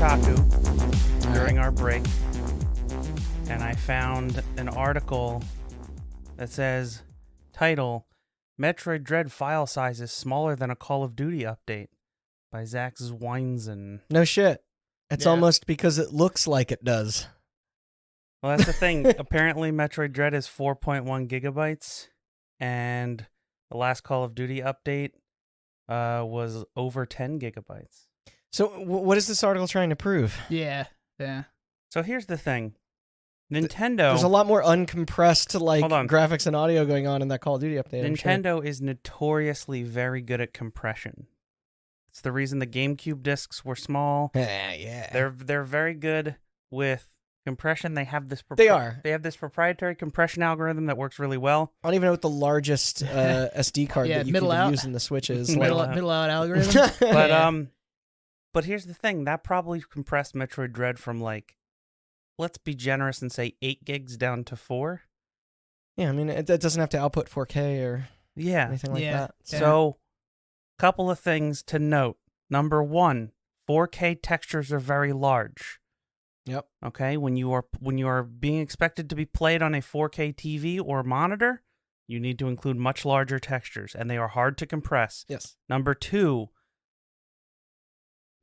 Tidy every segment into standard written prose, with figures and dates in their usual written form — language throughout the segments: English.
Kotaku during our break, and I found an article that says, title, Metroid Dread file size is smaller than a Call of Duty update by Zach Zweinzen. No shit. It's almost because it looks like it does. Well, that's the thing. Apparently, Metroid Dread is 4.1 gigabytes, and the last Call of Duty update was over 10 gigabytes. So what is this article trying to prove? Yeah. So here's the thing. Nintendo... There's a lot more uncompressed Hold on. graphics and audio going on in that Call of Duty update. Nintendo is notoriously very good at compression. It's the reason the GameCube discs were small. Yeah. They're very good with compression. They have this They are. They have this proprietary compression algorithm that works really well. I don't even know what the largest SD card that you can use in the Switch is. Middle out algorithm. But here's the thing. That probably compressed Metroid Dread from let's be generous and say 8 gigs down to 4. Yeah, I mean, it doesn't have to output 4K or anything like that. Yeah. So, couple of things to note. Number one, 4K textures are very large. Yep. Okay, when you are being expected to be played on a 4K TV or monitor, you need to include much larger textures, and they are hard to compress. Yes. Number two,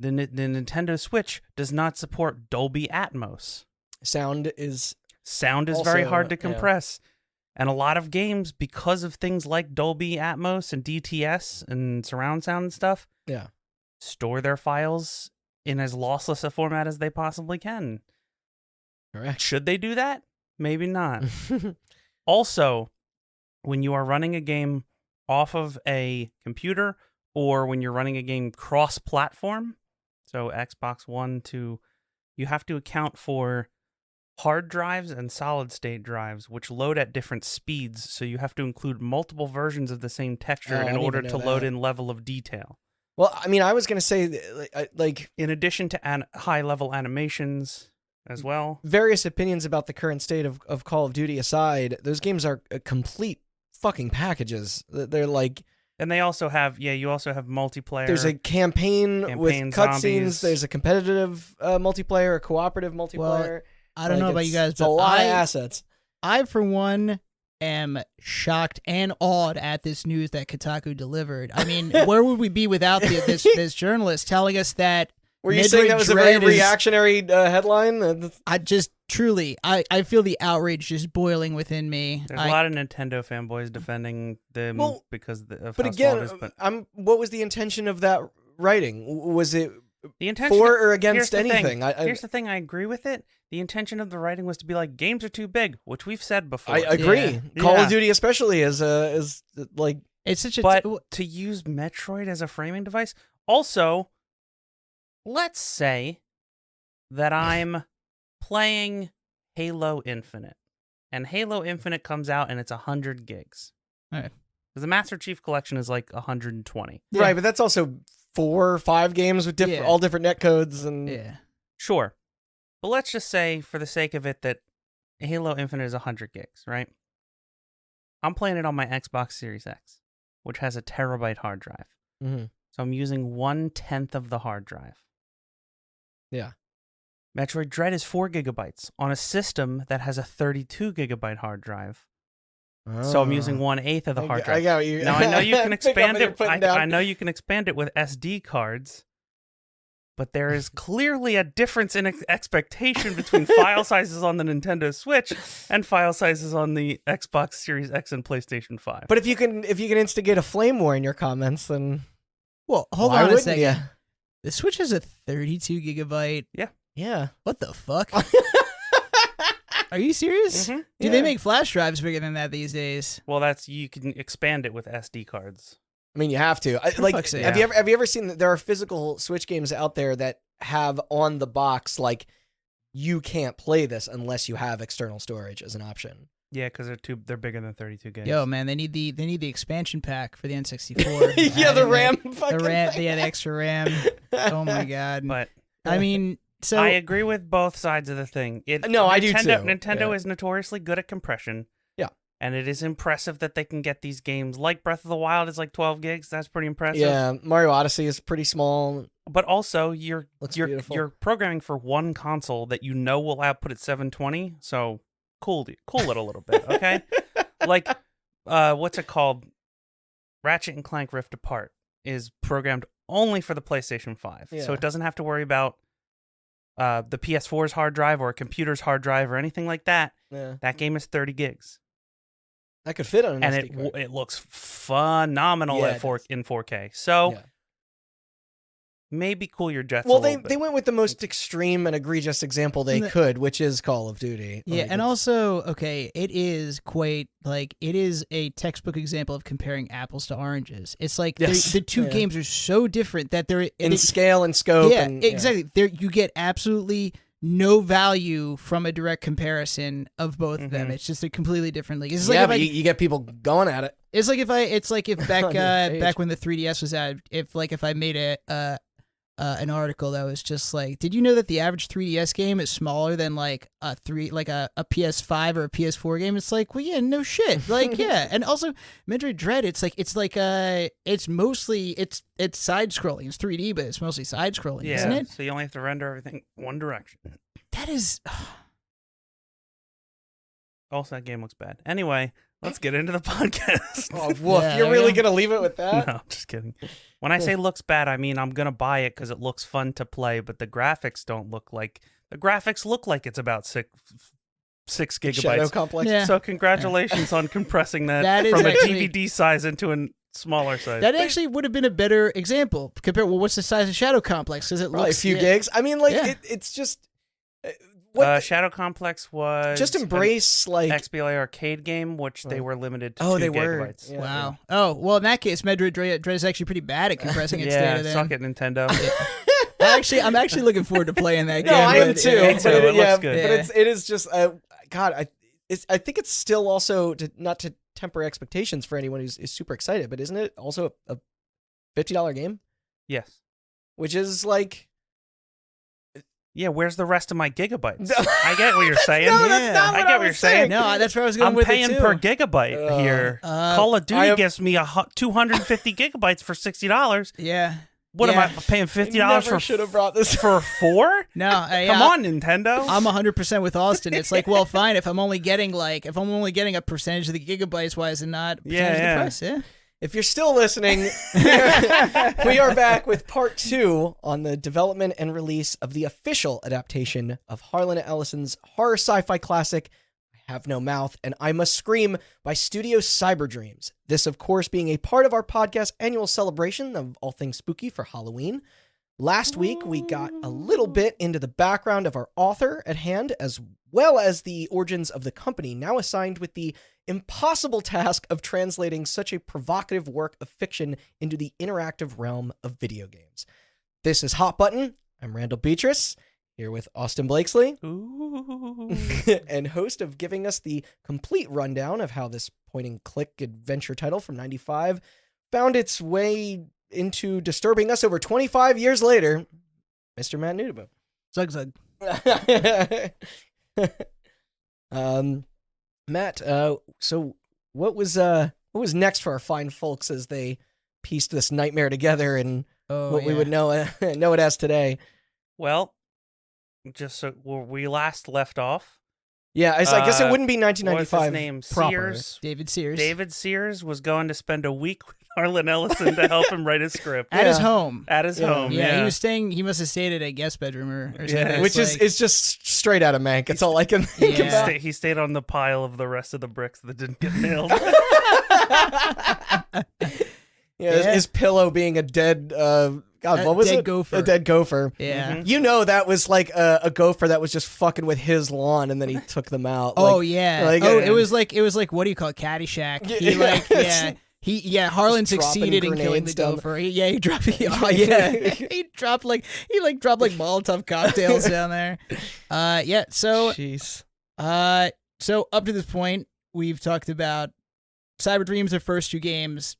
the Nintendo Switch does not support Dolby Atmos. Sound is also, very hard to compress. And a lot of games, because of things like Dolby Atmos and DTS and surround sound and stuff, store their files in as lossless a format as they possibly can. Correct. Should they do that? Maybe not. Also, when you are running a game off of a computer or when you're running a game cross-platform, so Xbox One to, you have to account for hard drives and solid-state drives, which load at different speeds, so you have to include multiple versions of the same texture in order to load in level of detail. Well, I mean, I was going to say, in addition to high-level animations as well. Various opinions about the current state of Call of Duty aside, those games are complete fucking packages. They're like... And they also have, you also have multiplayer. There's a campaign with cutscenes. Zombies. There's a competitive multiplayer, a cooperative multiplayer. Well, I don't know about you guys, but it's a lot of assets. I, for one, am shocked and awed at this news that Kotaku delivered. I mean, where would we be without this journalist telling us that? Were you saying that was a very reactionary headline? I just truly, I feel the outrage just boiling within me. There's a lot of Nintendo fanboys defending them because of but how again, small it is. What was the intention of that writing? Was it the intention for or against anything? Here's the thing. I agree with it. The intention of the writing was to be like, games are too big, which we've said before. I agree. Yeah. Call of Duty especially is like... It's such a... But to use Metroid as a framing device... Also, let's say that I'm playing Halo Infinite, and Halo Infinite comes out and it's 100 gigs. All right. Because the Master Chief Collection is like 120. Yeah. Right, but that's also 4 or 5 games with all different netcodes and... Yeah. Sure. But let's just say, for the sake of it, that Halo Infinite is 100 gigs, right? I'm playing it on my Xbox Series X, which has a terabyte hard drive. Mm-hmm. So I'm using 1/10 of the hard drive. Yeah. Metroid Dread is 4 gigabytes on a system that has a 32 gigabyte hard drive. So I'm using 1/8 of the hard drive. I got you. Now I know you can expand it. I know you can expand it with SD cards, but there is clearly a difference in expectation between file sizes on the Nintendo Switch and file sizes on the Xbox Series X and PlayStation 5. But if you can instigate a flame war in your comments, then hold on a second. You? The Switch has a 32 gigabyte. Yeah. What the fuck? Are you serious? Mm-hmm. Do they make flash drives bigger than that these days? Well, you can expand it with SD cards. I mean, you have to. Have you ever seen that there are physical Switch games out there that have on the box you can't play this unless you have external storage as an option. Yeah, because they're bigger than 32 gigs. Yo, man, they need the expansion pack for the N64. Yeah, the RAM. The extra RAM. Oh my god. But I mean, so I agree with both sides of the thing. I do too. Nintendo is notoriously good at compression. Yeah. And it is impressive that they can get these games like Breath of the Wild is like 12 gigs. That's pretty impressive. Yeah, Mario Odyssey is pretty small. But also, you're programming for one console that will output at 720. So cool it a little bit, okay? Like, what's it called? Ratchet and Clank Rift Apart is programmed only for the PlayStation 5. Yeah. So it doesn't have to worry about the PS4's hard drive or a computer's hard drive or anything like that. Yeah. That game is 30 gigs. That could fit on an and SD card. it looks phenomenal in 4K. So maybe cool your jets. Well, they went with the most extreme and egregious example they could, which is Call of Duty. Yeah, and also, okay, it is a textbook example of comparing apples to oranges. It's like the two games are so different that they're in scale and scope. Yeah, exactly. You get absolutely no value from a direct comparison of both of them. It's just a completely different league. It's but you get people going at it. It's like if back when the 3DS was out, if I made an article that was just like, did you know that the average 3DS game is smaller than like a PS5 or a PS4 game? It's like, well, yeah, no shit. Like, yeah. And also Metroid Dread, it's mostly side scrolling. It's 3D, but it's mostly side scrolling, isn't it? So you only have to render everything one direction. That is also, that game looks bad. Anyway, let's get into the podcast. Oh, woof. You're really going to leave it with that? No, just kidding. When I say looks bad, I mean I'm going to buy it because it looks fun to play, but the graphics don't look like... The graphics look like it's about 6 gigabytes. Shadow Complex. Yeah. So congratulations on compressing that from a DVD size into a smaller size. That actually would have been a better example. Compared, what's the size of Shadow Complex? Because it Probably looks... a few gigs. I mean, it's just... Shadow Complex was just embrace like XBLA arcade game, which they were limited to 2 they gigabytes. were. Yeah. Wow. Oh, well, in that case, Metroid Dread is actually pretty bad at compressing its data. Suck it, Nintendo. I'm actually looking forward to playing that game. No, I am too. Me too. It looks good. But it is just God. I think it's still also not to temper expectations for anyone who's super excited, but isn't it also a $50 game? Yes. Which is like. Yeah, where's the rest of my gigabytes? I get what you're saying. No, that's not what I get what you're saying. No, that's where I was going I'm with paying it too. per gigabyte here. Call of Duty gives me 250 gigabytes for $60. Yeah. What am I paying $50 for? Should have brought this for 4? No, come on, Nintendo. I'm 100% with Austin. It's like, well, fine. If I'm only getting a percentage of the gigabytes, why is it not a percentage of the price? Yeah. If you're still listening, we are back with part 2 on the development and release of the official adaptation of Harlan Ellison's horror sci-fi classic, I Have No Mouth, and I Must Scream by Studio Cyberdreams. This, of course, being a part of our podcast annual celebration of all things spooky for Halloween. Last week, we got a little bit into the background of our author at hand, as well as the origins of the company, now assigned with the impossible task of translating such a provocative work of fiction into the interactive realm of video games. This is Hot Button. I'm Randall Beatrice, here with Austin Blakesley, and host of giving us the complete rundown of how this point-and-click adventure title from '95 found its way into disturbing us over 25 years later, Mr. Matt Nudabo. Zug. Matt, so what was next for our fine folks as they pieced this nightmare together and we would know it as today? Well, just so where we last left off. Yeah, I guess it wouldn't be 1995. What's his name? Proper. Sears. David Sears. David Sears was going to spend a week with Harlan Ellison to help him write his script. At his home. At his home, yeah. He must have stayed at a guest bedroom or something. Yeah. Which is just straight out of Mank. It's all I can think about. He stayed on the pile of the rest of the bricks that didn't get nailed. His pillow being a dead... what was it? Gopher. A dead gopher. Yeah. You know that was like a gopher that was just fucking with his lawn, and then he took them out. Oh, yeah. It was like what do you call it? Caddyshack. Harlan succeeded in killing the gopher. He dropped he dropped Molotov cocktails down there. So up to this point, we've talked about Cyberdreams, their first 2 games.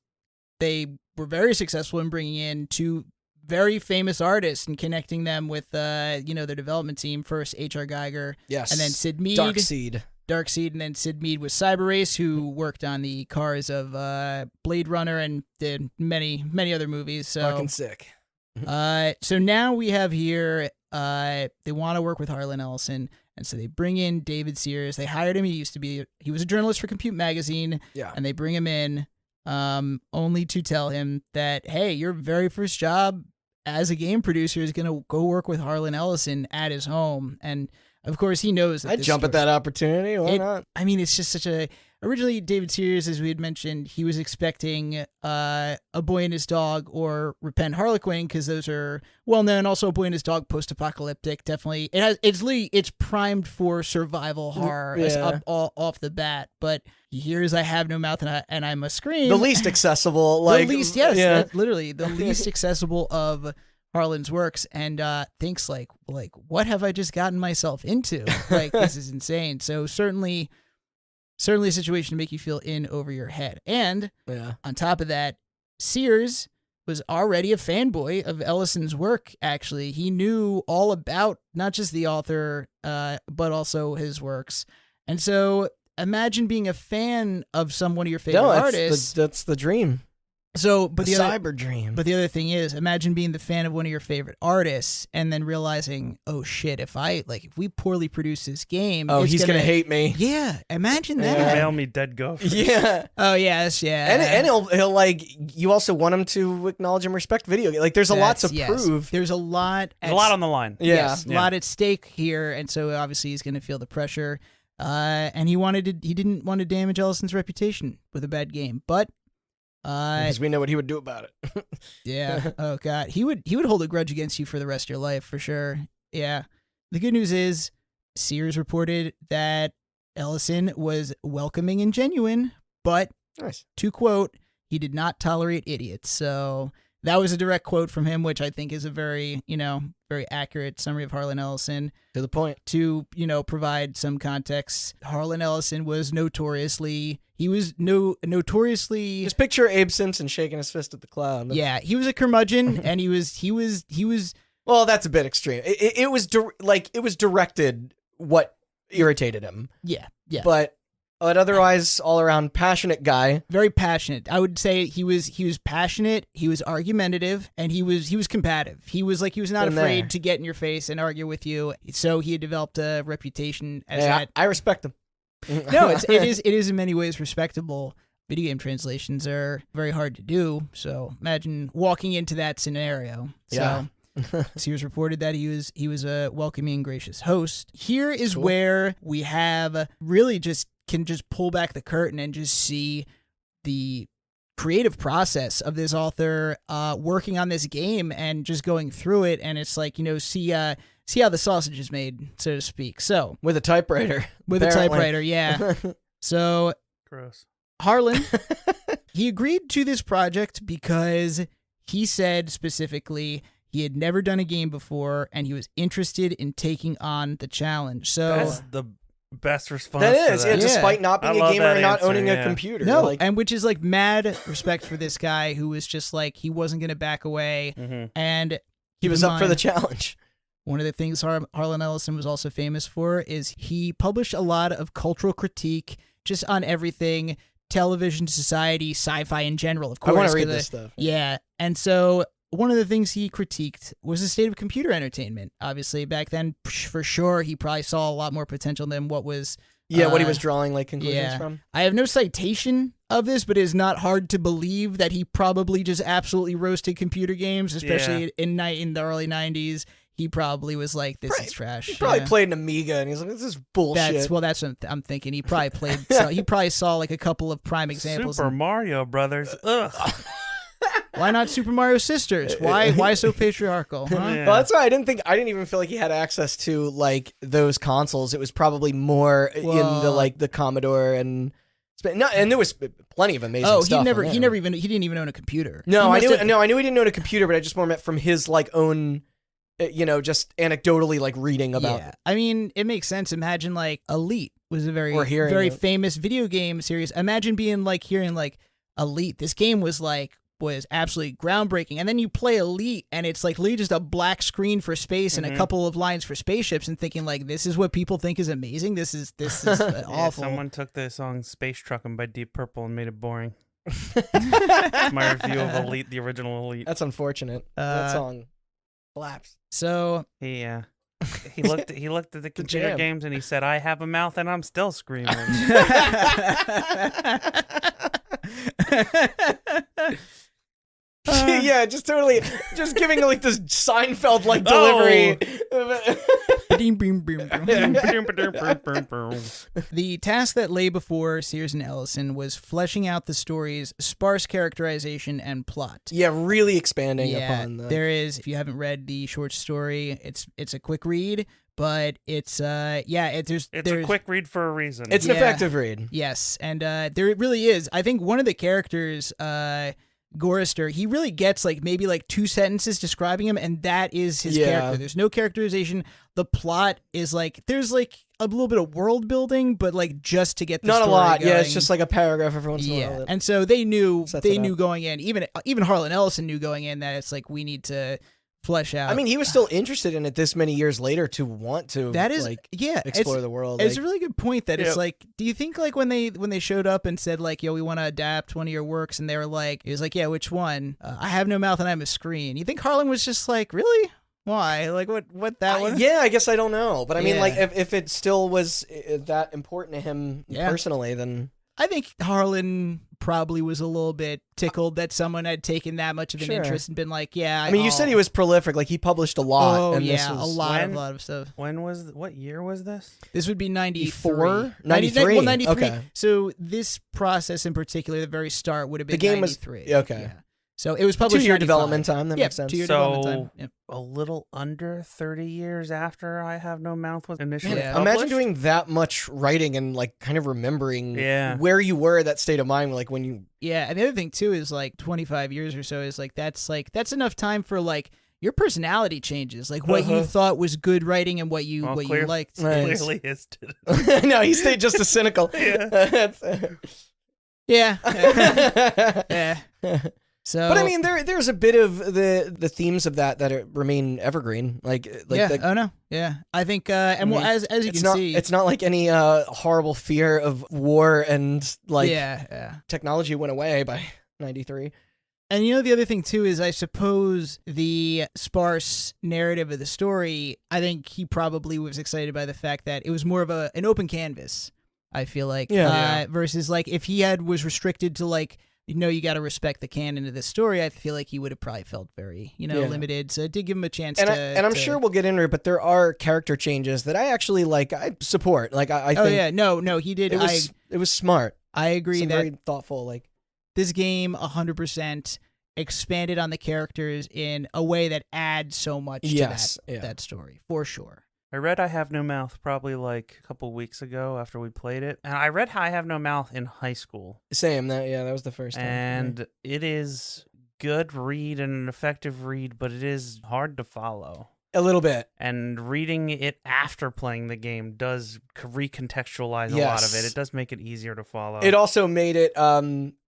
They were very successful in bringing in 2 very famous artists and connecting them with their development team. First H.R. Geiger, yes, and then Sid Mead. Darkseid. Darkseid, and then Sid Mead with Cyber Race, who worked on the cars of Blade Runner and did many other movies. So Fucking sick. so now we have here, they want to work with Harlan Ellison, and so they bring in David Sears. They hired him. He was a journalist for Compute Magazine, Yeah. and they bring him in only to tell him that, hey, your very first job as a game producer is going to go work with Harlan Ellison at his home. And of course, he knows that I'd this jump at story- that opportunity. Why not? I mean, it's just such a. Originally, David Sears, as we had mentioned, he was expecting A Boy and His Dog or Repent Harlequin, because those are well known. Also, A Boy and His Dog, post-apocalyptic. Definitely, it's primed for survival horror off the bat. But he hears "I have no mouth and I must scream." The least accessible, like the least, yes, that's literally the least accessible of Harlan's works, and thinks like, what have I just gotten myself into? Like, this is insane. So certainly a situation to make you feel in over your head. And on top of that, Sears was already a fanboy of Ellison's work. Actually, he knew all about not just the author, but also his works. And so imagine being a fan of one of your favorite artists. That's the dream. So, but the Cyberdream. But the other thing is, imagine being the fan of one of your favorite artists and then realizing, oh shit, if we poorly produce this game, he's gonna hate me. Yeah, imagine that. Email me dead gopher. Yeah. Oh yes, yeah. And he'll like, you also want him to acknowledge and respect video game. Like, there's a lot to prove. There's a lot on the line. Yeah. Yes, a lot at stake here, and so obviously he's going to feel the pressure. And he didn't want to damage Ellison's reputation with a bad game, but. Because we know what he would do about it. Yeah. Oh god, he would hold a grudge against you for the rest of your life for sure. Yeah. The good news is, Sears reported that Ellison was welcoming and genuine, but nice. To quote, he did not tolerate idiots. So that was a direct quote from him, which I think is a very accurate summary of Harlan Ellison. To the point. To, provide some context, Harlan Ellison was notoriously. Just picture Abe Simpson shaking his fist at the cloud. Yeah, he was a curmudgeon, and he was. Well, that's a bit extreme. It was directed what irritated him. Yeah. But otherwise, all around passionate guy. Very passionate. I would say he was passionate. He was argumentative, and he was combative. He was not afraid to get in your face and argue with you. So he had developed a reputation as that. I respect him. No, it is in many ways respectable. Video game translations are very hard to do, so imagine walking into that scenario. Yeah. So Sears reported that he was a welcoming and gracious host. Here is where we have really can pull back the curtain and just see the creative process of this author working on this game and just going through it, and it's like, see how the sausage is made, so to speak. So with a typewriter. A typewriter, yeah. So gross. Harlan, he agreed to this project because he said specifically he had never done a game before and he was interested in taking on the challenge. So that's the best response. That is, to that. despite not being a gamer and not owning a yeah. computer. No, and which is like mad respect for this guy who was just like, he wasn't going to back away. Mm-hmm. And he was up for the challenge. One of the things Harlan Ellison was also famous for is he published a lot of cultural critique just on everything, television, society, sci-fi in general, of course. I want to read this stuff. Yeah. And so one of the things he critiqued was the state of computer entertainment. Obviously, back then, for sure, he probably saw a lot more potential than what was... what he was drawing like conclusions from. I have no citation of this, but it's not hard to believe that he probably just absolutely roasted computer games, especially in the early 90s. He probably was like, "This is trash." He probably played an Amiga, and he's like, "This is bullshit." That's what I'm thinking. He probably played. He probably saw like a couple of prime examples. Super Mario Brothers. Ugh. Why not Super Mario Sisters? Why so patriarchal? Huh? Yeah. Well, that's why I didn't even feel like he had access to like those consoles. It was probably more in the Commodore and there was plenty of amazing stuff. He didn't even own a computer. No, I knew he didn't own a computer, but I just more meant from his like own. Just anecdotally like reading about. Yeah, I mean, it makes sense. Imagine like Elite was a very famous video game series. Imagine being like hearing like Elite. This game was like was absolutely groundbreaking. And then you play Elite, and it's like literally just a black screen for space and a couple of lines for spaceships, and thinking like, this is what people think is amazing. This is awful. Yeah, someone took the song "Space Truckin'" by Deep Purple and made it boring. My review of Elite, the original Elite. That's unfortunate. That song slaps. So he looked at the computer jam. games and he said, "I have a mouth and I'm still screaming." Yeah, just totally, just giving like this Seinfeld like delivery. The task that lay before Sears and Ellison was fleshing out the story's sparse characterization and plot. Yeah, really expanding upon the... There is, if you haven't read the short story, it's a quick read, but it's there's a quick read for a reason. It's an effective read. Yes, and there it really is. I think one of the characters, Gorister, he really gets like maybe like 2 sentences describing him, and that is his character. There's no characterization. The plot is like, there's like a little bit of world building, but like just to get the not story a lot. going. Yeah, it's just like a paragraph every once in a while. And so they knew going in. Even Harlan Ellison knew going in that it's like, we need to flesh out. I mean, he was still interested in it this many years later to want to explore the world. It's a really good point that it's like, do you think like when they showed up and said like, yo, we want to adapt one of your works, and they were like, it was like, yeah, which one? I have no mouth and I'm a screen. You think Harlan was just like, really? Why? Like what that one? Yeah, I guess I don't know. But I mean, like if it still was that important to him personally, then... I think Harlan probably was a little bit tickled that someone had taken that much of an interest and been like, yeah. I mean, you said he was prolific. Like, he published a lot. Oh, and yeah, this was... a lot of stuff. What year was this? This would be 93. 94? 93? Well, 93. Okay. So this process in particular, the very start, would have been the game 93. was... Okay. Yeah. So it was published 2-year 95. development time. That makes sense. 2-year development time. Yep. A little under 30 years after I Have No Mouth was initially published. Imagine doing that much writing and like kind of remembering where you were at that state of mind, like when you... Yeah, and the other thing too is like 25 years or so is like that's enough time for like your personality changes, like what you thought was good writing and what you you liked. Clearly his did. No, he stayed just as cynical. Yeah. Yeah. So, but I mean, there's a bit of the themes of that remain evergreen. Like I think, and well, as you can see, it's not like any horrible fear of war and like technology went away by 93. And you know, the other thing too is I suppose the sparse narrative of the story, I think he probably was excited by the fact that it was more of an open canvas. I feel like versus like if he was restricted to like, you got to respect the canon of this story, I feel like he would have probably felt very, limited. So it did give him a chance and I'm sure we'll get into it, but there are character changes that I actually I support. Like I think no, he did. It was smart. I agree that very thoughtful. Like this game 100% expanded on the characters in a way that adds so much to that story, for sure. I read I Have No Mouth probably like a couple weeks ago after we played it. And I read I Have No Mouth in high school. Same. That was the first time. And it is good read and an effective read, but it is hard to follow. A little bit. And reading it after playing the game does recontextualize a lot of it. It does make it easier to follow. It also made it,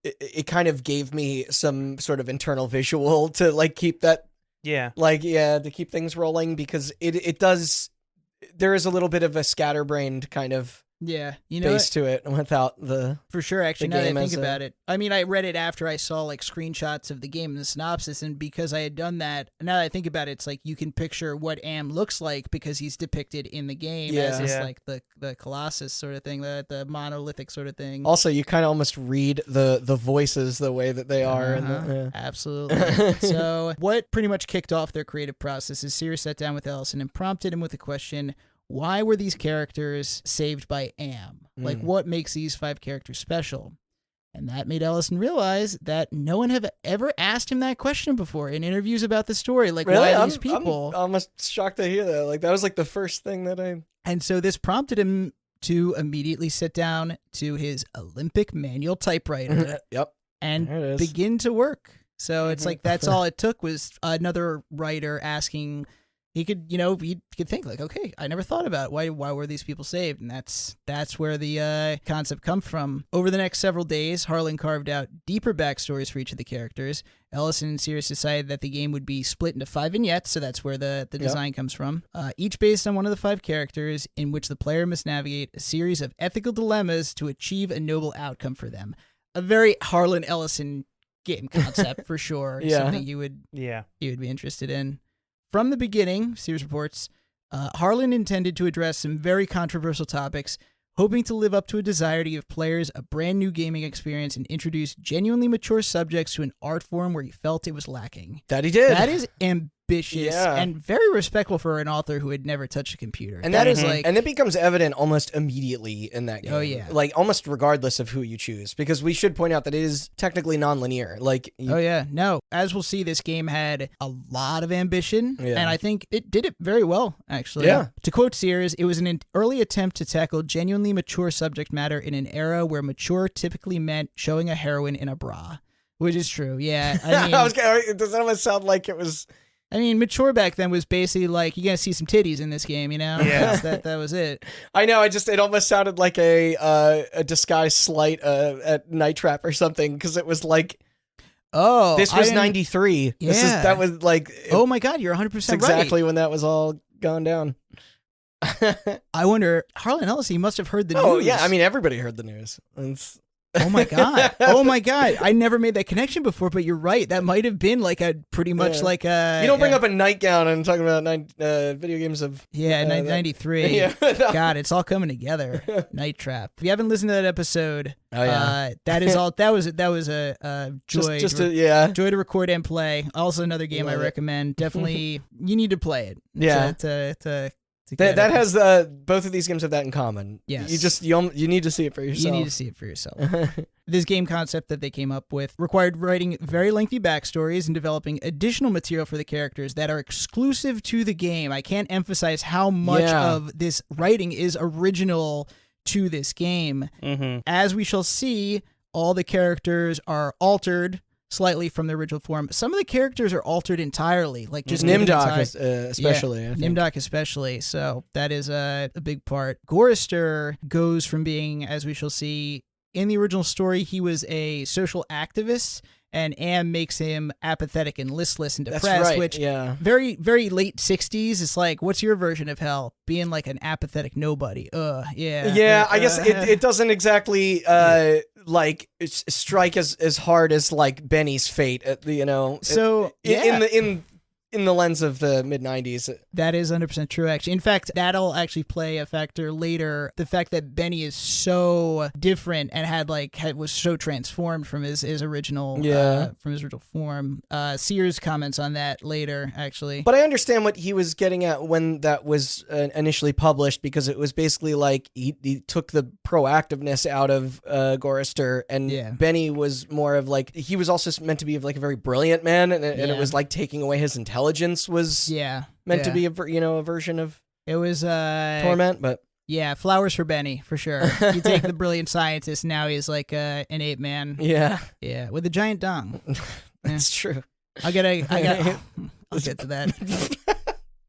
it kind of gave me some sort of internal visual to like keep that. Yeah. To keep things rolling, because it does... There is a little bit of a scatterbrained kind of base to it without the... For sure, actually, now that I think about it. I mean, I read it after I saw like screenshots of the game and the synopsis, and because I had done that, now that I think about it, it's like you can picture what Am looks like because he's depicted in the game as this like the Colossus sort of thing, the monolithic sort of thing. Also, you kind of almost read the voices the way that they are. Absolutely. So what pretty much kicked off their creative process is Sears sat down with Ellison and prompted him with the question, why were these characters saved by Am? Like, what makes these 5 characters special? And that made Ellison realize that no one had ever asked him that question before in interviews about the story. Like, really? Why these people? I'm almost shocked to hear that. Like, that was like the first thing that I... And so this prompted him to immediately sit down to his Olympic manual typewriter and begin to work. So it's like that's all it took was another writer asking he could, he could think like, okay, I never thought about it. Why were these people saved? And that's where the concept comes from. Over the next several days, Harlan carved out deeper backstories for each of the characters. Ellison and Sears decided that the game would be split into 5 vignettes, so that's where the design comes from. Each based on one of the 5 characters, in which the player must navigate a series of ethical dilemmas to achieve a noble outcome for them. A very Harlan Ellison game concept for sure. Something you would be interested in. From the beginning, Sears reports, Harlan intended to address some very controversial topics, hoping to live up to a desire to give players a brand new gaming experience and introduce genuinely mature subjects to an art form where he felt it was lacking. That he did. That is ambitious and very respectful for an author who had never touched a computer. And that is and it becomes evident almost immediately in that game. Oh yeah, like almost regardless of who you choose, because we should point out that it is technically non-linear. No, as we'll see, this game had a lot of ambition, and I think it did it very well. Actually, to quote Sears, it was an early attempt to tackle genuinely mature subject matter in an era where mature typically meant showing a heroine in a bra, which is true. Yeah, I mean, does that almost sound like it was? I mean, mature back then was basically like, you're going to see some titties in this game, Yeah. that was it. I know, it almost sounded like a disguised slight at Night Trap or something, because it was like, this was 93. Yeah. That was like... Oh my God, you're 100% right. Exactly when that was all gone down. I wonder, Harlan Ellison, he must have heard the news. Oh yeah, I mean, everybody heard the news. Oh my God. Oh my God. I never made that connection before, but you're right. That might have been like a pretty much like a... You don't bring up a nightgown and talking about video games of... 93. Yeah. God, it's all coming together. Night Trap. If you haven't listened to that episode, that is all... That was a joy. Joy to record and play. Also another game I recommend. Definitely, you need to play it. Yeah. That has both of these games have that in common. Yes. You need to see it for yourself. You need to see it for yourself. This game concept that they came up with required writing very lengthy backstories and developing additional material for the characters that are exclusive to the game. I can't emphasize how much of this writing is original to this game. Mm-hmm. As we shall see, all the characters are altered slightly from the original form. Some of the characters are altered entirely, like just Nimdok especially. Yeah, Nimdok especially. So that is a big part. Gorister goes from being, as we shall see, in the original story, he was a social activist, and Am makes him apathetic and listless and depressed, That's right. which very, very late 60s. It's like, what's your version of hell? Being like an apathetic nobody. Yeah, I guess it doesn't exactly like strike as hard as like Benny's fate, So in the lens of the mid-90s. That is 100% true, actually. In fact, that'll actually play a factor later. The fact that Benny is so different and was so transformed from his original form. Sears comments on that later, actually. But I understand what he was getting at when that was initially published, because it was basically like he took the proactiveness out of Gorister, and Benny was more of like, he was also meant to be like a very brilliant man, and it was like taking away his intelligence was meant to be a version of torment, but flowers for Benny for sure. You take the brilliant scientist, now he's like an ape man, with a giant dong. That's true. I'll get to that.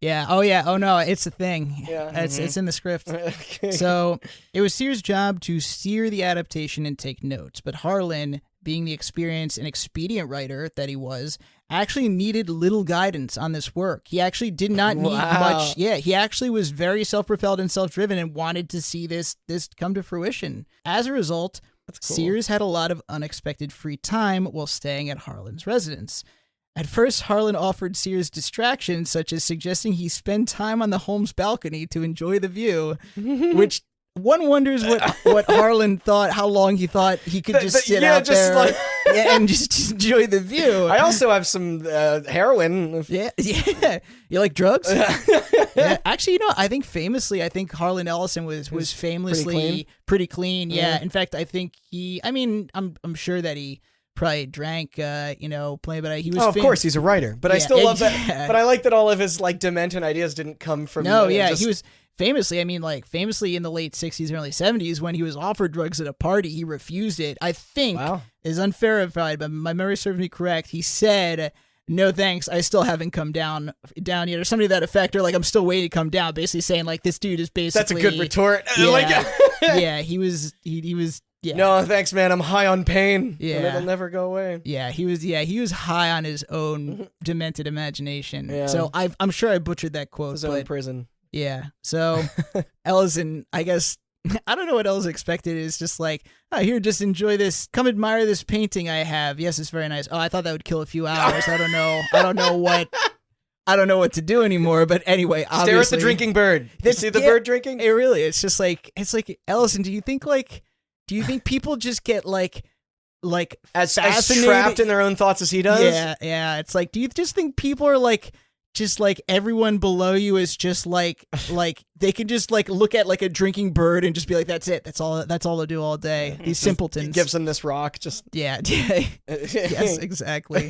Oh no, it's a thing. It's in the script. Okay. So it was Sears' job to steer the adaptation and take notes, but Harlan, being the experienced and expedient writer that he was, actually needed little guidance on this work. He actually did not need much. Yeah, he actually was very self-propelled and self-driven and wanted to see this come to fruition. As a result, That's cool. Sears had a lot of unexpected free time while staying at Harlan's residence. At first, Harlan offered Sears distractions, such as suggesting he spend time on the home's balcony to enjoy the view, which one wonders what Harlan thought, how long he thought he could just sit out there and just enjoy the view. I also have some heroin. Yeah. You like drugs? Yeah. Actually, I think famously, Harlan Ellison was famously pretty clean. Yeah. In fact, I think I'm sure that he probably drank, plenty, but he was... of course, he's a writer, but I still love that. But I like that all of his demented ideas didn't come from... No, he was... Famously in the late 60s, early 70s, when he was offered drugs at a party, he refused it. I think is unverified, but my memory serves me correct. He said no thanks, I still haven't come down yet, or something to that effect, or like I'm still waiting to come down, basically saying like this dude is basically. That's a good retort. Yeah, Like, yeah, he was. Yeah. No, thanks, man. I'm high on pain. Yeah. And it'll never go away. Yeah, he was high on his own demented imagination. Yeah. So I'm sure I butchered that quote. His own but prison. yeah. So Ellison, I guess I don't know what else expected. Is just like, oh, here, just enjoy this. Come admire this painting I have. Yes, it's very nice. Oh, I thought that would kill a few hours. I don't know. I don't know what to do anymore. But anyway, obviously, Stare at the drinking bird. You see the bird drinking? It really. It's like Ellison. Do you think people just get like As fascinated? trapped in their own thoughts as he does? Yeah. It's like, do you just think people are like, just like everyone below you is just like they can just like look at like a drinking bird and just be like, that's it. That's all they'll do all day. These simpletons. Gives them this rock. Just yeah. Yes, exactly.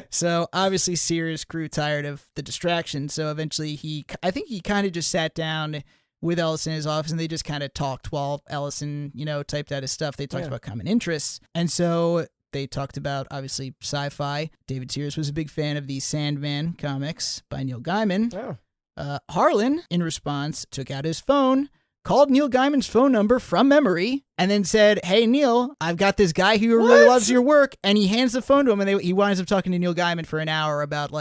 So obviously Sears grew tired of the distraction. So eventually I think he kind of just sat down with Ellison in his office, and they just kind of talked while Ellison, typed out his stuff. They talked about common interests. And so they talked about, obviously, sci-fi. David Sears was a big fan of the Sandman comics by Neil Gaiman. Oh. Harlan, in response, took out his phone, called Neil Gaiman's phone number from memory, and then said, "Hey, Neil, I've got this guy who really loves your work." And he hands the phone to him, and he winds up talking to Neil Gaiman for an hour about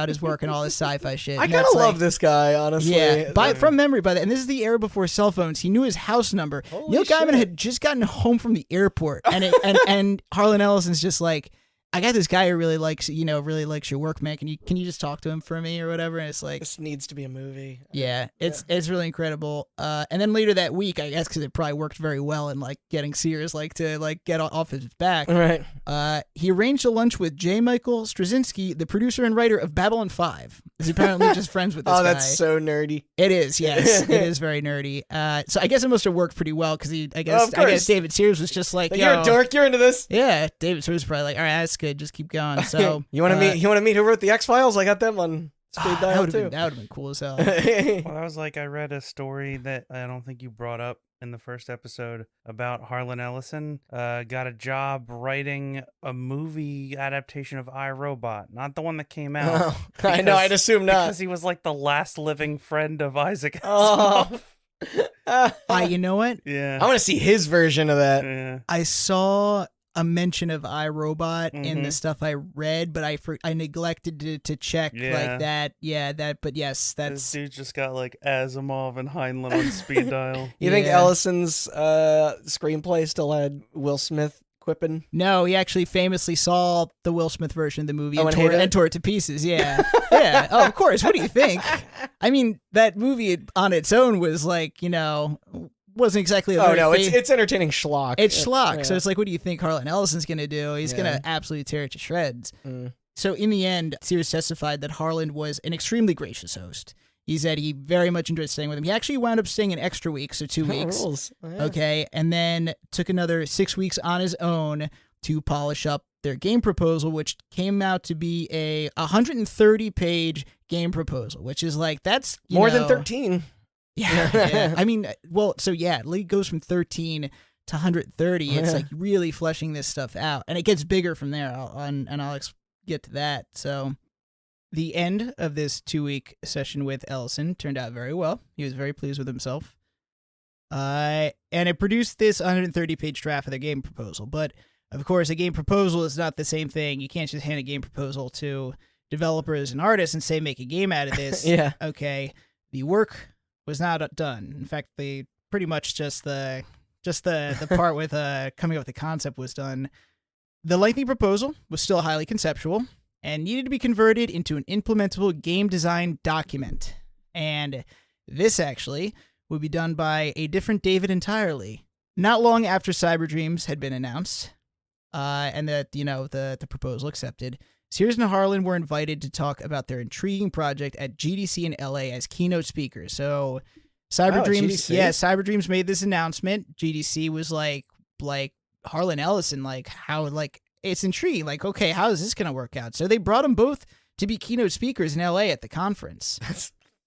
his work and all this sci-fi shit. I kind of love this guy, honestly. Yeah, from memory, and this is the era before cell phones. He knew his house number. Holy Neil Gaiman shit. had just gotten home from the airport, and Harlan Ellison's just like, I got this guy who really likes your work, man. Can you just talk to him for me or whatever? And it's like, This needs to be a movie. yeah, it's really incredible. And then later that week, I guess because it probably worked very well in like getting Sears to get off his back. Right. He arranged a lunch with J. Michael Straczynski, the producer and writer of Babylon 5. He's apparently just friends with this guy. Oh, that's so nerdy. It is, yes. It is very nerdy. So I guess it must have worked pretty well because I guess David Sears was just like, You're a dork. You're into this. Yeah, David Sears was probably like, all right, that's good. Just keep going. So you want to meet who wrote the X-Files? I got them on speed dial too. That would have been cool as hell. Well, I was like, I read a story that I don't think you brought up in the first episode about Harlan Ellison. Got a job writing a movie adaptation of iRobot, not the one that came out. I know, I'd assume not. Because he was like the last living friend of Isaac Oh. You know what? Yeah. I want to see his version of that. Yeah. I saw a mention of iRobot in the stuff I read, but I neglected to check like that. Yeah, but yes, that's... This dude just got like Asimov and Heinlein on speed dial. You think Ellison's screenplay still had Will Smith quipping? No, he actually famously saw the Will Smith version of the movie and hated it? tore it to pieces. Yeah. Yeah. Oh, of course. What do you think? I mean, that movie on its own was like, wasn't exactly a it's entertaining schlock. It's schlock. Yeah. So it's like, what do you think Harlan Ellison's going to do? He's going to absolutely tear it to shreds. So in the end, Sears testified that Harlan was an extremely gracious host. He said he very much enjoyed staying with him. He actually wound up staying an extra week, so 2 weeks. Rules. Yeah. Okay, and then took another 6 weeks on his own to polish up their game proposal, which came out to be a 130-page game proposal, which is like, that's more than 13. Yeah. I mean, well, so yeah, it goes from 13 to 130. It's like really fleshing this stuff out, and it gets bigger from there. I'll get to that. So the end of this 2-week session with Ellison turned out very well. He was very pleased with himself. And it produced this 130-page draft of their game proposal. But of course, a game proposal is not the same thing. You can't just hand a game proposal to developers and artists and say, make a game out of this. Yeah. Okay. The work was not done. In fact, they pretty much just the part with coming up with the concept was done. The lengthy proposal was still highly conceptual and needed to be converted into an implementable game design document. And this actually would be done by a different David entirely. Not long after Cyberdreams had been announced, and that the proposal accepted, Sears and Harlan were invited to talk about their intriguing project at GDC in LA as keynote speakers. So Cyberdreams, Cyberdreams made this announcement. GDC was like Harlan Ellison, how it's intriguing. Like, okay, how is this going to work out? So they brought them both to be keynote speakers in LA at the conference,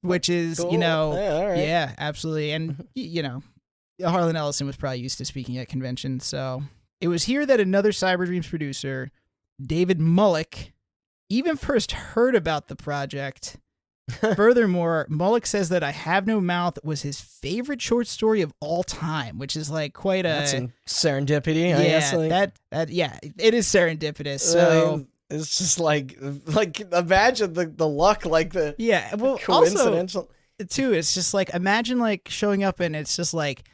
which is, cool. Yeah, absolutely. And, Harlan Ellison was probably used to speaking at conventions. So it was here that another Cyberdreams producer, David Mullick, even first heard about the project. Furthermore, Mullock says that I Have No Mouth was his favorite short story of all time, which is like quite a... That's some serendipity, I guess. Yeah, it is serendipitous. So it's just like imagine the luck, like the coincidental. Also, too, it's just like, imagine like showing up and it's just like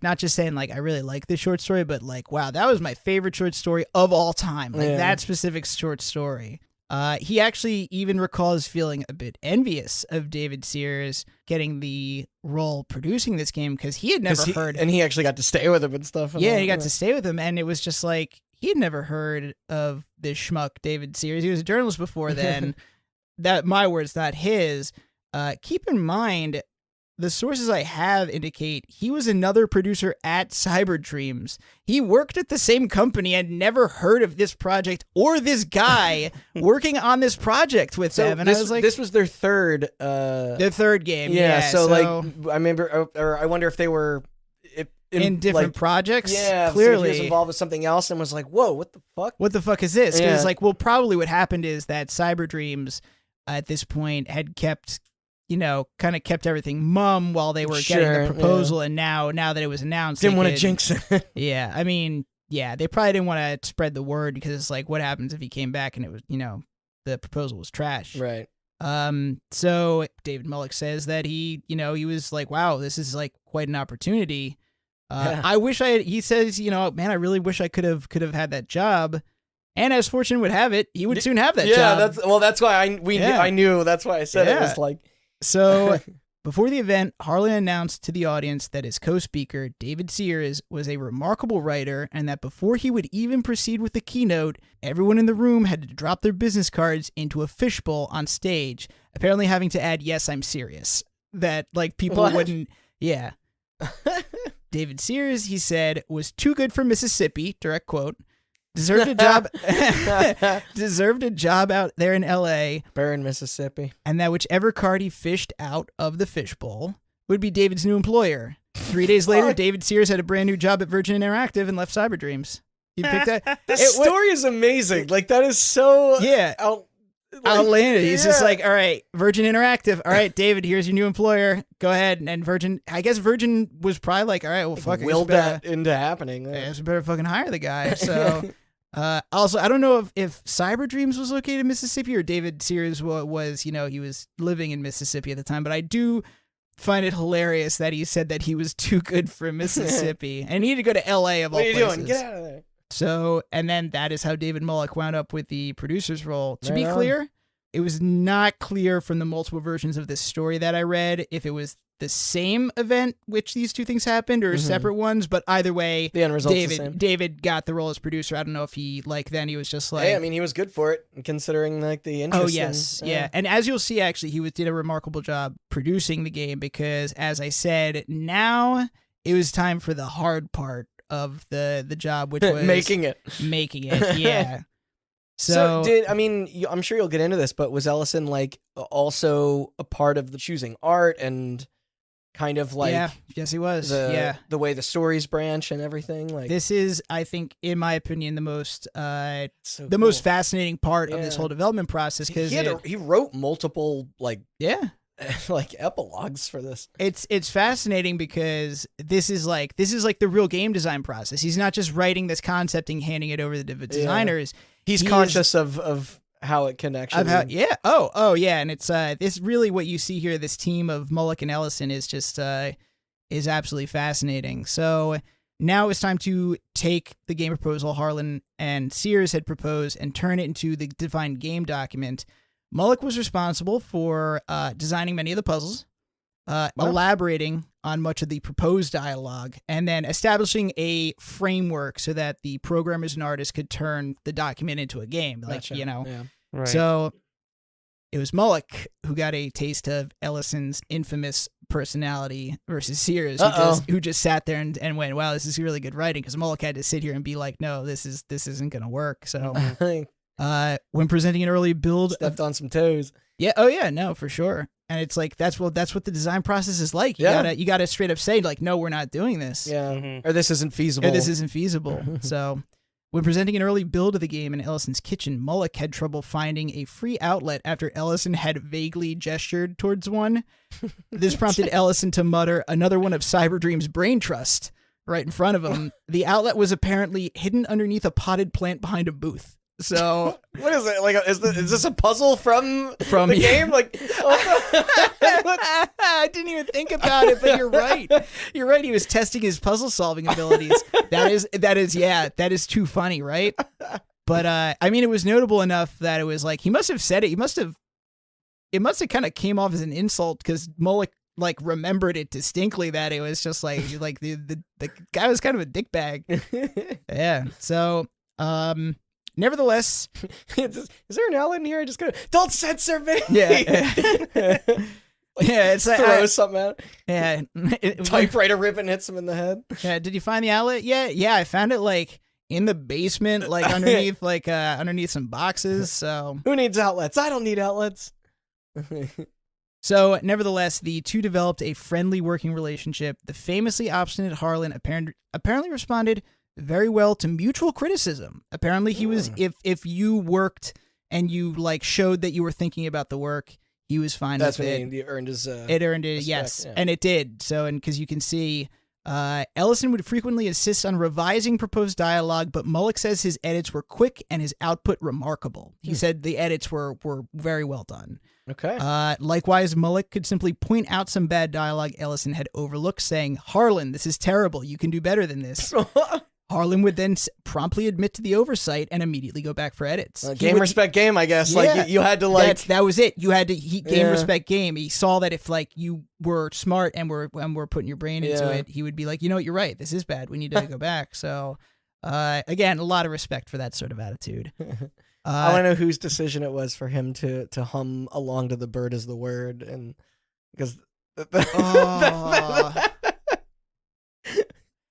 not just saying like I really like this short story, but like, wow, that was my favorite short story of all time. Like that specific short story. He actually even recalls feeling a bit envious of David Sears getting the role producing this game because he had never heard. And he actually got to stay with him and stuff. Yeah, he got to stay with him, and it was just like he had never heard of this schmuck David Sears. He was a journalist before then. That my words, not his. Keep in mind, the sources I have indicate he was another producer at Cyberdreams. He worked at the same company and never heard of this project or this guy working on this project with them. And I was like, this was their third game. Yeah, so like I remember, or I wonder if they were in different projects. Yeah, clearly so he was involved with something else and was like, "Whoa, what the fuck? What the fuck is this?" Because like, well, probably what happened is that Cyberdreams at this point had kept, kind of kept everything mum while they were getting the proposal, and now that it was announced, didn't want to jinx it. Yeah, I mean, they probably didn't want to spread the word because it's like, what happens if he came back and it was, the proposal was trash, right? So David Mullock says that he was like, wow, this is like quite an opportunity. I wish he says, man, I really wish I could have had that job. And as fortune would have it, he would soon have that job. That's why I knew. That's why I said it was like. So before the event, Harlan announced to the audience that his co-speaker, David Sears, was a remarkable writer, and that before he would even proceed with the keynote, everyone in the room had to drop their business cards into a fishbowl on stage, apparently having to add, "Yes, I'm serious." That like people wouldn't. Yeah. David Sears, he said, was too good for Mississippi, direct quote. Deserved a job out there in L.A. Barron, Mississippi. And that whichever card he fished out of the fishbowl would be David's new employer. 3 days later, David Sears had a brand new job at Virgin Interactive and left Cyberdreams. He picked that. This story is amazing. Like, that is so outlandish. He's just like, all right, Virgin Interactive. All right, David, here's your new employer. Go ahead. And Virgin, I guess Virgin was probably like, all right, well, fuck it. Willed that into happening. Yeah, we better fucking hire the guy. So, also, I don't know if Cyberdreams was located in Mississippi or David Sears was, he was living in Mississippi at the time. But I do find it hilarious that he said that he was too good for Mississippi and he had to go to L.A. of all places. What are you doing? Get out of there. So, and then that is how David Mullock wound up with the producer's role. To be clear, it was not clear from the multiple versions of this story that I read if it was the same event which these two things happened or separate ones, but either way, the end result's the same. David got the role as producer. I don't know if he, then he was just like... Hey, I mean, he was good for it, considering, the interest. Oh, yes, yeah. And as you'll see, actually, he did a remarkable job producing the game because, as I said, now it was time for the hard part of the job, which was making it, yeah. So I'm sure you'll get into this, but was Ellison also a part of the choosing art and kind of yes, he was. The way the stories branch and everything. This is, I think, in my opinion, the most most fascinating part of this whole development process because he wrote multiple epilogues for this. It's fascinating because this is like the real game design process. He's not just writing this concept and handing it over to the designers. He's conscious of how it can actually. And it's really what you see here. This team of Mullock and Ellison is just is absolutely fascinating. So now it's time to take the game proposal Harlan and Sears had proposed and turn it into the defined game document. Mullock was responsible for designing many of the puzzles, elaborating on much of the proposed dialogue, and then establishing a framework so that the programmers and artists could turn the document into a game. Gotcha. Yeah. Right. So it was Mullock who got a taste of Ellison's infamous personality versus Sears, who just sat there and went, wow, this is really good writing, because Mullock had to sit here and be like, no, this isn't going to work. So... when presenting an early build, stepped on some toes. Yeah. Oh yeah. No, for sure. And it's like that's what the design process is like. You gotta straight up say no, we're not doing this. Yeah. Or this isn't feasible. So, When presenting an early build of the game in Ellison's kitchen, Mullock had trouble finding a free outlet after Ellison had vaguely gestured towards one. This prompted Ellison to mutter another one of Cyberdream's brain trust right in front of him. The outlet was apparently hidden underneath a potted plant behind a booth. So what is it? Like, is this a puzzle from the game? Like, I didn't even think about it, but you're right. You're right. He was testing his puzzle solving abilities. That is too funny, right? But I mean, it was notable enough that it was like he must have said it. It must have kind of came off as an insult because Mullock like remembered it distinctly that it was just like the guy was kind of a dickbag. Yeah. So nevertheless, is there an L in here? I just go, don't censor me. Yeah. Yeah, it's throw something out. Yeah, typewriter ribbon hits him in the head. Yeah, did you find the outlet? Yeah, I found it like in the basement, like underneath, underneath some boxes. So who needs outlets? I don't need outlets. So, nevertheless, the two developed a friendly working relationship. The famously obstinate Harlan apparently responded very well to mutual criticism. Apparently, he was if you worked and you like showed that you were thinking about the work, he was fine with it. That's when he earned his. It earned it, respect, yes, yeah. and it did. So, and because you can see, Ellison would frequently insist on revising proposed dialogue, but Mullock says his edits were quick and his output remarkable. He said the edits were very well done. Okay. Likewise, Mullock could simply point out some bad dialogue Ellison had overlooked, saying, "Harlan, this is terrible. You can do better than this." Harlan would then promptly admit to the oversight and immediately go back for edits. Respect game, I guess. Yeah, like you had to like that was it. You had to game respect game. He saw that if like you were smart and were putting your brain into it, he would be like, you know what, you're right. This is bad. We need to go back. So, again, a lot of respect for that sort of attitude. I want to know whose decision it was for him to hum along to "The Bird Is the Word," and because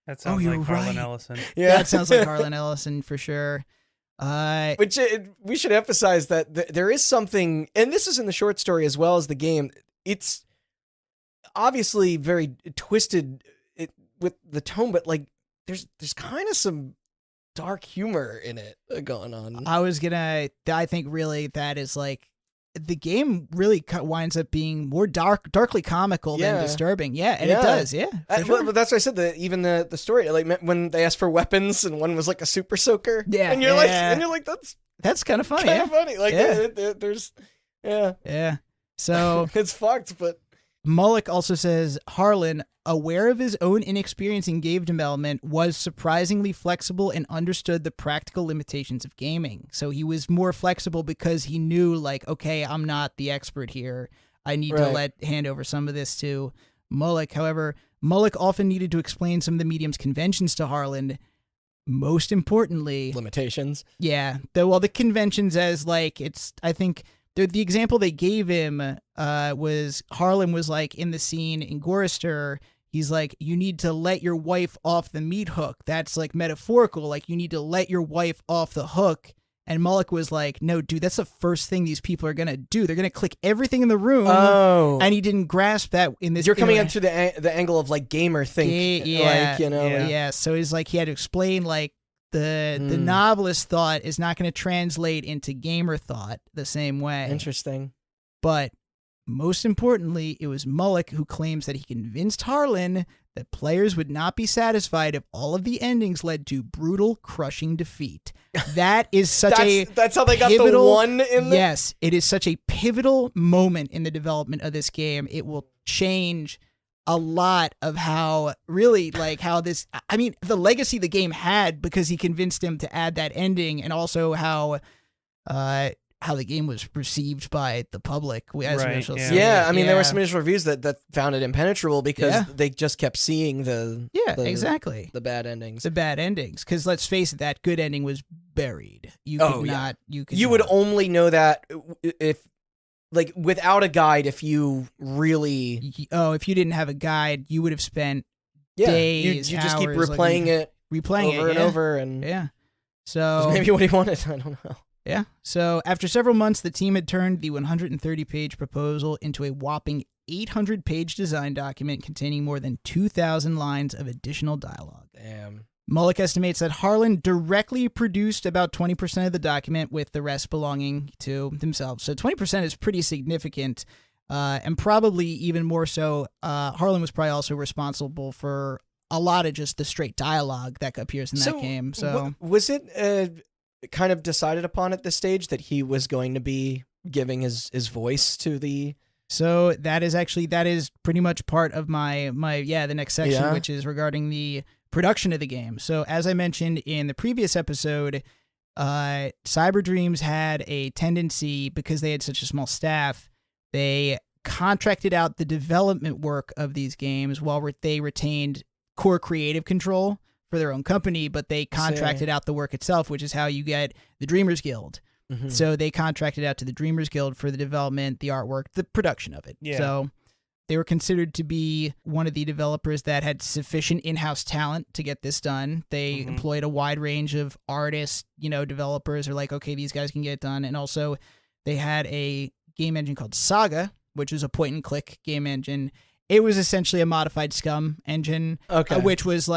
that sounds like Harlan Ellison. Yeah, that sounds like Harlan Ellison for sure. Which we should emphasize that there is something, and this is in the short story as well as the game. It's obviously very twisted with the tone, but like there's kind of some dark humor in it going on. I think really that is like the game really winds up being more darkly comical than disturbing. Yeah, and it does. Yeah, sure. But that's what I said. Even the story, like when they asked for weapons and one was like a super soaker. Yeah, and you're like, that's kind of funny. Kind of funny. Like there's So it's fucked, but. Mullock also says Harlan, aware of his own inexperience in game development, was surprisingly flexible and understood the practical limitations of gaming. So he was more flexible because he knew, like, okay, I'm not the expert here. I need to hand over some of this to Mullock. However, Mullock often needed to explain some of the medium's conventions to Harlan. Most importantly, limitations. Yeah. The conventions as like I think. The example they gave him was Harlan was like in the scene in Gorister. He's like, you need to let your wife off the meat hook. That's like metaphorical. Like you need to let your wife off the hook. And Mullock was like, no, dude, that's the first thing these people are going to do. They're going to click everything in the room. Oh. And he didn't grasp that in this. You're coming into the angle of like gamer think. Yeah. Like, Yeah. So he's like, he had to explain like, the novelist thought is not going to translate into gamer thought the same way. Interesting. But most importantly, it was Mullock who claims that he convinced Harlan that players would not be satisfied if all of the endings led to brutal, crushing defeat. That is such that's how they got the one in the... Yes, it is such a pivotal moment in the development of this game. It will change a lot of how the legacy the game had because he convinced him to add that ending, and also how the game was perceived by the public. I mean, there were some initial reviews that found it impenetrable because they just kept seeing the bad endings. The bad endings, because let's face it, that good ending was buried. You would only know that if. Like, without a guide, if you really... if you didn't have a guide, you would have spent days, you just keep hours, replaying it over and over. And yeah. So maybe what he wanted, I don't know. Yeah. So after several months, the team had turned the 130-page proposal into a whopping 800-page design document containing more than 2,000 lines of additional dialogue. Damn. Mullock estimates that Harlan directly produced about 20% of the document, with the rest belonging to himself. So 20% is pretty significant, and probably even more so. Harlan was probably also responsible for a lot of just the straight dialogue that appears in that game. So was it kind of decided upon at this stage that he was going to be giving his voice to the... So that is pretty much part of my the next section, which is regarding the production of the game. So as I mentioned in the previous episode, Cyberdreams had a tendency, because they had such a small staff, they contracted out the development work of these games while they retained core creative control for their own company, but they contracted out the work itself, which is how you get the Dreamers Guild. Mm-hmm. So they contracted out to the Dreamers Guild for the development, the artwork, the production of it. Yeah. So they were considered to be one of the developers that had sufficient in-house talent to get this done. They employed a wide range of artists, developers are like, okay, these guys can get it done. And also they had a game engine called Saga, which was a point-and-click game engine. It was essentially a modified Scum engine, which was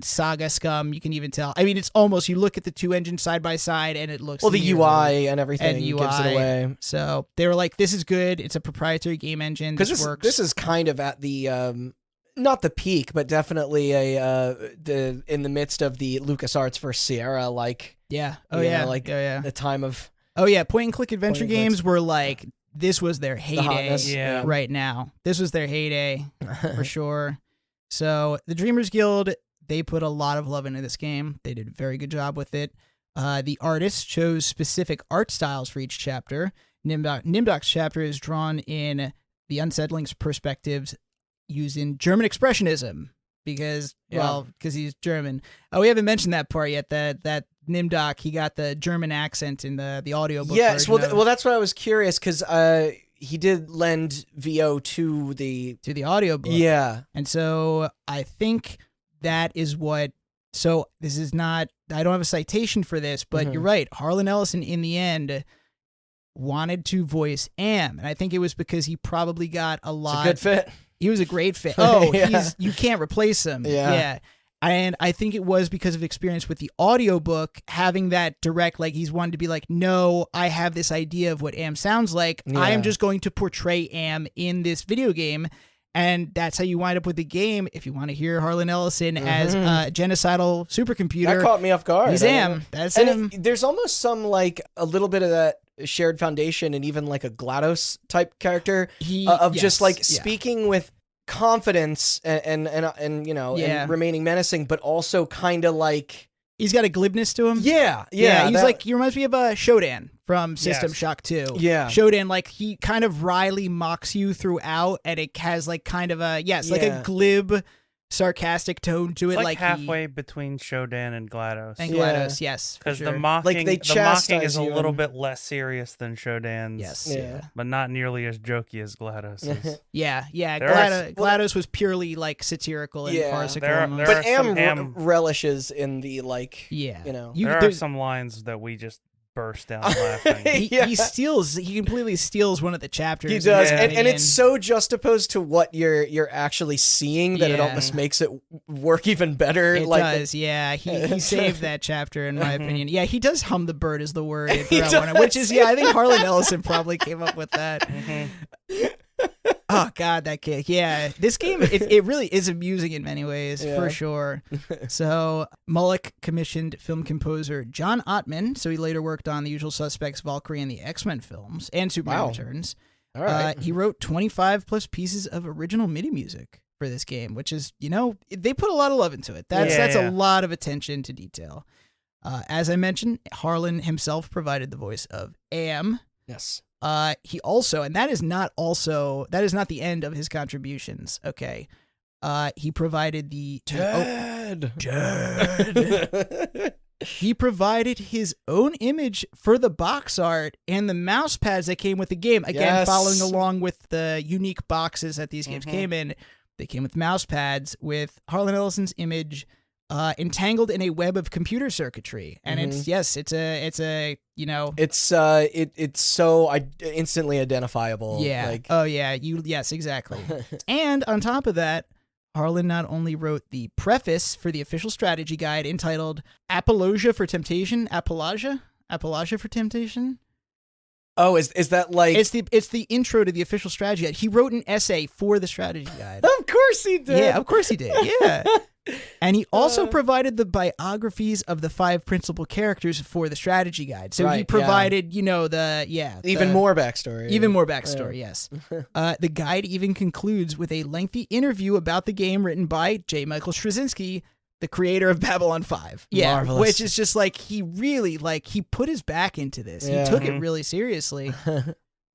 Saga, Scum, you can even tell. I mean, it's almost, you look at the two engines side by side and it looks... Well, the UI and everything gives it away. So they were like, this is good. It's a proprietary game engine. This works. This is kind of at the... not the peak, but definitely in the midst of the LucasArts versus Sierra, like... Yeah. The time of... Oh, yeah. Point-and-click adventure games were like... This was their heyday right now. This was their heyday for sure. So the Dreamers Guild, they put a lot of love into this game. They did a very good job with it. The artists chose specific art styles for each chapter. Nimdok's chapter is drawn in the Unsettling's perspectives using German Expressionism because he's German. Oh, we haven't mentioned that part yet, that Nimdok, he got the German accent in the audiobook. Yes, well, that's what I was curious, because he did lend VO to the audiobook. Yeah, and so I think that is what. So this is not. I don't have a citation for this, but you're right. Harlan Ellison, in the end, wanted to voice Am, and I think it was because he probably got a lot. It's a good fit. He was a great fit. Oh, you can't replace him. Yeah. And I think it was because of experience with the audiobook, having that direct, like he's wanted to be like, no, I have this idea of what Am sounds like. Yeah. I am just going to portray Am in this video game. And that's how you wind up with the game. If you want to hear Harlan Ellison as a genocidal supercomputer. That caught me off guard. He's Am. That's him. There's almost some, like, a little bit of that shared foundation and even like a GLaDOS type character just like speaking with confidence and remaining menacing, but also kind of like he's got a glibness to him. Yeah. He's like, he reminds me of Shodan from System Shock 2. Yeah, Shodan, like he kind of wryly mocks you throughout, and it has like kind of a a glib, sarcastic tone to it, it's like halfway between Shodan and GLaDOS. And GLaDOS, yes, because the mocking, is a little bit less serious than Shodan's. Yes, but not nearly as jokey as GLaDOS is. GLaDOS was purely like satirical and farcical. But Am relishes in the like. Yeah, there are some lines that we just burst down laughing. He completely steals one of the chapters. He does, and it's so juxtaposed to what you're actually seeing that it almost makes it work even better. It does, He saved that chapter in my opinion. Yeah, he does hum the bird is the word, which is I think Harlan Ellison probably came up with that. Oh God, that kid! Yeah, this game it really is amusing in many ways for sure. So Mullock commissioned film composer John Ottman. So he later worked on The Usual Suspects, Valkyrie, and the X-Men films, and Superman Returns. All right. He wrote 25 plus pieces of original MIDI music for this game, which is they put a lot of love into it. That's a lot of attention to detail. As I mentioned, Harlan himself provided the voice of Am. Yes. He also, and that is not the end of his contributions. Okay. He provided he provided his own image for the box art and the mouse pads that came with the game. Again, following along with the unique boxes that these games came in. They came with mouse pads with Harlan Ellison's image entangled in a web of computer circuitry, and it's so instantly identifiable. Yeah. Yes, exactly. And on top of that, Harlan not only wrote the preface for the official strategy guide entitled Apologia for Temptation. Apologia for Temptation. Oh, is that like... It's the intro to the official strategy guide. He wrote an essay for the strategy guide. Of course he did. Yeah, of course he did. Yeah. And he also provided the biographies of the 5 principal characters for the strategy guide. So he provided, even more backstory. Even more backstory, yes. The guide even concludes with a lengthy interview about the game written by J. Michael Straczynski, the creator of Babylon 5. Yeah, marvelous. Which is just like, he really, like, he put his back into this. Yeah. He took it really seriously.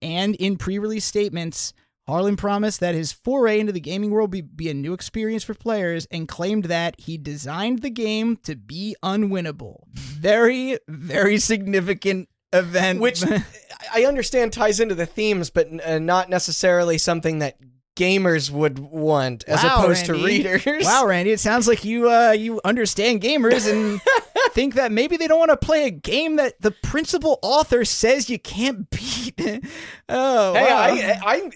And in pre-release statements, Harlan promised that his foray into the gaming world would be a new experience for players and claimed that he designed the game to be unwinnable. Very, very significant event. Which I understand ties into the themes, but not necessarily something that gamers would want as opposed to readers. Wow, Randy, it sounds like you understand gamers and think that maybe they don't want to play a game that the principal author says you can't beat. Oh, hey, wow.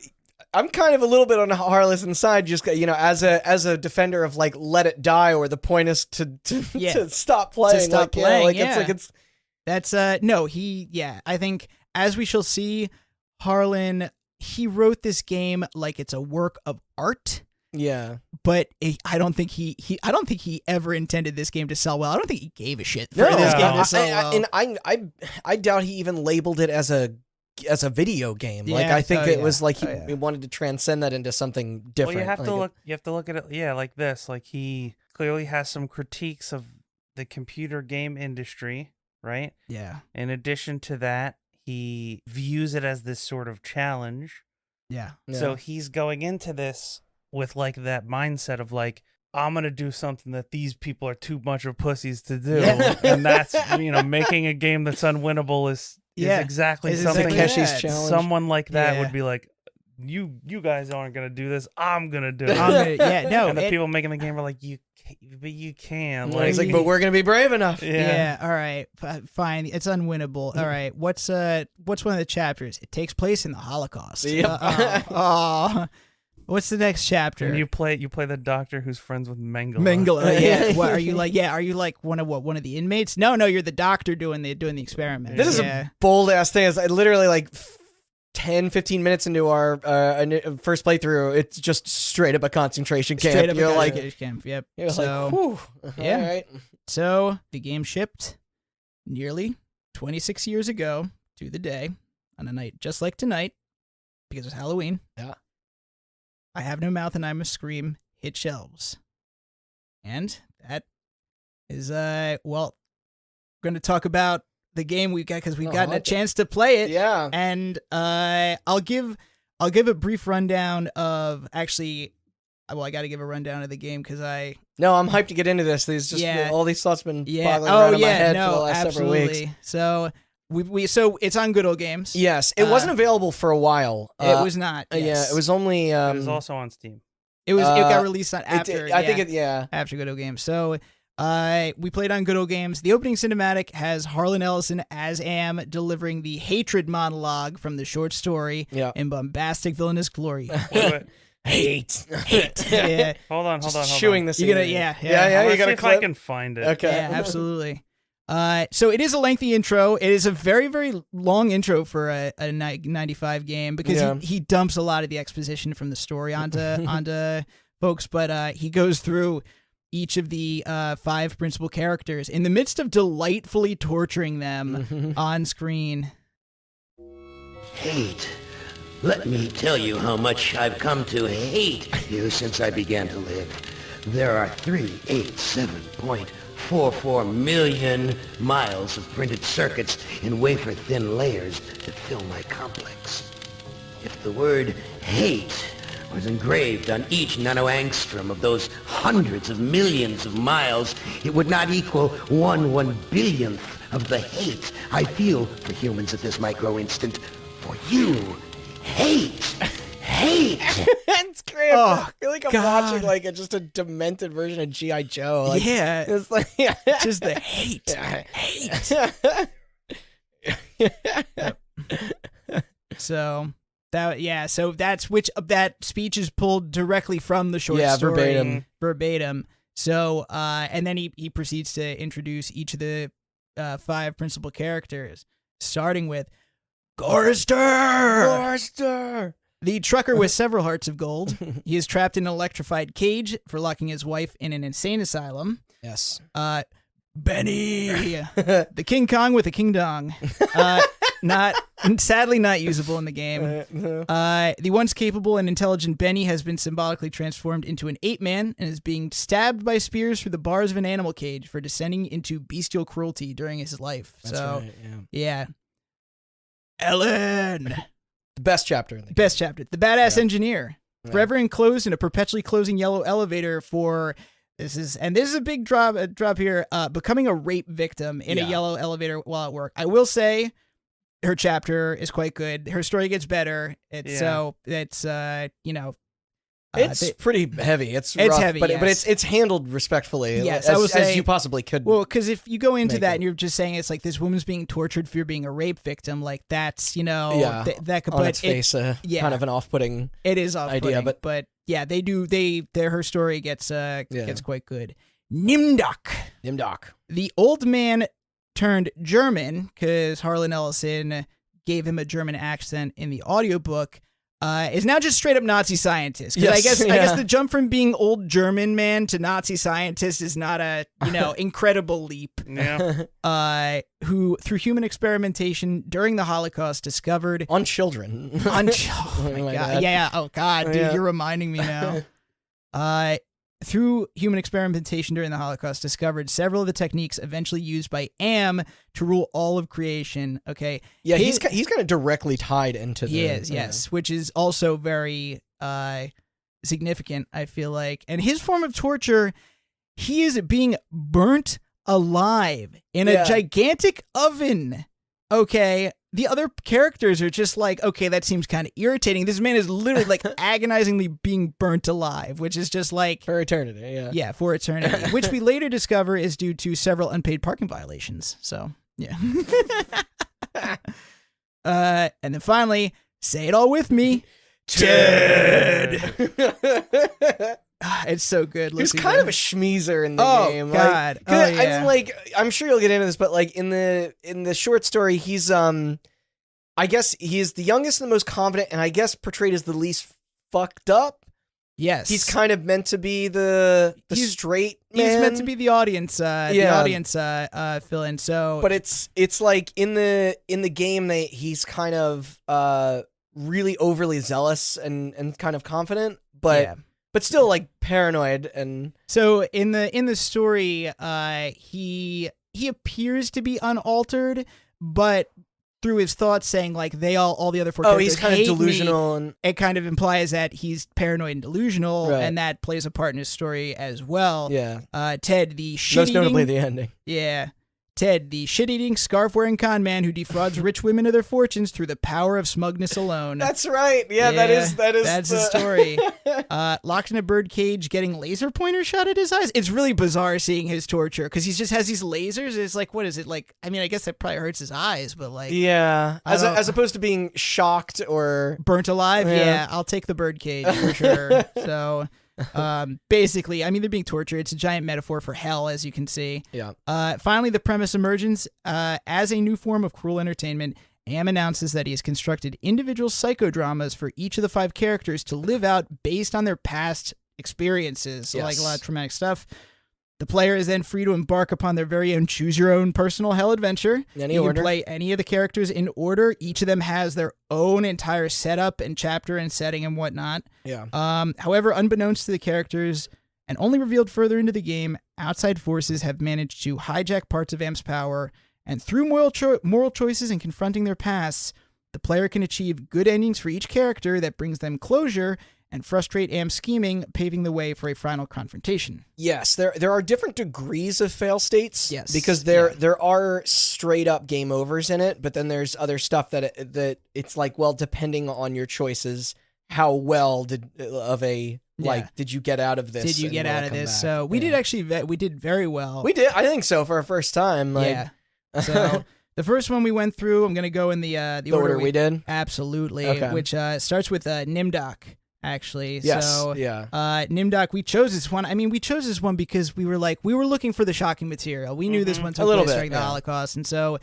I'm kind of a little bit on Harlan's side, just as a defender of like let it die, or the point is to stop playing. To stop playing. That's I think as we shall see, Harlan, he wrote this game like it's a work of art. Yeah, but I don't think he ever intended this game to sell well. I don't think he gave a shit for this game to sell well. And I doubt he even labeled it as a video game. Yeah, like I think it was like he wanted to transcend that into something different. Well, you have to look at it like this. Like, he clearly has some critiques of the computer game industry, right? Yeah. In addition to that, he views it as this sort of challenge. Yeah. So he's going into this with like that mindset of like, I'm going to do something that these people are too much of pussies to do. Yeah. And that's, making a game that's unwinnable is exactly something Takeshi's challenge. Someone like that would be like, you guys aren't going to do this. I'm going to do it. And the people making the game are like, you can. Like, he's like, but we're going to be brave enough. Yeah. All right. Fine. It's unwinnable. All right. What's one of the chapters? It takes place in the Holocaust. Yep. What's the next chapter? And you play the doctor who's friends with Mengele. Mengele, yeah. What are you like? Yeah, are you like one of the inmates? No, you're the doctor doing the experiment. This is a bold ass thing. It's literally like 10, 15 minutes into our first playthrough. It's just straight up a concentration camp. Straight up a concentration camp. Yep. You're so, like, whew. Yeah. All right. So the game shipped nearly 26 years ago to the day on a night just like tonight because it's Halloween. Yeah. I Have No Mouth and I Must Scream hit shelves. And that is, we're going to talk about the game we've got because we've gotten a chance to play it. Yeah. And I'll give a brief rundown of I got to give a rundown of the game because No, I'm hyped to get into this. There's just all these thoughts been boggling around in my head for the last several weeks. So so it's on Good Old Games. Yes, it wasn't available for a while. It was not. Yes. Yeah, it was only. It was also on Steam. It got released after. After Good Old Games. So we played on Good Old Games. The opening cinematic has Harlan Ellison as Am delivering the hatred monologue from the short story in bombastic villainous glory. Hate. Yeah. Hold on. Chewing the scene. You gotta, you gotta see if I can find it. Okay. Yeah, absolutely. So it is a lengthy intro. It is a very, very long intro for a 95 game because he dumps a lot of the exposition from the story onto folks, but he goes through each of the 5 principal characters in the midst of delightfully torturing them on screen. Hate. Let me tell you how much I've come to hate you since I began to live. There are 387.44 million miles of printed circuits in wafer-thin layers that fill my complex. If the word hate was engraved on each nanoangstrom of those hundreds of millions of miles, it would not equal 1/1 of the hate I feel for humans at this micro-instant. For you, hate. It's great. Oh, I feel like I'm watching like just a demented version of G.I. Joe. Like, yeah. It's like just the hate. So So that speech is pulled directly from the short story. Verbatim. So, and then he proceeds to introduce each of the 5 principal characters, starting with Gorster! The trucker with several hearts of gold. He is trapped in an electrified cage for locking his wife in an insane asylum. Yes. Benny! The King Kong with a King Dong. Sadly not usable in the game. The once capable and intelligent Benny has been symbolically transformed into an ape-man and is being stabbed by spears through the bars of an animal cage for descending into bestial cruelty during his life. That's right, yeah. Ellen! The best chapter in the game. Best chapter. The badass engineer. Yeah. Forever enclosed in a perpetually closing yellow elevator for... This is a big drop here, becoming a rape victim in a yellow elevator while at work. I will say... Her chapter is quite good. Her story gets better. It's pretty heavy. It's rough, heavy, but yes. it's handled respectfully. Yes, as you possibly could. Well, because if you go into that and you're just saying it's like this woman's being tortured for being a rape victim, like that's that could on its face kind of an off-putting. It is off-putting, idea, but yeah, her story gets quite good. Nimdok, the old man turned German, because Harlan Ellison gave him a German accent in the audiobook, is now just straight up Nazi scientist. Because I guess the jump from being old German man to Nazi scientist is not a incredible leap. Yeah. Who through human experimentation during the Holocaust discovered on children. Oh my God. Yeah. Oh God, dude, you're reminding me now. Through human experimentation during the Holocaust, discovered several of the techniques eventually used by Am to rule all of creation. Okay. Yeah, he's kind of directly tied into He is, yes, which is also very significant, I feel like. And his form of torture, he is being burnt alive in a gigantic oven. Okay. The other characters are just like, okay, that seems kind of irritating. This man is literally like agonizingly being burnt alive, which is just like... For eternity, yeah. Yeah, for eternity, which we later discover is due to several unpaid parking violations. So, yeah. And then finally, say it all with me. Ted! It's so good. He's kind of a schmeezer in the game. Oh God! I'm sure you'll get into this, but like in the short story, he's I guess he is the youngest and the most confident, and I guess portrayed as the least fucked up. Yes, he's kind of meant to be the straight man. He's meant to be the audience. The audience fill-in. So, but it's like in the game he's kind of really overly zealous and kind of confident, but. Yeah. But still, like, paranoid and... So, in the story, he appears to be unaltered, but through his thoughts saying, like, all the other 4 characters he's kind of delusional. And it kind of implies that he's paranoid and delusional, right. And that plays a part in his story as well. Yeah. Ted, the shit-eating... Most notably the ending. Yeah. Ted, the shit-eating, scarf-wearing con man who defrauds rich women of their fortunes through the power of smugness alone. That's right. Yeah, that is. That's his story. Locked in a bird cage, getting laser pointers shot at his eyes. It's really bizarre seeing his torture because he just has these lasers. It's like, what is it like? I mean, I guess that probably hurts his eyes, but like, yeah, as opposed to being shocked or burnt alive. Yeah, I'll take the bird cage for sure. So. Basically, I mean, they're being tortured. It's a giant metaphor for hell, as you can see. Yeah. Finally, the premise emerges as a new form of cruel entertainment. Am announces that he has constructed individual psychodramas for each of the 5 characters to live out based on their past experiences. So, like a lot of traumatic stuff. The player is then free to embark upon their very own choose-your-own personal hell adventure. You can play any of the characters in order. Each of them has their own entire setup and chapter and setting and whatnot. Yeah. However, unbeknownst to the characters, and only revealed further into the game, outside forces have managed to hijack parts of Am's power, and through moral choices and confronting their pasts, the player can achieve good endings for each character that brings them closure and frustrate Am's scheming, paving the way for a final confrontation. Yes, there are different degrees of fail states. Yes, because there are straight up game overs in it, but then there's other stuff that it's like, well, depending on your choices, how well did you get out of this? Did you get out of this? So we did actually we did very well. We did, I think so, for our first time. Like, yeah. So The first one we went through, I'm going to go in the order we did? Absolutely. Okay. Which starts with Nimdok, actually. Yes. So, yeah. Nimdok, we chose this one. I mean, we chose this one because we were looking for the shocking material. We knew this one took place during the Holocaust. And so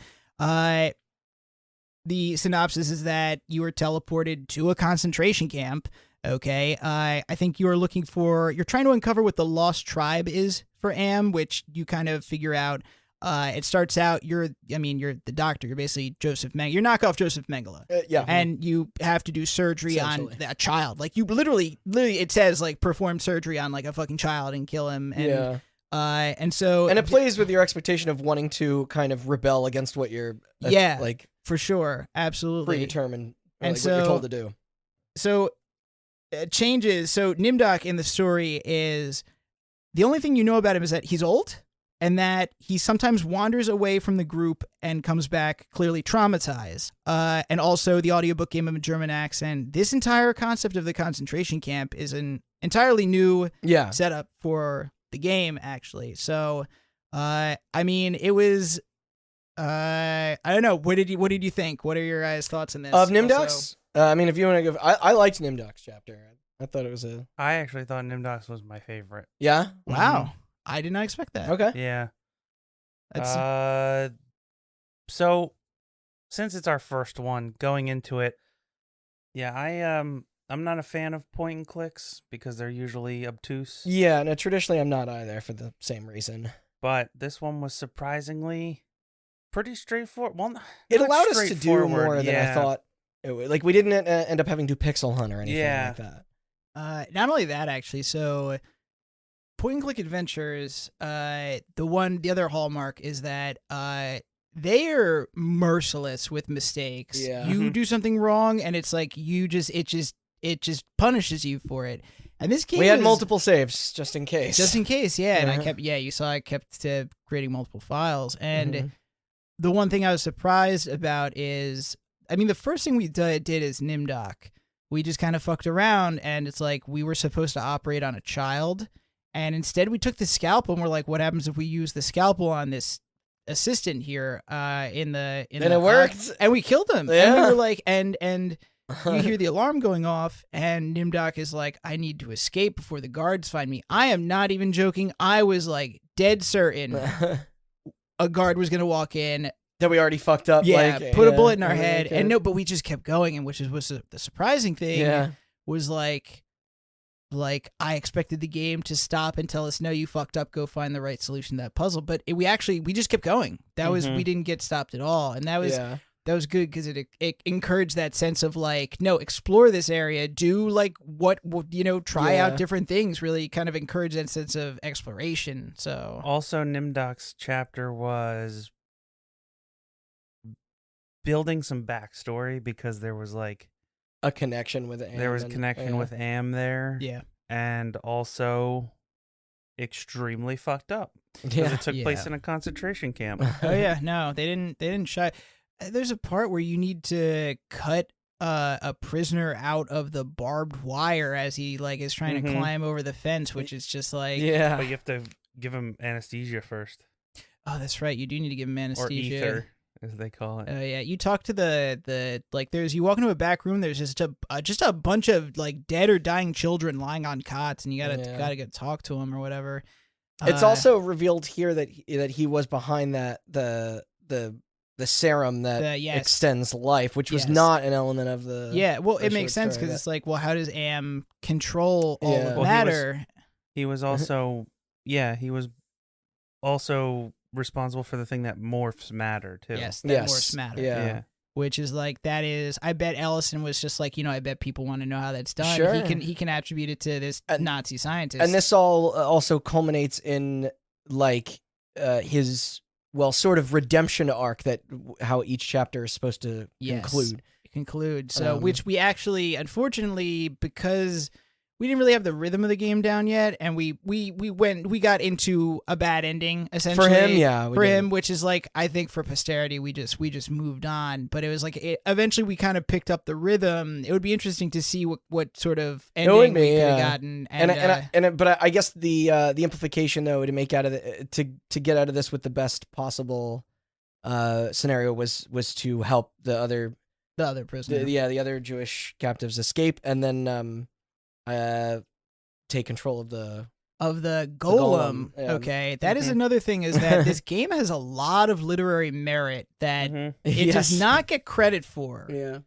the synopsis is that you were teleported to a concentration camp. Okay. I think you're trying to uncover what the lost tribe is for Am, which you kind of figure out. It starts out, you're the doctor. You're basically Joseph Mengele. You're knockoff Joseph Mengele. Yeah. And you have to do surgery on a child. Like, you literally, it says, like, perform surgery on, like, a fucking child and kill him. And, and it plays with your expectation of wanting to kind of rebel against what you're, like, for sure. Absolutely. Predetermined. And what you're told to do. So, changes. So, Nimdok in the story is, the only thing you know about him is that he's old. And that he sometimes wanders away from the group and comes back clearly traumatized. And also the audiobook gave him a German accent. This entire concept of the concentration camp is an entirely new setup for the game, actually. So, I mean, it was, I don't know. What did you think? What are your guys' thoughts on this? Of Nimdok's? I mean, if you want to give, I liked Nimdok's chapter. I thought it was I actually thought Nimdok's was my favorite. Yeah? Wow. Mm-hmm. I did not expect that. Okay. Yeah. That's... So since it's our first one going into it, I'm not a fan of point and clicks because they're usually obtuse. Yeah, no, traditionally I'm not either for the same reason. But this one was surprisingly pretty straightforward. Well, it allowed us to do more than I thought it would. Like, we didn't end up having to do Pixel Hunt or anything like that. Not only that, actually, so point and click adventures, the other hallmark is that they are merciless with mistakes. Yeah. You do something wrong and it's like it just punishes you for it. And this game we had multiple saves just in case. Just in case, yeah. And I kept creating multiple files. And the one thing I was surprised about is, I mean, the first thing we did is Nimdok. We just kind of fucked around, and it's like we were supposed to operate on a child. And instead, we took the scalpel, and we're like, "What happens if we use the scalpel on this assistant here?" And it worked, and we killed him. Yeah. And we were like, and you hear the alarm going off, and Nimdok is like, "I need to escape before the guards find me." I am not even joking. I was like dead certain a guard was gonna walk in. That we already fucked up. Yeah, like, put a bullet in our head, and but we just kept going, and was the surprising thing. Yeah. Was like I expected the game to stop and tell us, no, you fucked up, go find the right solution to that puzzle. But we just kept going. That was, we didn't get stopped at all. And that was good because it encouraged that sense of like, no, explore this area, do like try out different things, really kind of encourage that sense of exploration. So also Nimdok's chapter was building some backstory because there was like a connection with Am. There was a connection with Am there. Yeah. And also extremely fucked up. Because it took place in a concentration camp. Oh yeah, no, they didn't shy. There's a part where you need to cut a prisoner out of the barbed wire as he like is trying to climb over the fence, which is just like But you have to give him anesthesia first. Oh, that's right. You do need to give him anesthesia. Or ether, as they call it. Yeah, you talk to the like. You walk into a back room. There's just a bunch of like dead or dying children lying on cots, and you gotta go talk to them or whatever. It's also revealed here that he was behind the serum that extends life, which was not an element of the. Yeah, well, it makes sense because it's like, well, how does Am control all of matter? He was also he was also responsible for the thing that morphs matter too. Yes, morphs matter. Yeah. Which is like, that is, I bet Ellison was just like, I bet people want to know how that's done. Sure. He can attribute it to this Nazi scientist. And this all also culminates in like his sort of redemption arc, that how each chapter is supposed to conclude. So which we actually, unfortunately, because we didn't really have the rhythm of the game down yet, and we got into a bad ending essentially for him, which is like, I think for posterity we just moved on. But it was like eventually we kind of picked up the rhythm. It would be interesting to see what sort of ending we could have gotten. But I guess the amplification though to make out of to get out of this with the best possible scenario was to help the other prisoner. the other Jewish captives escape, and then take control of the golem. Yeah. Okay, that is another thing, is that this game has a lot of literary merit that it does not get credit for. Yeah.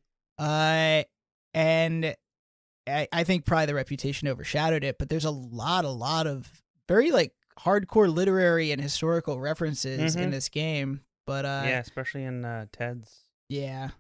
And I think probably the reputation overshadowed it, but there's a lot of very like hardcore literary and historical references in this game. But yeah, especially in Ted's. Yeah.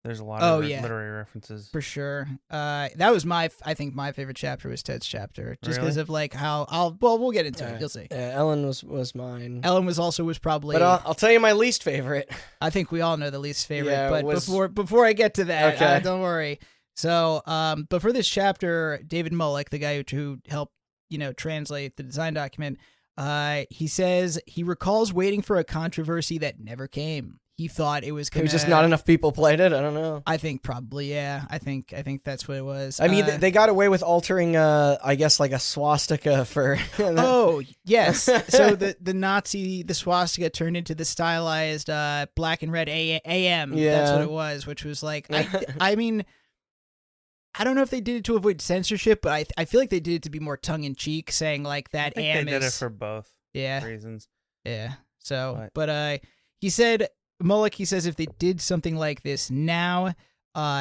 There's a lot of literary references. For sure. That was I think my favorite chapter was Ted's chapter, just because of like how we'll get into it. You'll see. Yeah, Ellen was mine. Ellen was probably. But I'll tell you my least favorite. I think we all know the least favorite. Yeah, but before I get to that, don't worry. So, but for this chapter, David Mullick, the guy who helped translate the design document, he says he recalls waiting for a controversy that never came. He thought it was gonna... just not enough people played it. I don't know. I think probably, yeah. I think that's what it was. I mean, they got away with altering, I guess, like a swastika for. Oh yes. So the swastika turned into the stylized black and red AM. Yeah. That's what it was, which was like I mean. I don't know if they did it to avoid censorship, but I feel like they did it to be more tongue in cheek, saying like that I think they did it for both reasons. Yeah. So, but he said. Mullick, he says if they did something like this now,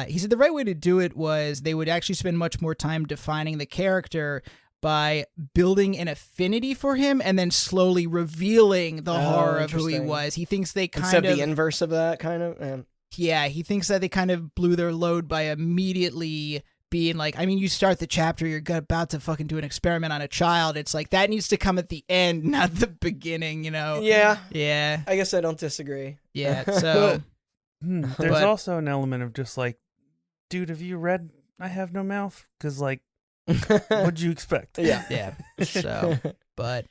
he said the right way to do it was they would actually spend much more time defining the character by building an affinity for him and then slowly revealing the horror of who he was. He thinks they instead of the inverse of that kind of. Yeah, he thinks that they kind of blew their load by immediately being like, I mean, you start the chapter, you're about to fucking do an experiment on a child. It's like that needs to come at the end, not the beginning, Yeah. Yeah. I guess I don't disagree. Yeah. So there's also an element of just like, dude, have you read I Have No Mouth? Because like, what'd you expect? Yeah. Yeah. So, but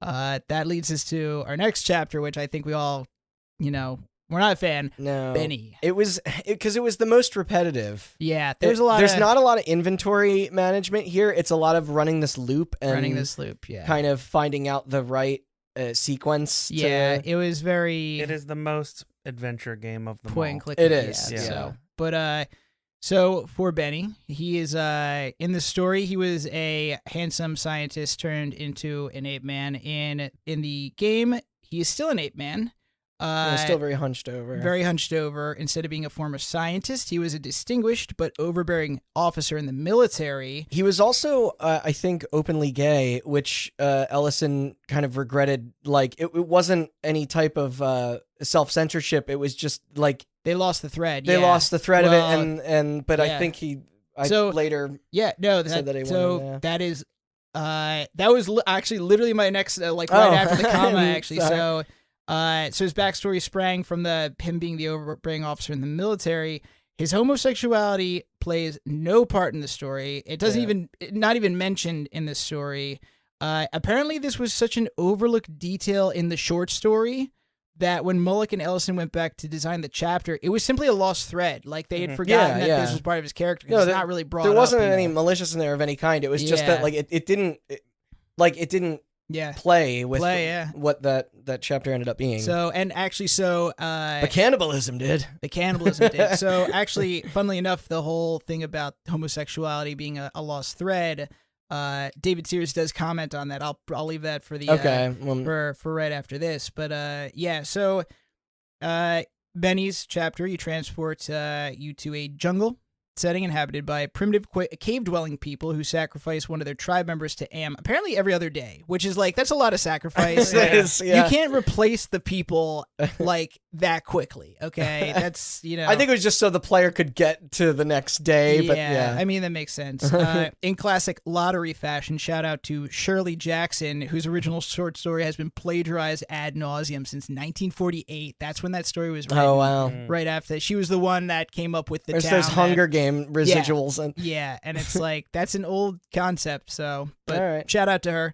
that leads us to our next chapter, which I think we all, we're not a fan. No. Benny. It was because it was the most repetitive. Yeah, there's not a lot of inventory management here. It's a lot of running this loop and yeah. Kind of finding out the right sequence. Yeah, it was very. It is the most adventure game of them point all. and click. It is. Yeah. Yeah. So, but so for Benny, he is in the story. He was a handsome scientist turned into an ape man. In the game, he is still an ape man. Still very hunched over. Very hunched over. Instead of being a former scientist, he was a distinguished but overbearing officer in the military. He was also, I think, openly gay, which Ellison kind of regretted. Like, it wasn't any type of self-censorship. It was just like... They lost the thread. They lost the thread of it, but I think later said that he wanted, that is... that was actually literally my next, right after the comma, actually. So his backstory sprang from him being the overbearing officer in the military. His homosexuality plays no part in the story. It doesn't not even mentioned in the story. Apparently, this was such an overlooked detail in the short story that when Mullick and Ellison went back to design the chapter, it was simply a lost thread. Like they had forgotten that this was part of his character. No, it's not really brought up. There wasn't any malicious in there of any kind. It was just that like it didn't play with what that chapter ended up being. So, and actually, but cannibalism did. The cannibalism did. So, actually, funnily enough, the whole thing about homosexuality being a lost thread, David Sears does comment on that. I'll leave that for the for right after this. But so Benny's chapter, you transport you to a jungle setting inhabited by primitive cave-dwelling people who sacrifice one of their tribe members to Am apparently every other day, which is like, that's a lot of sacrifice. You can't replace the people like that quickly, okay? That's, I think it was just so the player could get to the next day, but I mean, that makes sense. In classic lottery fashion, shout out to Shirley Jackson, whose original short story has been plagiarized ad nauseum since 1948. That's when that story was written. Oh, wow. Right after that. She was the one that came up with the There's those Hunger Games residuals. And it's like, that's an old concept, so but all right. Shout out to her.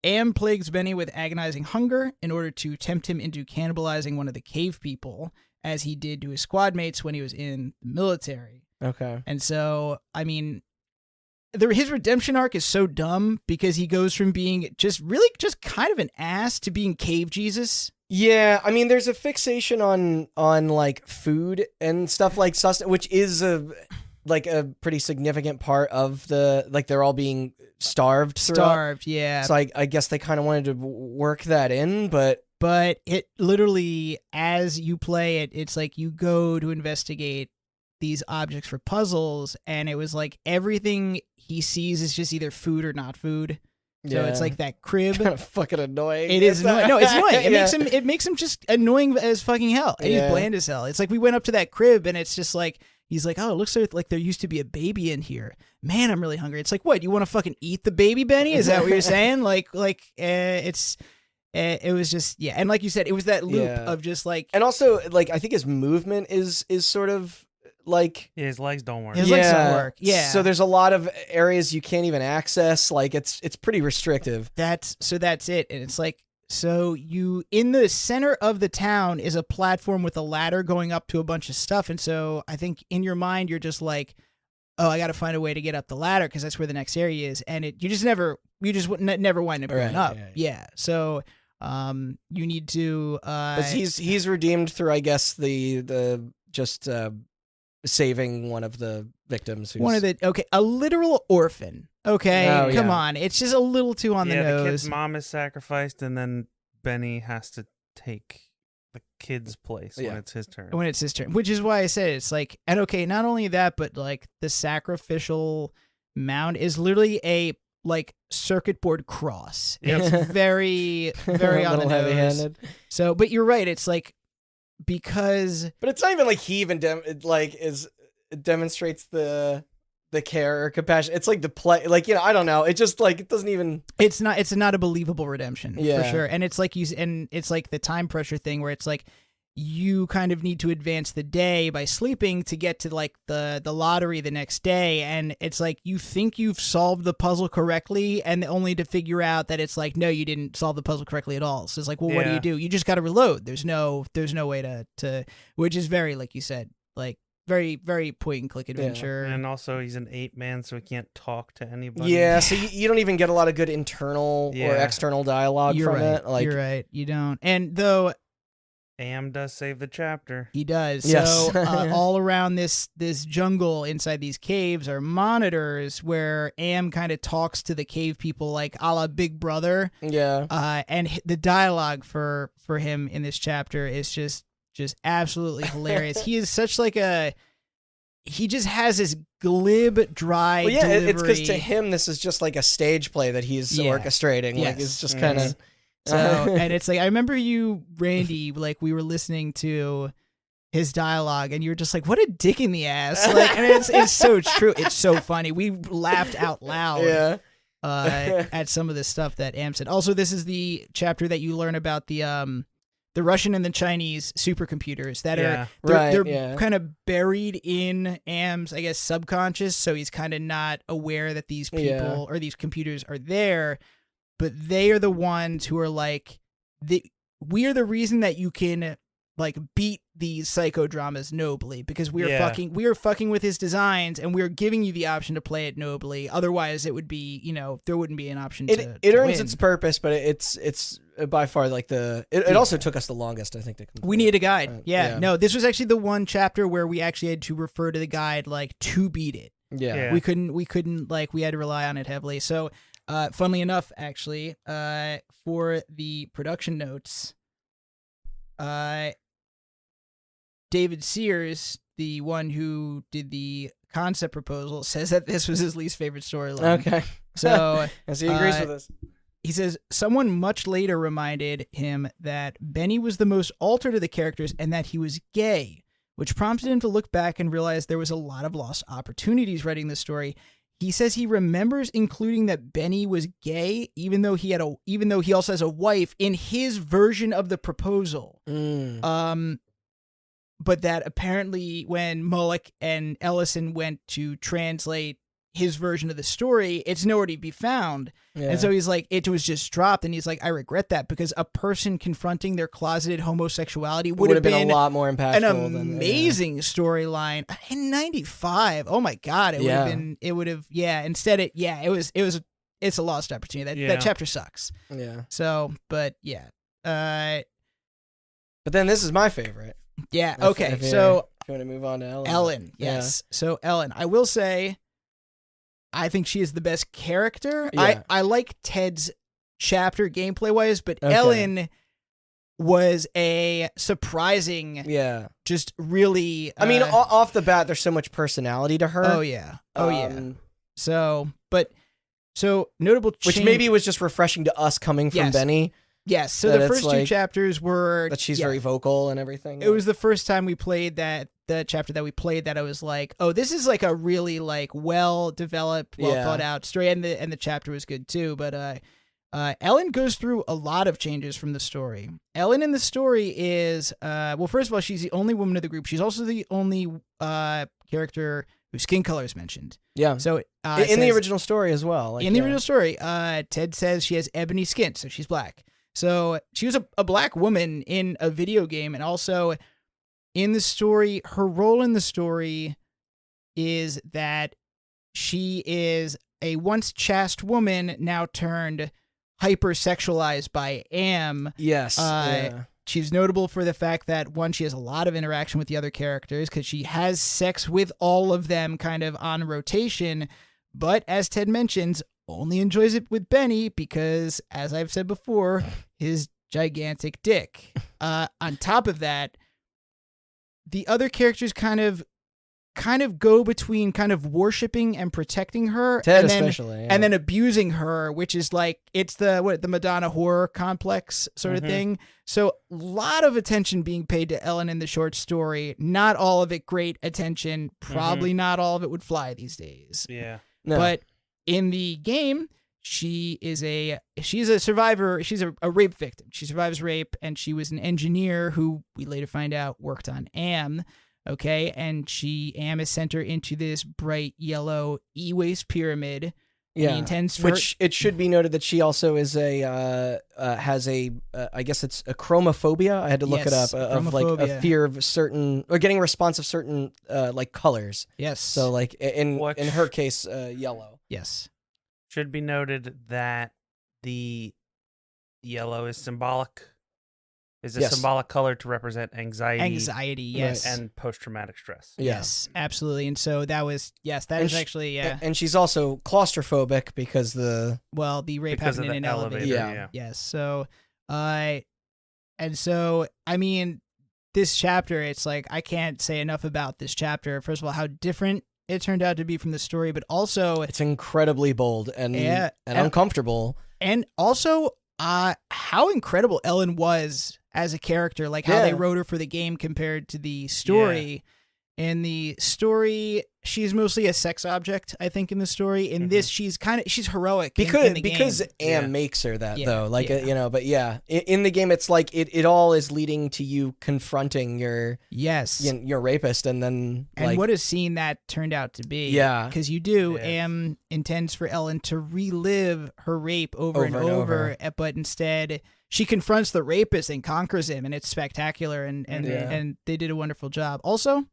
Am plagues Benny with agonizing hunger in order to tempt him into cannibalizing one of the cave people, as he did to his squad mates when he was in the military. Okay. And so, I mean, his redemption arc is so dumb because he goes from being just kind of an ass to being cave Jesus. Yeah, I mean, there's a fixation on like food and stuff like which is a pretty significant part of the they're all being starved. Starved, yeah. So I guess they kind of wanted to work that in, but it literally, as you play it, it's like you go to investigate these objects for puzzles, and it was like everything he sees is just either food or not food. So it's like that crib. Kind of fucking annoying. It is annoying. No, it's annoying. Yeah. It makes him just annoying as fucking hell. And he's bland as hell. It's like we went up to that crib and it's just like he's like, oh, it looks like there used to be a baby in here. Man, I'm really hungry. It's like, what? You want to fucking eat the baby, Benny? Is that what you're saying? It was just and like you said, it was that loop of just like, and also I think his movement is sort of his legs don't work. His legs don't work. Yeah. So there's a lot of areas you can't even access. Like it's pretty restrictive. That's it. And it's like, so you, in the center of the town is a platform with a ladder going up to a bunch of stuff. And so I think in your mind, you're just like, oh, I got to find a way to get up the ladder because that's where the next area is. And you just never wind up going up. Yeah. So you need to, he's redeemed through, I guess, the just, saving one of the victims. A literal orphan. Okay, oh, come on. It's just a little too on the nose. The kid's mom is sacrificed, and then Benny has to take the kid's place when it's his turn. When it's his turn, which is why I said it's like, and okay, not only that, but like the sacrificial mound is literally a circuit board cross. It's very, very on the nose. Heavy-handed. So, but you're right. It's like, because, but it's not even like he even demonstrates the care or compassion. It's like the play, I don't know. It just it doesn't even. It's not a believable redemption for sure. And it's like it's like the time pressure thing where it's like you kind of need to advance the day by sleeping to get to the lottery the next day, and it's like you think you've solved the puzzle correctly, and only to figure out that it's like, no, you didn't solve the puzzle correctly at all. So it's like, well, what do? You just got to reload. There's no way to which is very, like you said, very, very point and click adventure. And also he's an ape man, so he can't talk to anybody. Yeah, so you don't even get a lot of good internal or external dialogue from it. You're right, you don't. And though Am does save the chapter. He does. Yes. So all around this jungle inside these caves are monitors where Am kind of talks to the cave people a la Big Brother. Yeah. And the dialogue for him in this chapter is just absolutely hilarious. He is such he just has this glib, dry delivery. It's because to him this is just like a stage play that he's orchestrating. Yes. It's just kind of. So, and it's like, I remember you, Randy, we were listening to his dialogue and you were just like, what a dick in the ass. And it's so true. It's so funny. We laughed out loud at some of the stuff that Am said. Also, this is the chapter that you learn about the Russian and the Chinese supercomputers that are, they're kind of buried in Am's, I guess, subconscious. So he's kind of not aware that these people or these computers are there. But they are the ones who are we are the reason that you can beat these psychodramas nobly, because we are fucking with his designs and we're giving you the option to play it nobly. Otherwise, it would be there wouldn't be an option. It earns its purpose, but it's by far it also took us the longest, I think, to complete. We needed a guide. No, this was actually the one chapter where we actually had to refer to the guide to beat it. Yeah. We couldn't we had to rely on it heavily. So. Funnily enough, actually, for the production notes, David Sears, the one who did the concept proposal, says that this was his least favorite storyline. Okay. So he agrees with us. He says, someone much later reminded him that Benny was the most altered of the characters and that he was gay, which prompted him to look back and realize there was a lot of lost opportunities writing the story. He says he remembers including that Benny was gay, even though he also has a wife in his version of the proposal. But that apparently when Mullock and Ellison went to translate his version of the story, it's nowhere to be found. Yeah. And so he's like, it was just dropped. And he's like, I regret that, because a person confronting their closeted homosexuality would have been a lot more impactful. An amazing storyline in '95. Oh my God. It would have, instead it's a lost opportunity. That chapter sucks. Yeah. So, but yeah. But then this is my favorite. Yeah. If Okay. you So want to move on to Ellen. Ellen, yes. So Ellen, I will say, I think she is the best character. Yeah. I like Ted's chapter gameplay wise, but Okay. Ellen was a surprising, Yeah. just really. I mean, off the bat, there's so much personality to her. Oh yeah. Oh yeah. So notable change. Which maybe was just refreshing to us coming from Yes. Benny. Yes. So that the it's first two like- chapters were That she's yeah. very vocal and everything. It was the first time we played the chapter that we played that I was like, oh, this is like a really like well developed, well Yeah. thought out story, and the chapter was good too. But Ellen goes through a lot of changes from the story. Ellen in the story is well, first of all, she's the only woman of the group. She's also the only character whose skin color is mentioned. Yeah. So in the original story as well. Like, in the yeah. original story, Ted says she has ebony skin, so she's black. So she was a black woman in a video game, and also in the story, her role in the story is that she is a once chaste woman now turned hypersexualized by Am. Yes. Yeah. She's notable for the fact that, one, she has a lot of interaction with the other characters because she has sex with all of them kind of on rotation. But as Ted mentions, only enjoys it with Benny because, as I've said before, his gigantic dick. On top of that, the other characters kind of go between kind of worshiping and protecting her, Ted and then, especially. Yeah. and then abusing her, which is like it's the Madonna horror complex sort of thing. So a lot of attention being paid to Ellen in the short story. Not all of it great attention. Probably not all of it would fly these days. Yeah. No. But in the game, she's a survivor. She's a rape victim. She survives rape, and she was an engineer who we later find out worked on Am. Okay, and Am is sent her into this bright yellow e-waste pyramid. And yeah. he intends for Which it should be noted that she also is has a I guess it's a chromophobia. I had to look it up Yes, of like a chromophobia. fear of certain or getting a response of certain like colors. yes. So like in Which- her case, yellow. yes. Should be noted that the yellow is symbolic. Is a Yes. symbolic color to represent anxiety, Anxiety. Yes. and post-traumatic stress. Yes. Absolutely. And so that was that And is sh- actually And she's also claustrophobic because the the rape Because of happened in the an elevator. Yeah. Yes. So, and so I mean, this chapter, it's like I can't say enough about this chapter. First of all, how different it turned out to be from the story, but also it's incredibly bold and Yeah, and and- uncomfortable. how incredible Ellen was as a character, like how they Yeah. wrote her for the game compared to the story. In the story, she's mostly a sex object, I think, in the story. In this, she's heroic in the Because game. Am Yeah. makes her that Yeah, though, like yeah. but yeah, in the game it's like it all is leading to you confronting your Yes. your rapist, and then And like what a scene that turned out to be. Yeah. Because you do. Yeah. Am intends for Ellen to relive her rape over and Over and over, but instead she confronts the rapist and conquers him, and it's spectacular, and Yeah. and they did a wonderful job. Also,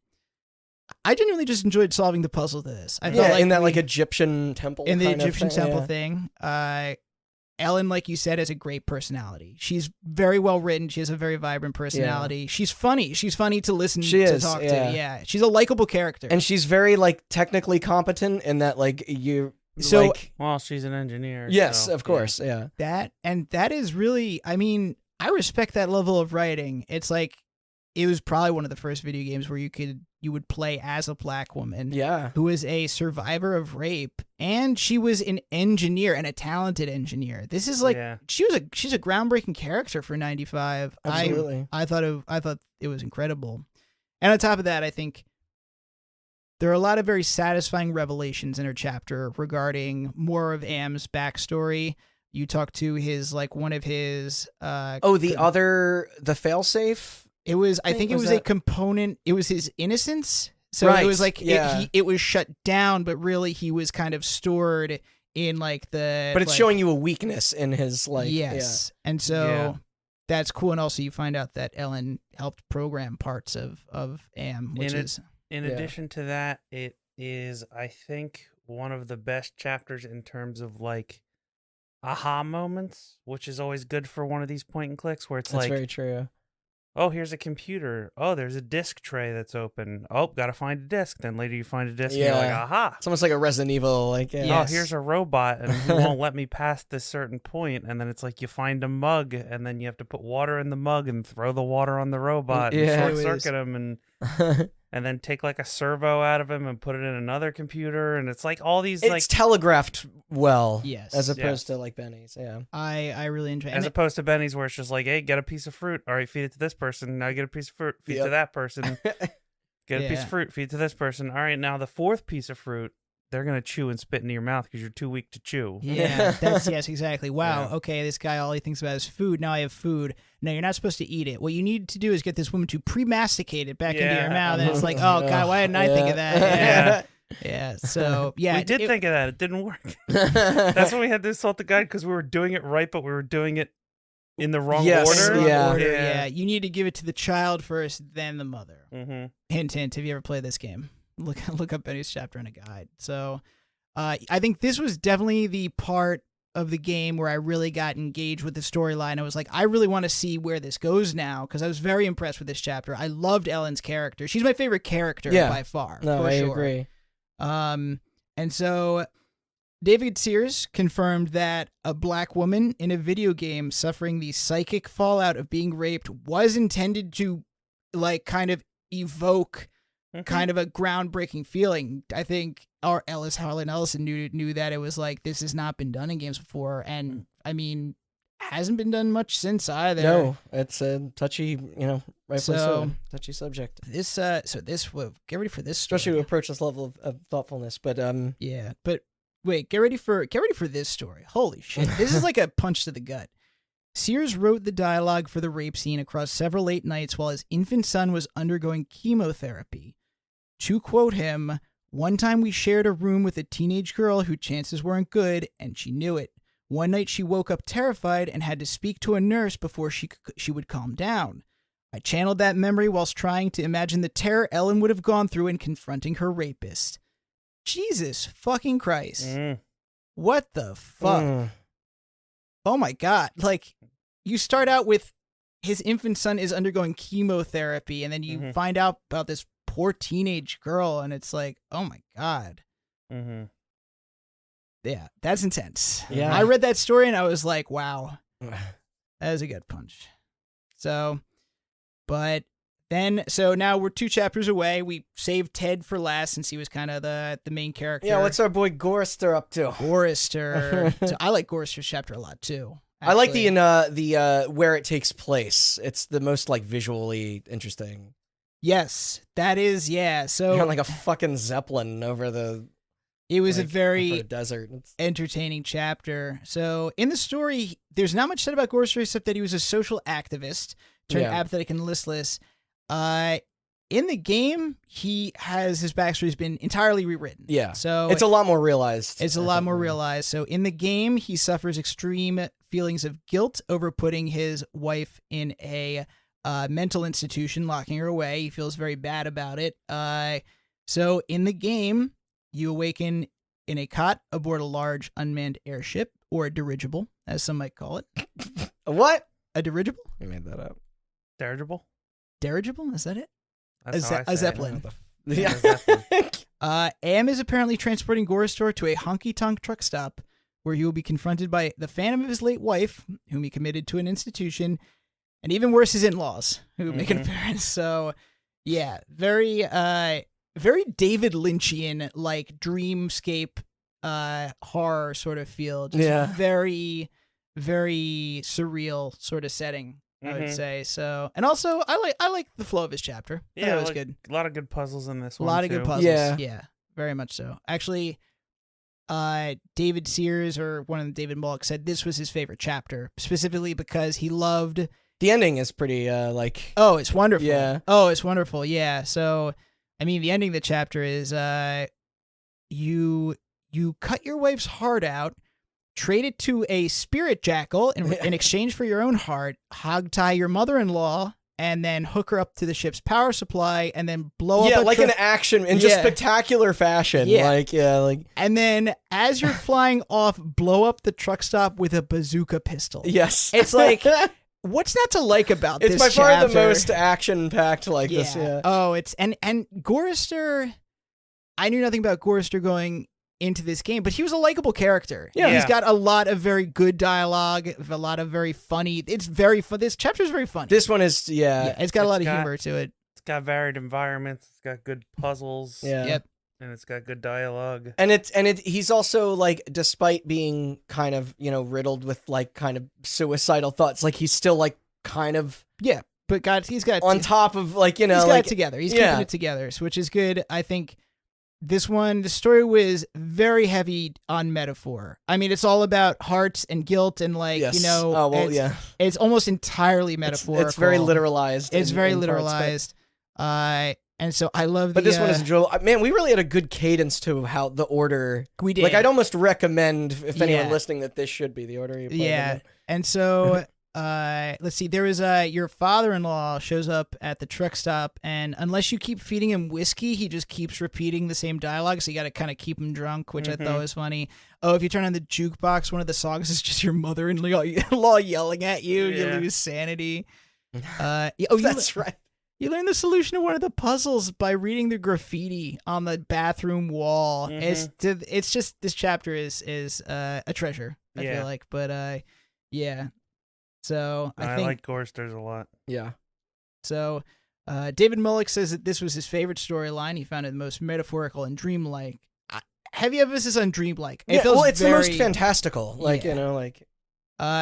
I genuinely just enjoyed solving the puzzle to this. I felt like in that we- like Egyptian temple in the kind of Egyptian thing, temple yeah. thing. Ellen, like you said, has a great personality. She's very well written. She has a very vibrant personality. She's funny. She's funny to listen She to is, talk yeah. to. Yeah. She's a likable character. And she's very like technically competent in that like you So- like Well, she's an engineer. yes, so, of course, yeah. that is really, I mean, I respect that level of writing. It's like it was probably one of the first video games where you would play as a black woman Yeah. who was a survivor of rape, and she was an engineer and a talented engineer. This is like Yeah. she's a groundbreaking character for 95. Absolutely. I thought it was incredible. And on top of that, I think there are a lot of very satisfying revelations in her chapter regarding more of Am's backstory. You talk to his one of his the failsafe. it was I think it was was a that- component. It was his innocence. So Right, it was like yeah. it was shut down, but really he was kind of stored in like the. But it's like- showing you a weakness in his like yes, and so Yeah. that's cool. And also you find out that Ellen helped program parts of Am, which In it- is In Yeah. addition to that, it is, I think, one of the best chapters in terms of like aha moments, which is always good for one of these point and clicks where it's That's like, very true. oh, here's a computer. Oh, there's a disk tray that's open. Oh, gotta find a disk. Then later you find a disk and you're like, aha. It's almost like a Resident Evil. Like, Oh, here's a robot and he won't let me past this certain point. And then it's like you find a mug and then you have to put water in the mug and throw the water on the robot and short circuit him and then take like a servo out of him and put it in another computer. And it's like all these it's telegraphed well. Yes. As opposed to like Benny's. Yeah. I really enjoy it. As opposed to Benny's where it's just like, hey, get a piece of fruit. All right, feed it to this person. Now get a piece of fruit. Feed it to that person. Get a piece of fruit. Feed it to this person. All right, now the fourth piece of fruit, they're going to chew and spit into your mouth because you're too weak to chew. Yeah, yes, exactly. Wow, okay, this guy, all he thinks about is food. Now I have food. No, you're not supposed to eat it. What you need to do is get this woman to pre-masticate it back into your mouth. And it's like, oh, God, why didn't I think of that? Yeah, so, yeah. We did think of that. It didn't work. That's when we had to insult the guy because we were doing it right, but we were doing it in the wrong order. Yeah, you need to give it to the child first, then the mother. Mm-hmm. Hint, hint, have you ever played this game? Look up Benny's chapter in a guide. So I think this was definitely the part of the game where I really got engaged with the storyline. I was like, I really want to see where this goes now because I was very impressed with this chapter. I loved Ellen's character. She's my favorite character by far. No, for I sure. agree. And so David Sears confirmed that a black woman in a video game suffering the psychic fallout of being raped was intended to like kind of evoke kind of a groundbreaking feeling. I think our Harlan Ellison knew that it was like, this has not been done in games before. And I mean, hasn't been done much since either. No, it's a touchy, rightfully so, touchy subject. This, get ready for this story. Especially to approach this level of thoughtfulness. But, yeah, but wait, get ready for this story. Holy shit. This is like a punch to the gut. Sears wrote the dialogue for the rape scene across several late nights while his infant son was undergoing chemotherapy. To quote him, "One time we shared a room with a teenage girl whose chances weren't good, and she knew it. One night she woke up terrified and had to speak to a nurse before she would calm down. I channeled that memory whilst trying to imagine the terror Ellen would have gone through in confronting her rapist." Jesus fucking Christ. What the fuck? Oh my God. Like, you start out with his infant son is undergoing chemotherapy, and then you find out about this poor teenage girl, and it's like, oh my God. Yeah, that's intense. Yeah. I read that story, and I was like, wow, that is a good punch. So, but then, so now we're 2 chapters away. We saved Ted for last since he was kind of the main character. Yeah, what's our boy Gorrister up to? Gorrister. So I like Gorrister's chapter a lot too. Actually. I like the where it takes place. It's the most like visually interesting. Yes, that is, yeah. So you're on like a fucking Zeppelin over the. It was a very desert. entertaining chapter. So in the story, there's not much said about Gorrister except that he was a social activist, turned apathetic and listless. In the game, he has his backstory's been entirely rewritten. Yeah. So it's a lot more realized. It's a lot more realized. So in the game, he suffers extreme feelings of guilt over putting his wife in a mental institution, locking her away. He feels very bad about it. So in the game, you awaken in a cot aboard a large unmanned airship, or a dirigible, as some might call it. A what? A dirigible? I made that up. Dirigible? Dirigible? Is that it? That's how I say a Zeppelin. Yeah. Am is apparently transporting Gorrister to a honky-tonk truck stop where he will be confronted by the phantom of his late wife, whom he committed to an institution, and even worse, his in-laws, who make an appearance. So, yeah, very David Lynchian, like dreamscape horror sort of feel. Just very, very surreal sort of setting. I would say so, and also I like the flow of his chapter. Yeah, it was good. A lot of good puzzles in this one. A lot of too. good puzzles. Yeah, very much so. Actually, David Sears, or one of the David Mullock, said this was his favorite chapter, specifically because he loved the ending. Is pretty like it's wonderful. Yeah. Oh, it's wonderful. Yeah. So, I mean, the ending of the chapter is you cut your wife's heart out. Trade it to a spirit jackal in exchange for your own heart, hogtie your mother-in-law, and then hook her up to the ship's power supply, and then blow up like an action in just spectacular fashion. Yeah. And then as you're flying off, blow up the truck stop with a bazooka pistol. Yes. It's like What's not to like about It's this by far the chapter? most action-packed like this. Yeah. Oh, it's and Gorrister. I knew nothing about Gorrister going into this game, but he was a likable character. Yeah. He's got a lot of very good dialogue, a lot of very funny. It's very fun. This chapter is very funny. This one is It's got a lot of humor to it. It's got varied environments. It's got good puzzles. Yeah. Yep. And it's got good dialogue. And he's also like, despite being kind of, riddled with like kind of suicidal thoughts, like he's still like kind of Yeah, but he's got on top of like, he's got like it together. He's yeah. keeping it together, which is good. I think this one, the story was very heavy on metaphor. I mean, it's all about hearts and guilt and like, yes. Oh, well, it's, it's almost entirely metaphorical. It's very literalized. It's very in parts, literalized. And so I love but this one is enjoyable. Man, we really had a good cadence to how the order. We did. Like, I'd almost recommend, if anyone Yeah. listening, that this should be the order you play them Yeah. in. And so, let's see. There was your father-in-law shows up at the truck stop, and unless you keep feeding him whiskey, he just keeps repeating the same dialogue. So you got to kind of keep him drunk, which I thought was funny. Oh, if you turn on the jukebox, one of the songs is just your mother-in-law yelling at you. Yeah. You lose sanity. That's right. You learn the solution to one of the puzzles by reading the graffiti on the bathroom wall. It's just, this chapter is a treasure, I feel like. But yeah. So I think like Gorsters a lot. Yeah. so. David Mullick says that this was his favorite storyline. He found it the most metaphorical and dreamlike. Heavy emphasis on dreamlike. Yeah, well, it's the most fantastical. Like, Yeah. like.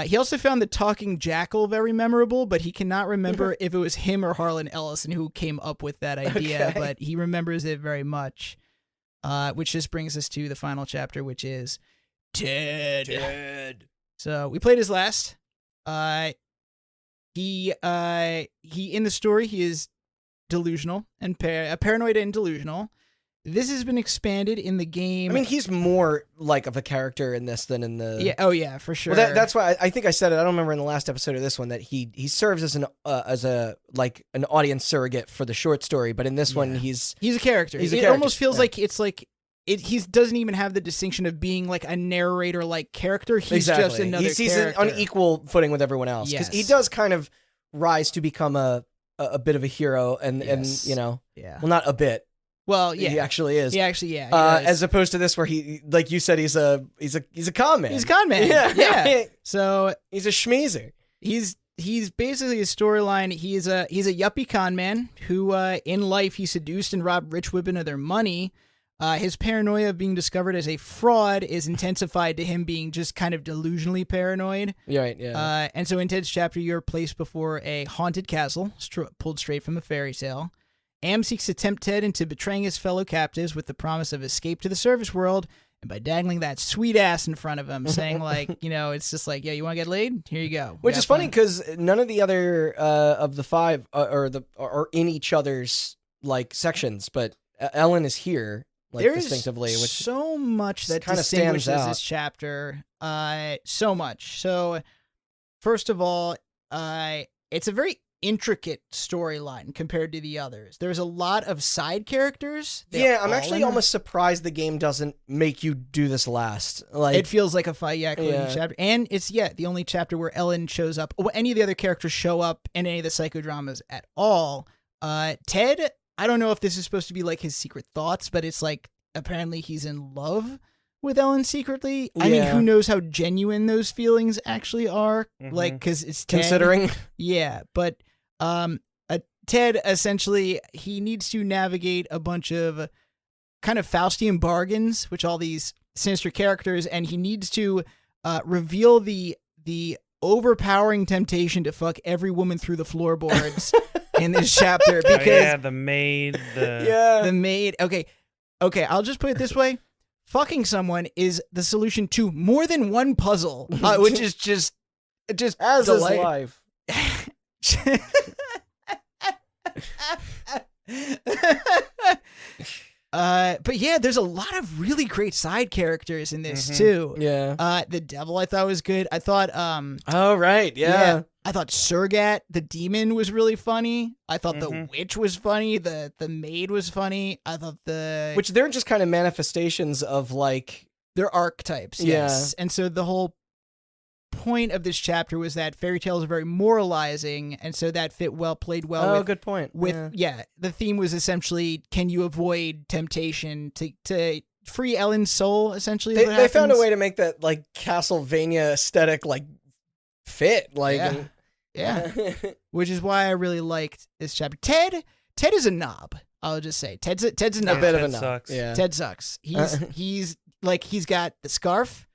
He also found the talking jackal very memorable, but he cannot remember if it was him or Harlan Ellison who came up with that idea, Okay. but he remembers it very much. Which just brings us to the final chapter, which is Ted. So we played his last. He in the story, he is delusional and paranoid and delusional. This has been expanded in the game. I mean, he's more like of a character in this than in the. Yeah. Oh, yeah, for sure. Well, that's why I think I said it. I don't remember in the last episode of this one that he serves as an audience surrogate for the short story, but in this one he's a character. He's a it character, almost feels yeah. like it's like he doesn't even have the distinction of being like a narrator like character. He's just another he's character. on equal footing with everyone else because he Yes. does kind of rise to become a bit of a hero and Yes. Yeah. well, not a bit. Well, yeah. He actually is. He actually, yeah. he does. As opposed to this where he, like you said, he's a con man. He's a con man. Yeah. So he's a schmeezer. he's basically his storyline. He's a yuppie con man who in life he seduced and robbed rich women of their money. His paranoia of being discovered as a fraud is intensified to him being just kind of delusionally paranoid. Right. Yeah. And so in Ted's chapter, you're placed before a haunted castle, pulled straight from a fairy tale. Am seeks to tempt Ted into betraying his fellow captives with the promise of escape to the service world, and by dangling that sweet ass in front of him, saying like, it's just like, yeah, you want to get laid? Here you go. Which is funny because none of the other of the five are in each other's like sections, but Ellen is here like There's distinctively, which so much that kinda stands distinguishes out. this chapter. So much. So, first of all, it's a very intricate storyline compared to the others. There's a lot of side characters. yeah, I'm actually almost surprised the game doesn't make you do this last. Like It feels like a fight, Yeah. chapter, and it's the only chapter where Ellen shows up, or any of the other characters show up in any of the psychodramas at all. Ted, I don't know if this is supposed to be like his secret thoughts, but it's like apparently he's in love with Ellen secretly. I mean, Yeah. who knows how genuine those feelings actually are? Like, because it's Ted. considering. Yeah, but Ted essentially he needs to navigate a bunch of kind of Faustian bargains, which all these sinister characters, and he needs to reveal the overpowering temptation to fuck every woman through the floorboards in this chapter because the maid, the maid. Okay, I'll just put it this way: fucking someone is the solution to more than one puzzle, which is just as is delight. life. But yeah, there's a lot of really great side characters in this too. Yeah. The devil I thought was good. I thought Oh right, yeah. I thought Surgat, the demon, was really funny. I thought the witch was funny. The maid was funny. I thought Which they're just kind of manifestations of like they're archetypes. Yeah. Yes. And so the whole point of this chapter was that fairy tales are very moralizing, and so that played well. Oh, with, good point. The theme was essentially, can you avoid temptation to free Ellen's soul? Essentially, They found a way to make that like Castlevania aesthetic like fit. Like, yeah. Which is why I really liked this chapter. Ted is a knob. I'll just say Ted's a knob. A bit of a Ted knob. sucks. Yeah. Ted sucks. He's got the scarf,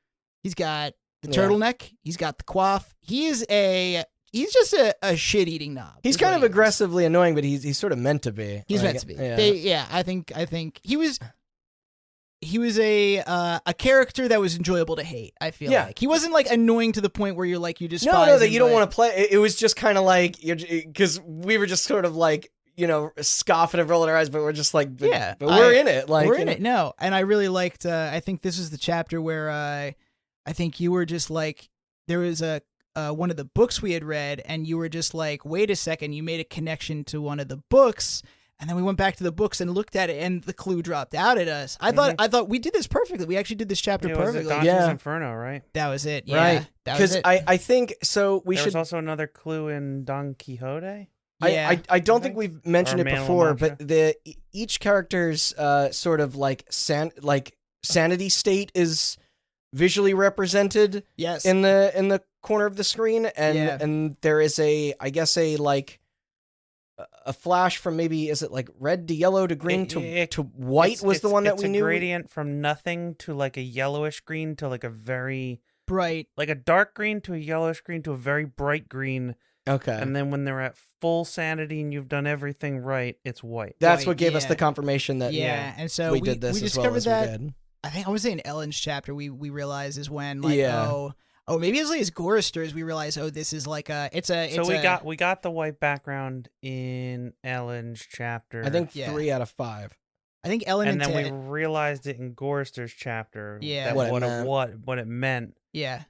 he's got the turtleneck, he's got the coif. He's just a shit eating knob. He's kind of aggressively annoying, but he's sort of meant to be. He's meant to be. I think he was a character that was enjoyable to hate. I feel like he wasn't like annoying to the point where you're like you despise No, that him, you don't want to play. It was just kind of like because we were just sort of like scoffing and rolling our eyes, but we're just like but we're in it. Like we're in it. No, and I really liked. I think this is the chapter where I think you were just like there was a one of the books we had read, and you were just like, wait a second, you made a connection to one of the books. And then we went back to the books and looked at it, and the clue dropped out at us. I thought we did this perfectly. We actually did this chapter perfectly. Dante's Inferno, right? That was it. Yeah, right. Because I think so. There was also another clue in Don Quixote. Yeah. I don't think we've mentioned it before, but each character's sort of like sanity state is visually represented. Yes. In the corner of the screen, and there is a flash from maybe, is it like red to yellow to green to white was the one that we knew? It's a gradient from nothing to like a yellowish green to like a very bright, like a dark green to a yellowish green to a very bright green. Okay. And then when they're at full sanity and you've done everything right, it's white. That's what gave us the confirmation that and so we did this we as discovered well as that. we did. I think I was in Ellen's chapter. We realized is when like oh maybe as late as Gorrister's we realized this is like we got the white background in Ellen's chapter. I think 3 out of 5. I think Ellen and then we realized it in Gorrister's chapter. Yeah, what it meant. Yeah.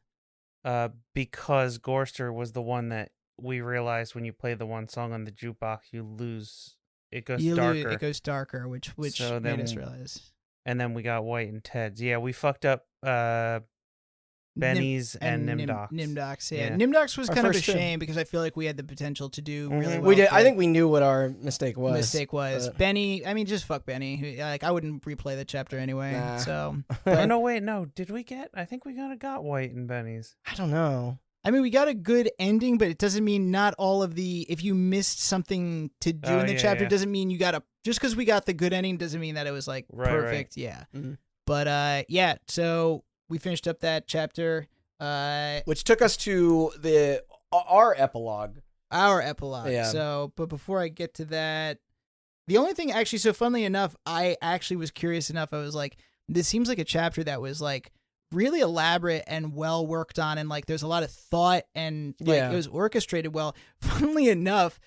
Because Gorrister was the one that we realized when you play the one song on the jukebox, you lose. It goes darker. It goes darker, which so made us realize. And then we got White and Ted's. Yeah, we fucked up Benny's and Nimdok's. Nimdok's, yeah. Nimdok's was kind of a shame because I feel like we had the potential to do really well. We did. I think we knew what our mistake was. Benny, I mean, just fuck Benny. Like, I wouldn't replay the chapter anyway. Nah. So. No. Did we get? I think we got White and Benny's. I don't know. I mean, we got a good ending, but it doesn't mean not all of the. If you missed something to do in the chapter, doesn't mean you got a. Just because we got the good ending doesn't mean that it was like perfect. Right. Yeah. Mm-hmm. But so we finished up that chapter, which took us to our epilogue. Yeah. So, but before I get to that, the only thing actually, so funnily enough, I actually was curious enough. I was like, this seems like a chapter that was like really elaborate and well worked on, and like there's a lot of thought and like it was orchestrated well. Funnily enough,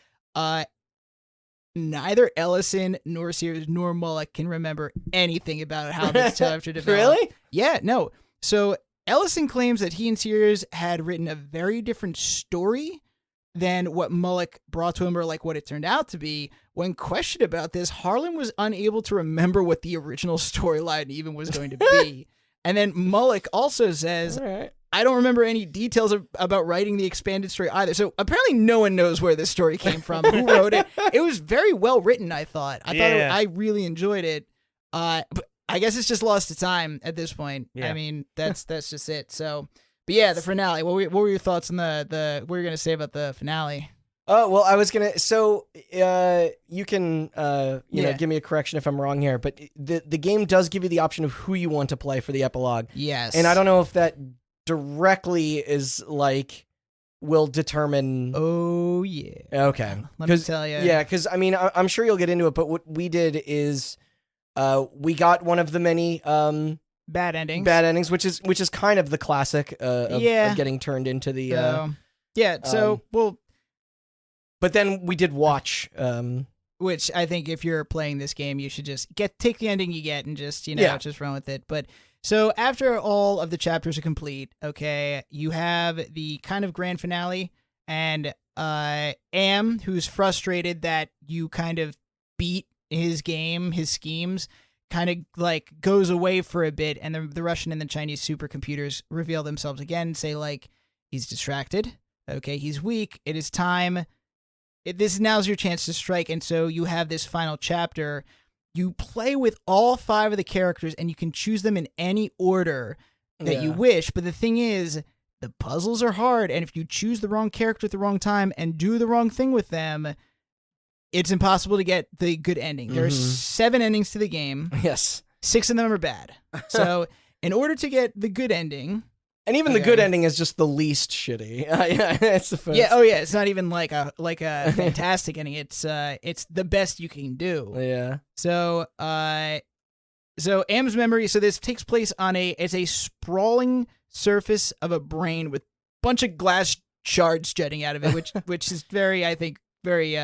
neither Ellison nor Sears nor Mullock can remember anything about how this chapter developed. Really? Yeah, no. So Ellison claims that he and Sears had written a very different story than what Mullock brought to him, or like what it turned out to be. When questioned about this, Harlan was unable to remember what the original storyline even was going to be. And then Mullock also says, I don't remember any details about writing the expanded story either. So apparently no one knows where this story came from, who wrote it. It was very well written, I thought. I really enjoyed it. But I guess it's just lost to time at this point. Yeah. I mean, that's just it. So, but yeah, the finale. What were your thoughts on what were you going to say about the finale? Oh, well, I was going to, so you can, give me a correction if I'm wrong here, but the game does give you the option of who you want to play for the epilogue. Yes. And I don't know if that directly is like, will determine. Oh, yeah. Okay. Let me tell you. Yeah, because I mean, I'm sure you'll get into it, but what we did is we got one of the many bad endings, which is kind of the classic of getting turned into the. But then we did watch. Which I think if you're playing this game, you should just take the ending you get and just, just run with it. But so after all of the chapters are complete, okay, you have the kind of grand finale, and Am, who's frustrated that you kind of beat his game, his schemes, kind of like goes away for a bit, and the Russian and the Chinese supercomputers reveal themselves again and say like, He's distracted. Okay, he's weak. It is time. Now's your chance to strike. And so you have this final chapter. You play with all 5 of the characters, and you can choose them in any order that you wish. But the thing is, the puzzles are hard, and if you choose the wrong character at the wrong time and do the wrong thing with them, it's impossible to get the good ending. There's 7 endings to the game. Yes. 6 of them are bad. So in order to get the good ending... And even the good ending is just the least shitty. It's not even like a fantastic ending. It's the best you can do. Yeah. So Am's memory. So this takes place on it's a sprawling surface of a brain with a bunch of glass shards jutting out of it, which is very, I think, very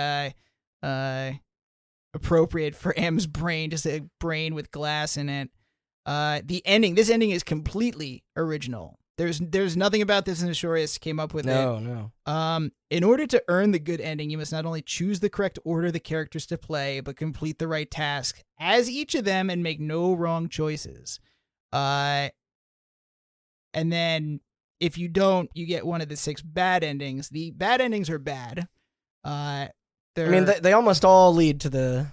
appropriate for Am's brain. Just a brain with glass in it. This ending is completely original. There's nothing about this Nestorius came up with it. No. In order to earn the good ending, you must not only choose the correct order of the characters to play, but complete the right task as each of them and make no wrong choices. And then if you don't, you get one of the 6 bad endings. The bad endings are bad. They almost all lead to the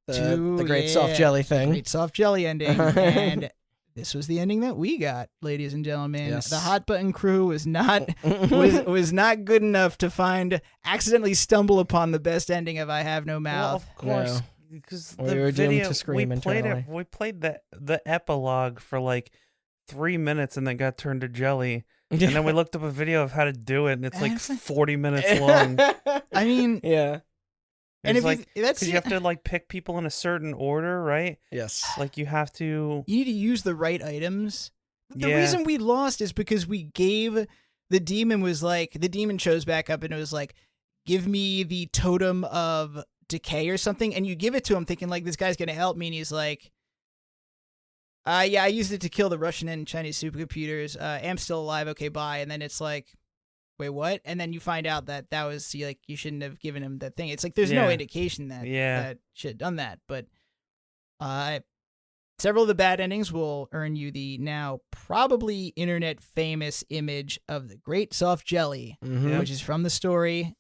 great soft jelly thing. Great soft jelly ending. And this was the ending that we got, ladies and gentlemen. Yes. The Hot Button crew was not was not good enough to accidentally stumble upon the best ending of I Have No Mouth. Well, of course, because We were doomed to scream we played internally. we played the epilogue for like 3 minutes and then got turned to jelly. And then we looked up a video of how to do it, and it's like 40 minutes long. I mean, yeah. And It's if like, that's because you have to like pick people in a certain order, right? Yes. Like you have to. you need to use the right items. The Yeah. reason we lost is because we gave the demon shows back up and it was like, give me the totem of decay or something, and you give it to him thinking like this guy's gonna help me, and he's like, I used it to kill the Russian and Chinese supercomputers. Am still alive. Okay, bye. And then it's like, wait, what? And then you find out that was like you shouldn't have given him that thing. It's like there's no indication that that should have done that. But several of the bad endings will earn you the now probably internet famous image of the Great Soft Jelly, which is from the story.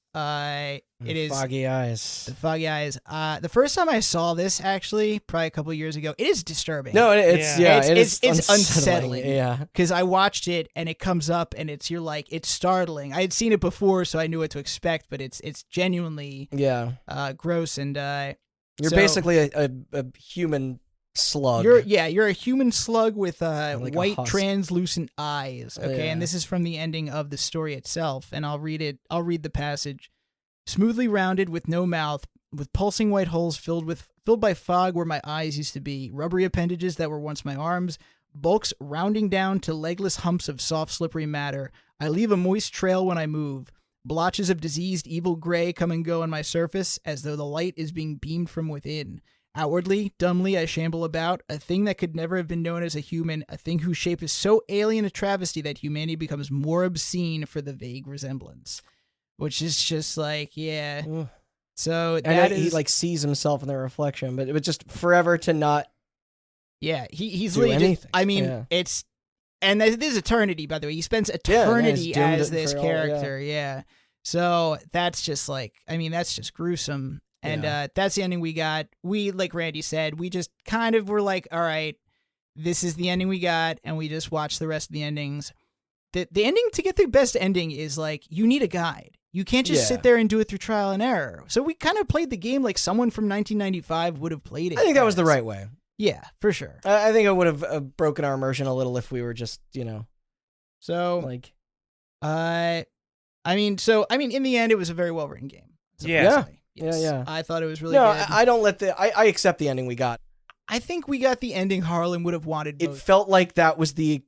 It is Foggy eyes. the foggy eyes. The first time I saw this, actually, probably a couple of years ago, it is disturbing. No, it's unsettling. Yeah. Because I watched it and it comes up and it's startling. I had seen it before, so I knew what to expect, but it's genuinely gross and you're basically a human slug. You're a human slug with like a white husk. translucent eyes. Okay, Yeah. and this is from the ending of the story itself, and I'll read it. I'll read the passage. Smoothly rounded, with no mouth, with pulsing white holes filled by fog where my eyes used to be, rubbery appendages that were once my arms, bulks rounding down to legless humps of soft, slippery matter. I leave a moist trail when I move. Blotches of diseased, evil gray come and go on my surface, as though the light is being beamed from within. Outwardly, dumbly, I shamble about, a thing that could never have been known as a human, a thing whose shape is so alien a travesty that humanity becomes more obscene for the vague resemblance. Which is just like, yeah. Ugh. So I know he like sees himself in the reflection, but it was just forever to not. Yeah, he's do really. anything. I mean, Yeah. it's, and this is eternity, by the way. He spends eternity doomed as this for all- character. Yeah. So that's just like, I mean, that's just gruesome. And that's the ending we got. We, like Randy said, we just kind of were like, all right, this is the ending we got, and we just watched the rest of the endings. The ending to get the best ending is like, you need a guide. You can't just sit there and do it through trial and error. So we kind of played the game like someone from 1995 would have played it. I think that was the right way. Yeah, for sure. I think it would have broken our immersion a little if we were just, So, like. I mean, in the end, it was a very well written game. Yeah. Yes. Yeah. I thought it was really No, good. I don't let I accept the ending we got. I think we got the ending Harlan would have wanted. It felt like that was the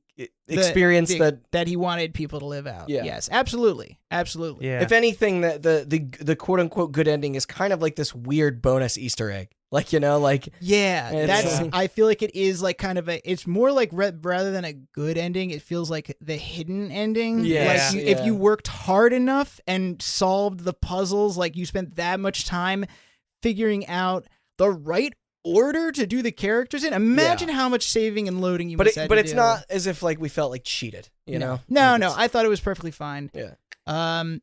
experience that he wanted people to live out. Yeah. Yes, absolutely. Yeah. If anything, the quote unquote good ending is kind of like this weird bonus Easter egg. Like, Yeah, It's, I feel like it is like kind of it's more like rather than a good ending, it feels like the hidden ending. Yes, Like if you worked hard enough and solved the puzzles, like you spent that much time figuring out the right order to do the characters in. Imagine how much saving and loading you But must have but to it's do. not as if like we felt like cheated, you know? No, I thought it was perfectly fine. Yeah.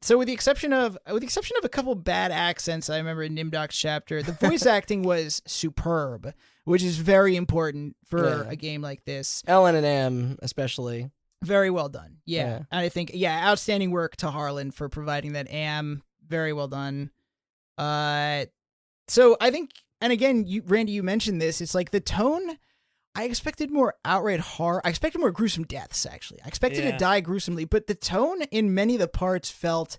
So with the exception of a couple bad accents, I remember in Nimdok's chapter, the voice acting was superb, which is very important for a game like this. Ellen and Am, especially. Very well done. Yeah. Yeah. And I think, outstanding work to Harlan for providing that Am. Very well done. So I think, and again, Randy, you mentioned this, it's like the tone, I expected more outright horror. I expected more gruesome deaths, actually. I expected to die gruesomely, but the tone in many of the parts felt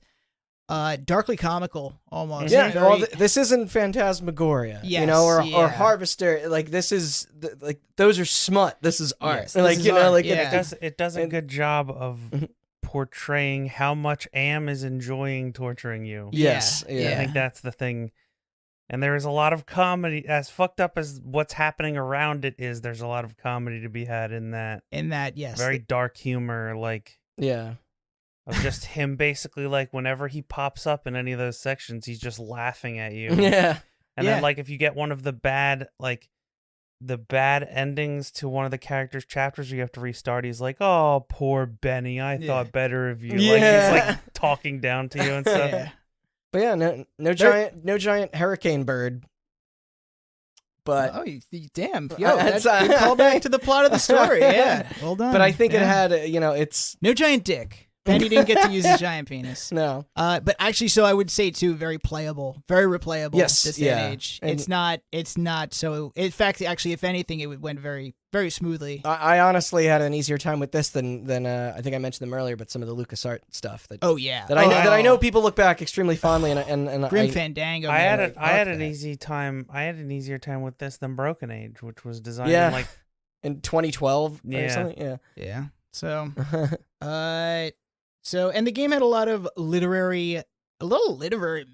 darkly comical, almost. Yeah, well, this isn't Phantasmagoria, yes, or Harvester. Like, this is, like, those are smut. This is art. Yes, like, this is art. like, It does a good job of portraying how much Am is enjoying torturing you. Yes. Yeah. I think that's the thing. And there is a lot of comedy, as fucked up as what's happening around it is, there's a lot of comedy to be had in that. Yes. Very dark humor, like, Yeah. of just him basically, like, whenever he pops up in any of those sections, he's just laughing at you. Yeah. And then, like, if you get one of the bad endings to one of the characters' chapters where you have to restart, he's like, "Oh, poor Benny, I thought better of you." Like, he's like talking down to you and stuff. Yeah. But yeah, no giant hurricane bird. But Damn, that's that's good callback to the plot of the story. Yeah, well done. but I think it had, it's no giant dick. Benny didn't get to use his giant penis. no. But actually, so I would say too, very playable, very replayable. Yes, this day yeah. and age. And It's not so. In fact, actually, if anything, it went very, very smoothly. I honestly had an easier time with this than I think I mentioned them earlier, but some of the LucasArts stuff that I know people look back extremely fondly and Grim Fandango. I had man. an easier time with this than Broken Age, which was designed Yeah. in, like, in 2012 or Yeah. something. Yeah. So, and the game had a little literary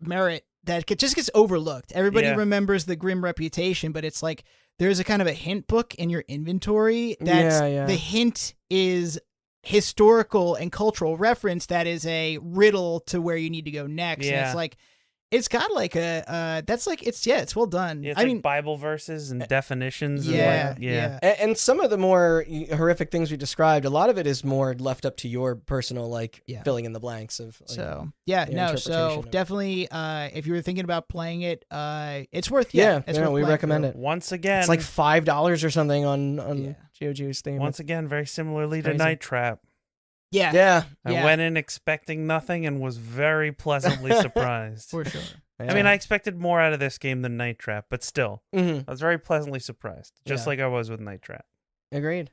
merit that just gets overlooked. Everybody remembers the grim reputation, but it's like there's a kind of a hint book in your inventory that's the hint is historical and cultural reference that is a riddle to where you need to go next. Yeah. And it's like it's got like it's well done. It's I like mean, Bible verses and definitions. yeah, and like, And some of the more horrific things we described, a lot of it is more left up to your personal, filling in the blanks of. So interpretation of it. definitely, if you were thinking about playing it, it's worth. we playing recommend through. it. Once again, It's like $5 or something on GOG's Steam. once again, very similarly to Crazy. Night Trap. Yeah, I went in expecting nothing and was very pleasantly surprised. for sure. I mean, I expected more out of this game than Night Trap, but still, Mhm. I was very pleasantly surprised, just Yeah. like I was with Night Trap. Agreed.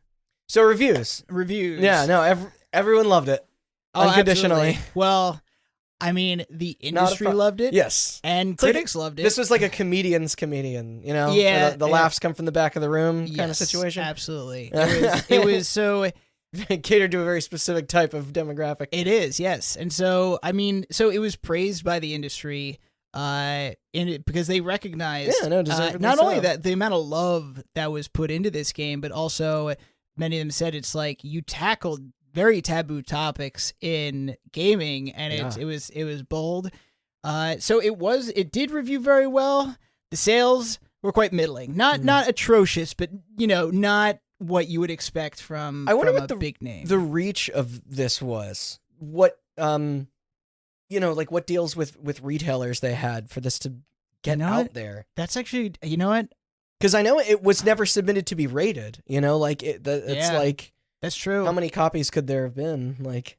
So reviews. Yeah, no, everyone loved it. Unconditionally. Absolutely. Well, I mean, the industry loved it. Yes. And It's like critics loved it. This was like a comedian's comedian, Yeah, where the laughs come from the back of the room kind of situation. Absolutely. It was so. Catered to a very specific type of demographic. It is, yes. And so, I mean, so it was praised by the industry because they recognized deservedly not so. only that the amount of love that was put into this game, but also many of them said it's like you tackled very taboo topics in gaming, and it was bold. So it did review very well. The sales were quite middling, not atrocious, but not what you would expect from a big name. The reach of this was what what deals with retailers they had for this to get out there. That's actually, you know what? Because I know it was never submitted to be rated. It's like that's true. How many copies could there have been? Like,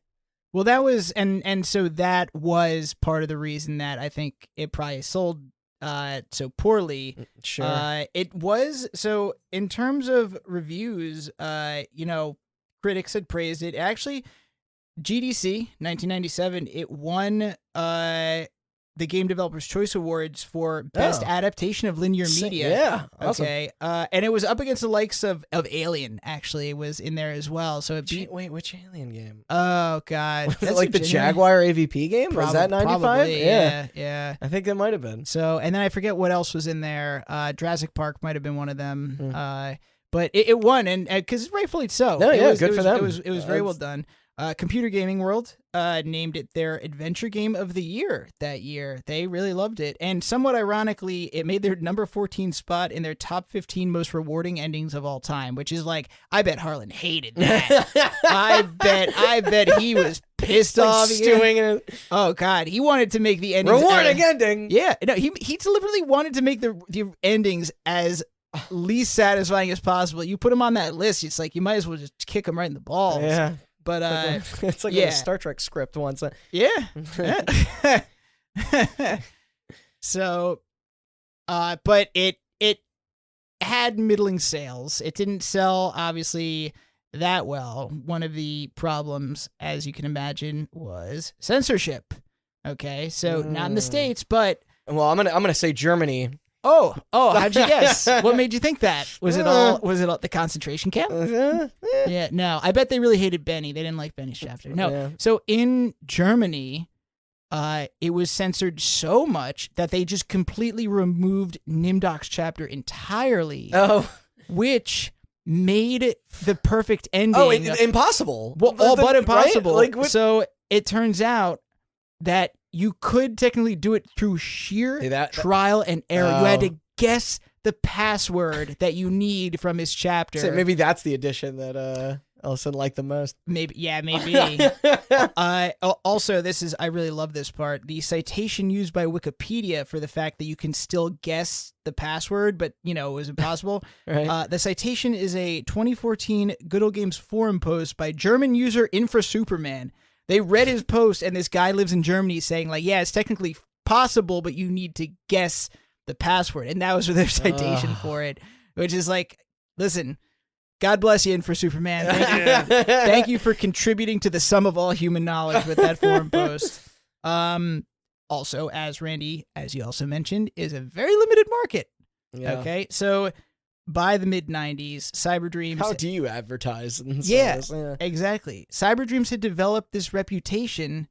well, that was and so that was part of the reason that I think it probably sold so poorly. Sure. It was so in terms of reviews, critics had praised it. Actually, GDC 1997, it won the Game Developers Choice Awards for Best Adaptation of Linear Media. Yeah. Awesome. Okay. And it was up against the likes of Alien, actually, was in there as well. So it beat. Wait, which Alien game? Oh, God. Was it like the Jaguar AVP game? Was that 95? Probably, yeah. I think that might have been. So, and then I forget what else was in there. Jurassic Park might have been one of them. But it won, and because rightfully so. No, It yeah, was, good for them. It was very well done. Computer Gaming World named it their adventure game of the year that year. They really loved it. And somewhat ironically, it made their number 14 spot in their top 15 most rewarding endings of all time, which is like, I bet Harlan hated that. I bet he was pissed off. Stewing in it. Oh God, he wanted to make the endings Rewarding ending. Yeah, no, he deliberately wanted to make the endings as least satisfying as possible. You put him on that list, it's like you might as well just kick him right in the balls. Yeah. But it's like a Star Trek script once. Yeah. So, but it had middling sales. It didn't sell obviously that well. One of the problems, as you can imagine, was censorship. Okay, so not in the States, but well, I'm gonna say Germany. Oh, how'd you guess? What made you think that? Was it all the concentration camp? Yeah, no. I bet they really hated Benny. They didn't like Benny's chapter. No. Yeah. So in Germany, it was censored so much that they just completely removed Nimdok's chapter entirely. Oh. Which made the perfect ending. Oh, impossible. Well, all but impossible. Right? Like, so it turns out that you could technically do it through sheer trial and error. You had to guess the password that you need from his chapter. So maybe that's the addition that Ellison liked the most. Maybe. Also, I really love this part. The citation used by Wikipedia for the fact that you can still guess the password, but, it was impossible. Right. The citation is a 2014 Good Old Games forum post by German user InfraSuperman. They read his post, and this guy lives in Germany saying, like, yeah, it's technically possible, but you need to guess the password. And that was their citation for it, which is like, listen, God bless you, InfraSuperman. Thank you for contributing to the sum of all human knowledge with that forum post. Also, as Randy, as you also mentioned, is a very limited market. Yeah. Okay, so by the mid-90s, Cyberdreams... How do you advertise? Yeah, exactly. Cyberdreams had developed this reputation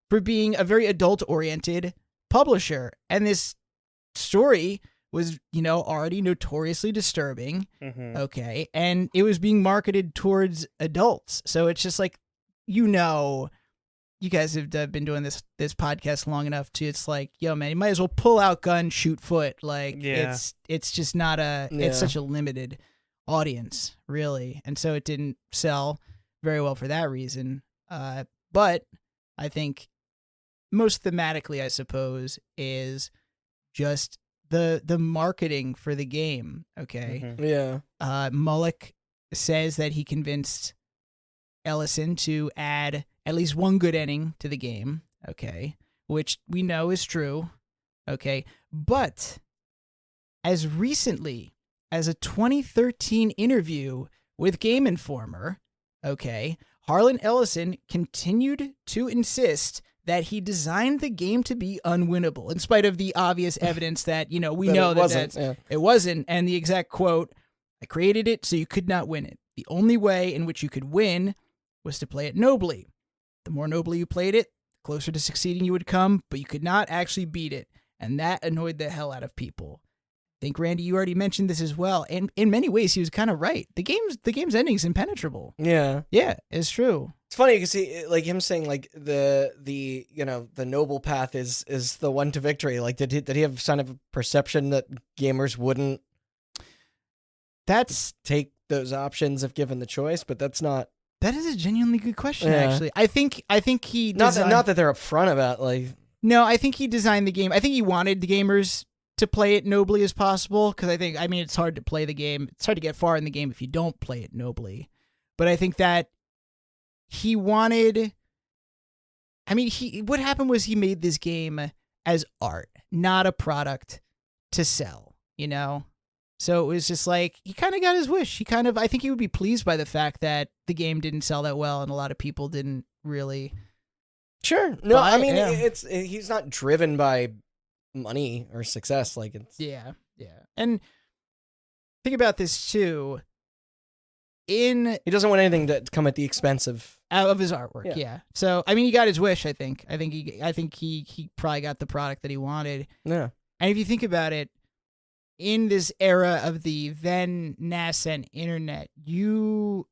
for being a very adult-oriented publisher. And this story was, already notoriously disturbing. Mm-hmm. Okay, and it was being marketed towards adults. So it's just like, you guys have been doing this podcast long enough to, it's like, yo, man, you might as well pull out gun, shoot foot. Like, it's just not it's such a limited audience, really. And so it didn't sell very well for that reason. But I think most thematically, I suppose, is just the marketing for the game. Okay. Mm-hmm. Yeah. Mullock says that he convinced Ellison to add at least one good ending to the game, okay, which we know is true, okay, but as recently as a 2013 interview with Game Informer, okay, Harlan Ellison continued to insist that he designed the game to be unwinnable, in spite of the obvious evidence that, we know that it wasn't, and the exact quote, "I created it so you could not win it. The only way in which you could win was to play it nobly. The more nobly you played it, the closer to succeeding you would come, but you could not actually beat it, and that annoyed the hell out of people." I think, Randy, you already mentioned this as well, and in many ways, he was kind of right. The game's ending is impenetrable. Yeah. Yeah, it's true. It's funny because him saying like the noble path is the one to victory. Like, did he have kind of a perception that gamers wouldn't take those options if given the choice? But that's not. That is a genuinely good question, actually. I think he designed... Not that they're upfront about, like... No, I think he designed the game. I think he wanted the gamers to play it nobly as possible, because it's hard to play the game. It's hard to get far in the game if you don't play it nobly. But I think that he wanted... what happened was he made this game as art, not a product to sell, So it was just like, he kind of got his wish. I think he would be pleased by the fact that the game didn't sell that well and a lot of people didn't really. Sure. No, he's not driven by money or success. Like, it's. Yeah. And think about this too. He doesn't want anything to come at the expense of his artwork. Yeah. So, he got his wish, I think. I think he probably got the product that he wanted. Yeah. And if you think about it, in this era of the then nascent internet, you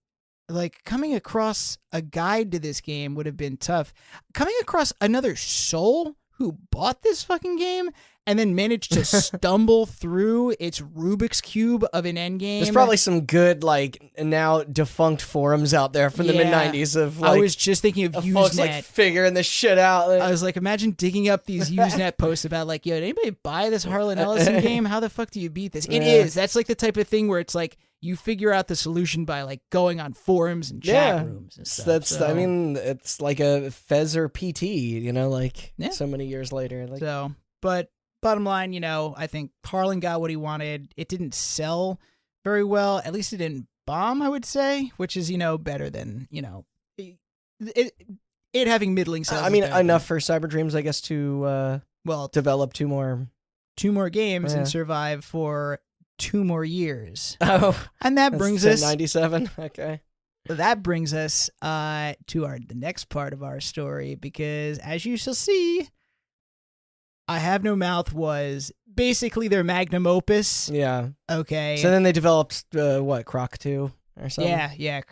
like coming across a guide to this game would have been tough. Coming across another soul who bought this fucking game and then managed to stumble through its Rubik's Cube of an endgame. There's probably some good, like, now defunct forums out there from the mid-90s of, like... I was just thinking of Usenet. Folks, like, figuring this shit out. I was like, imagine digging up these Usenet posts about, like, yo, did anybody buy this Harlan Ellison game? How the fuck do you beat this? It is. That's, like, the type of thing where it's, like, you figure out the solution by, like, going on forums and chat rooms and stuff. I mean, it's like a Fez or PT, you know, like, so many years later. Like, but... Bottom line, you know, I think Harlan got what he wanted. It didn't sell very well. At least it didn't bomb, I would say, which is, you know, better than, you know, it having middling sales. I mean, enough for Cyberdreams, I guess, to develop two more games and survive for 2 more years. Oh, and that brings us 97. Okay. That brings us to the next part of our story, because as you shall see, I Have No Mouth was basically their magnum opus. Yeah. Okay. So then they developed, Croc 2 or something? Yeah.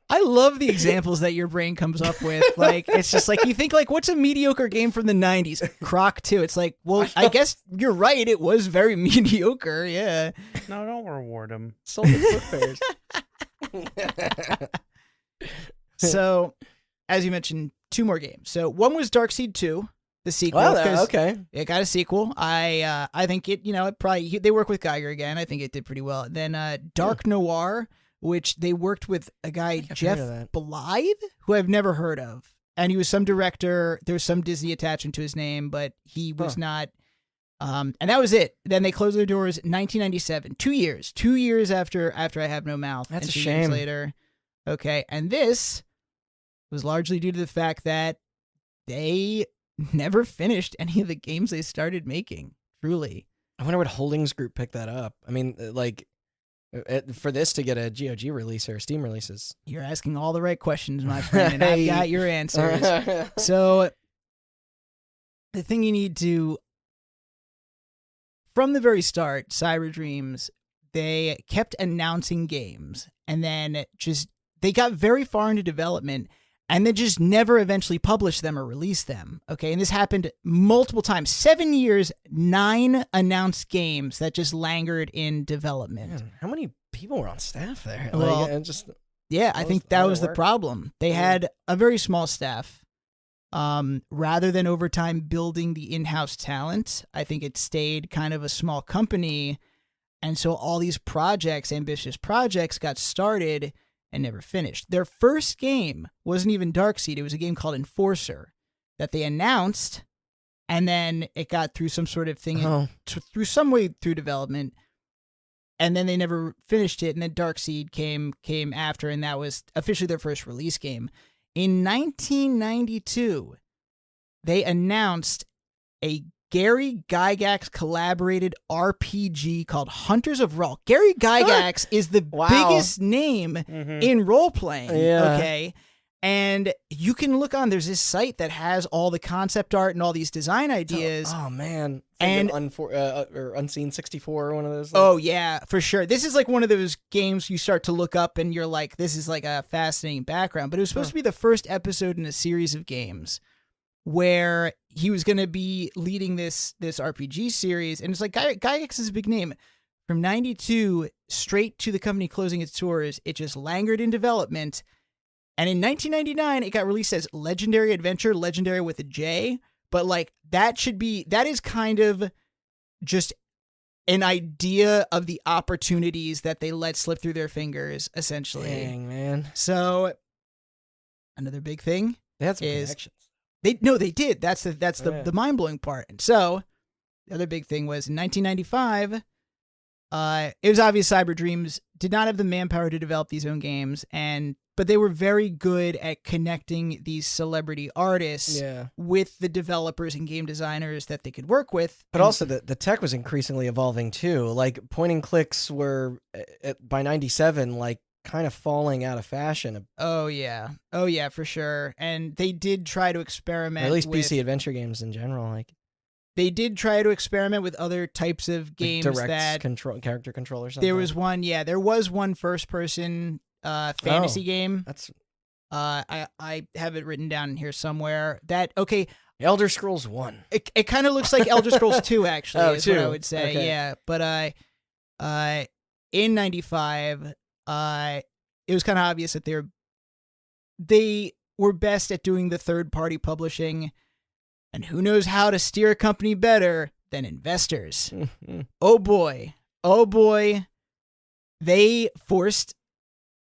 I love the examples that your brain comes up with. Like, it's just like, you think, like, what's a mediocre game from the 90s? Croc 2. It's like, well, I guess you're right. It was very mediocre. Yeah. No, don't reward him. Sold the book fairs. So, as you mentioned, 2 more games. So one was Darkseid 2, the sequel. Okay. It got a sequel. I think it, you know, it probably, they work with Geiger again. I think it did pretty well. Then Dark Noir, which they worked with a guy, Jeff Blythe, who I've never heard of. And he was some director. There was some Disney attachment to his name, but he was not. And that was it. Then they closed their doors in 1997. 2 years. 2 years after I Have No Mouth. That's and a 2 shame. years later. Okay. And this was largely due to the fact that they never finished any of the games they started making, truly. I wonder what Holdings Group picked that up. I mean, like, for this to get a GOG release or Steam releases. You're asking all the right questions, my friend, and I've got your answers. So, the thing you need to... From the very start, Cyberdreams, they kept announcing games, and then they got very far into development, and then just never eventually published them or released them. Okay, and this happened multiple times. 7 years, 9 announced games that just lingered in development. Man, how many people were on staff there? Well, I think that was the problem. They had a very small staff. Rather than over time building the in-house talent, I think it stayed kind of a small company. And so all these ambitious projects got started and never finished. Their first game wasn't even Darkseid. It was a game called Enforcer that they announced, and then it got through some sort of thing, through some way through development, and then they never finished it, and then Darkseid came after, and that was officially their first release game. In 1992, they announced a Gary Gygax collaborated RPG called Hunters of Raw. Gary Gygax is the biggest name in role-playing, okay? And you can look on, there's this site that has all the concept art and all these design ideas. Oh, man. And or Unseen 64 or one of those. Oh, yeah, for sure. This is like one of those games you start to look up and you're like, this is like a fascinating background. But it was supposed to be the first episode in a series of games where he was going to be leading this RPG series. And it's like, Gygax is a big name. From 92 straight to the company closing its doors, it just lingered in development. And in 1999, it got released as Legendary Adventure, Legendary with a J. But like that is kind of just an idea of the opportunities that they let slip through their fingers, essentially. Dang, man. So another big thing They had some connections. They did. That's the mind-blowing part. And so the other big thing was in 1995, it was obvious Cyberdreams did not have the manpower to develop these own games, but they were very good at connecting these celebrity artists with the developers and game designers that they could work with. But also the tech was increasingly evolving too. Like point and clicks were by 97 like kind of falling out of fashion. Oh yeah, for sure. And they did try to experiment, or at least with PC adventure games in general. Like They did try to experiment with other types of games direct that character control or something. there was one. Yeah, there was one first-person fantasy game. That's I have it written down in here somewhere. That okay. Elder Scrolls 1. It kind of looks like Elder Scrolls 2, actually. Oh, is 2. what I would say. Okay. Yeah, but in '95, it was kind of obvious that they were best at doing the third-party publishing, and who knows how to steer a company better than investors? Oh boy, they forced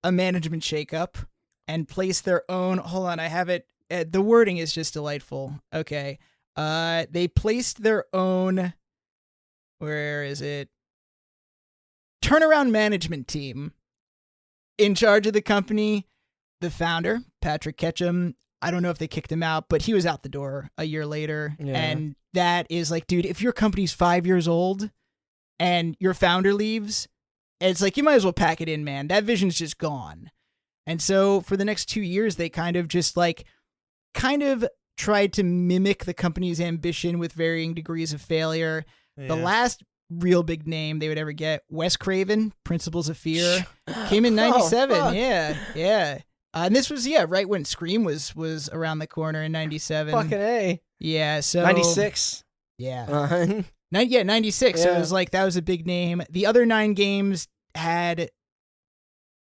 a management shakeup and placed their own. Hold on, I have it. The wording is just delightful. Okay. They placed their own, where is it? Turnaround management team in charge of the company. The founder, Patrick Ketchum, I don't know if they kicked him out, but he was out the door a year later. Yeah. And that is like, dude, if your company's 5 years old and your founder leaves, it's like, you might as well pack it in, man. That vision's just gone. And so for the next 2 years, they kind of tried to mimic the company's ambition with varying degrees of failure. Yeah. The last real big name they would ever get, Wes Craven, Principles of Fear, came in '97. Oh, fuck. Yeah. And this was right when Scream was around the corner in '97. Fucking A. Yeah, so 96. Yeah. 96. So it Yeah. was like that was a big name. The other 9 games had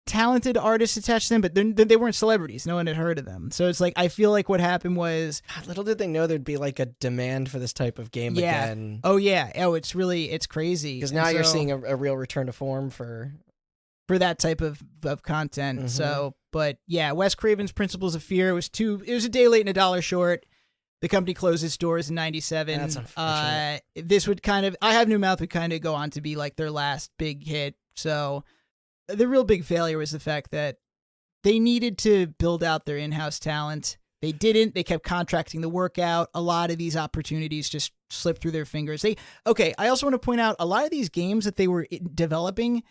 talented artists attached to them, but they weren't celebrities. No one had heard of them. So it's like I feel like what happened was Little did they know there'd be like a demand for this type of game Yeah. again. it's crazy. Because And now you're so- seeing a real return to form for that type of content. Mhm. So, but yeah, Wes Craven's Principles of Fear it was a day late and a dollar short. The company closed its doors in '97. That's unfortunate. This would I Have No Mouth would kind of go on to be like their last big hit. So the real big failure was the fact that they needed to build out their in-house talent. They didn't. They kept contracting the work out. A lot of these opportunities just slipped through their fingers. I also want to point out a lot of these games that they were developing,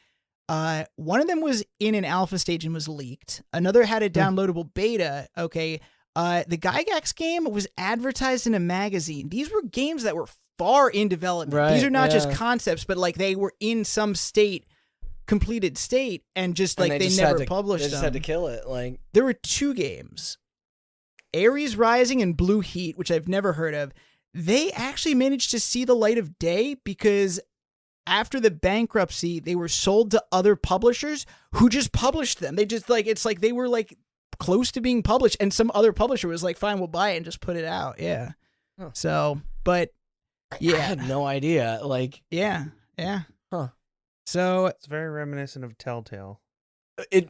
one of them was in an alpha stage and was leaked. Another had a downloadable beta. Okay. The Gygax game was advertised in a magazine. These were games that were far in development. Right, These are not just yeah. concepts, but like they were in some completed state, and just like and they just never had to, published They just them. had to kill it. Like There were 2 games, Ares Rising and Blue Heat, which I've never heard of. They actually managed to see the light of day because after the bankruptcy, they were sold to other publishers who just published them. They just it's like they were like close to being published, and some other publisher was like, fine, we'll buy it and just put it out. Yeah. Huh. So, but I yeah. had no idea. Like Yeah. Huh. So It's very reminiscent of Telltale.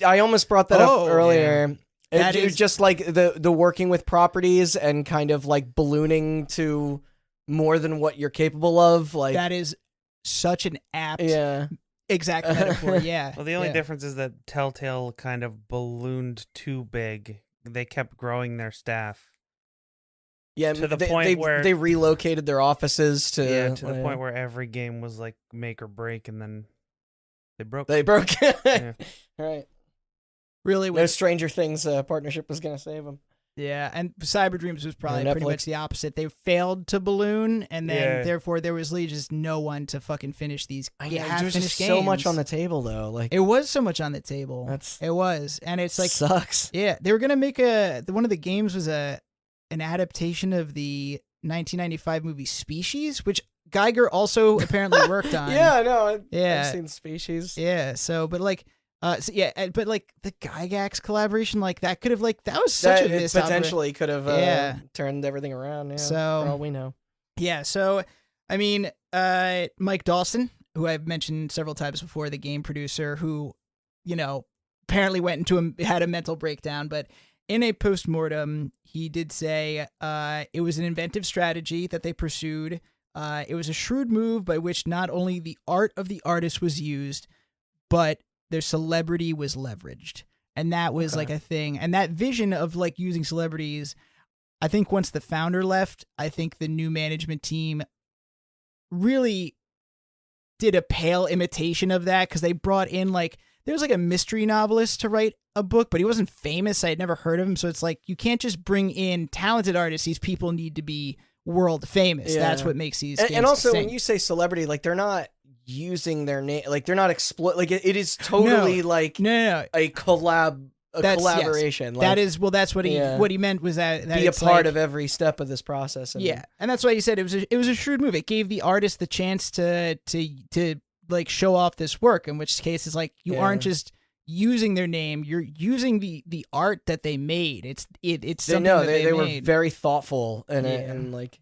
I almost brought that Oh, up earlier. That It is- just like the working with properties and kind of like ballooning to more than what you're capable of. Like that is such an apt yeah. exact metaphor. Yeah. Well, the only Yeah. difference is that Telltale kind of ballooned too big. They kept growing their staff. Yeah, To the they, point they, where- they relocated their offices to To the point where every game was like make or break, and then they broke. they broke. Yeah. Right. Really No was Stranger Things partnership was gonna save them. Yeah, and Cyberdreams was probably Or pretty Netflix. much the opposite. They failed to balloon, and then Yeah. therefore there was literally just no one to fucking finish these. There's just so much on the table though. Like It was so much on the table. That's- It was, and it's like, sucks. yeah, they were gonna make one of the games was an adaptation of the 1995 movie Species, which Geiger also apparently worked on. Yeah, I know. Yeah. I've seen Species. Yeah. So, but like. But like the Gygax collaboration, like that could have that was such That a it missed opportunity. potentially could have Yeah. turned everything around. Yeah, So- for all we know. Yeah, so I mean, Mike Dawson, who I've mentioned several times before, the game producer, who, apparently had a mental breakdown, but in a postmortem, he did say it was an inventive strategy that they pursued. It was a shrewd move by which not only the art of the artist was used, but their celebrity was leveraged. And that was like a thing. And that vision of like using celebrities, I think once the founder left, I think the new management team really did a pale imitation of that, because they brought in there was like a mystery novelist to write a book, but he wasn't famous. I had never heard of him. So it's like, you can't just bring in talented artists. These people need to be world famous. Yeah. That's what makes these games And also, distinct. when you say celebrity, like, they're not using their name, like, they're not like, it is totally like no. a collaboration. Yes. Like, That is, well, that's what he meant was that be a it's part like, of every step of this process. And, yeah, and that's why you said it was a shrewd move. It gave the artist the chance to like show off this work. In which case, it's like you aren't just using their name; you're using the art that they made. It's something that they were made. very thoughtful in it, and like,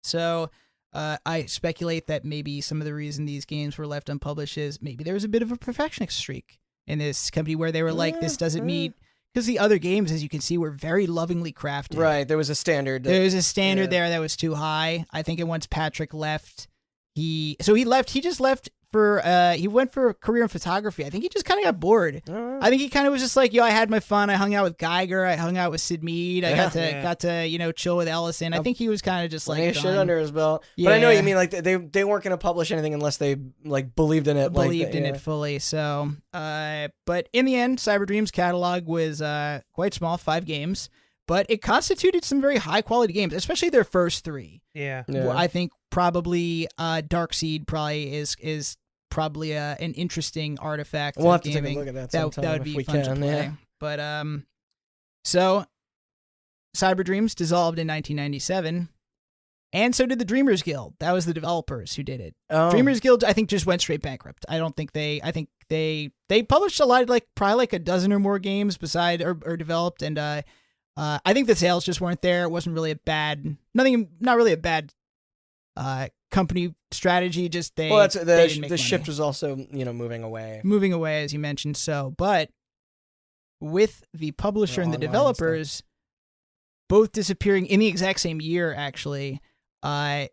so. I speculate that maybe some of the reason these games were left unpublished is maybe there was a bit of a perfectionist streak in this company where they were like, this doesn't meet, because the other games, as you can see, were very lovingly crafted. right? There was a standard. There was a standard there that was too high. I think once Patrick left, he just left for he went for a career in photography. I think he just kind of got bored. I think he kind of was just like, I had my fun. I hung out with Geiger. I hung out with Sid Mead. I got to chill with Ellison. I think he was kind of just like shit under his belt. Yeah. But I know what you mean. Like, they weren't going to publish anything unless they like believed in it. It fully. So, but in the end, Cyberdream's catalog was quite small, 5 games, but it constituted some very high quality games, especially their first 3. Yeah. Well, I think probably Darkseed probably is probably an interesting artifact. We'll of have to gaming. take a look at that sometime That would if be we fun can. to play. Yeah. But so Cyberdreams dissolved in 1997, and so did the Dreamers Guild. That was the developers who did it. Oh. Dreamers Guild, I think, just went straight bankrupt. I don't think they. I think they published a lot, like probably like a dozen or more games beside or developed, and I think the sales just weren't there. It wasn't really not really a bad company strategy. Just they. Well, that's they didn't make the money. shift was also moving away. Moving away, as you mentioned. So, but with the publisher and the Online developers both disappearing in the exact same year, actually, the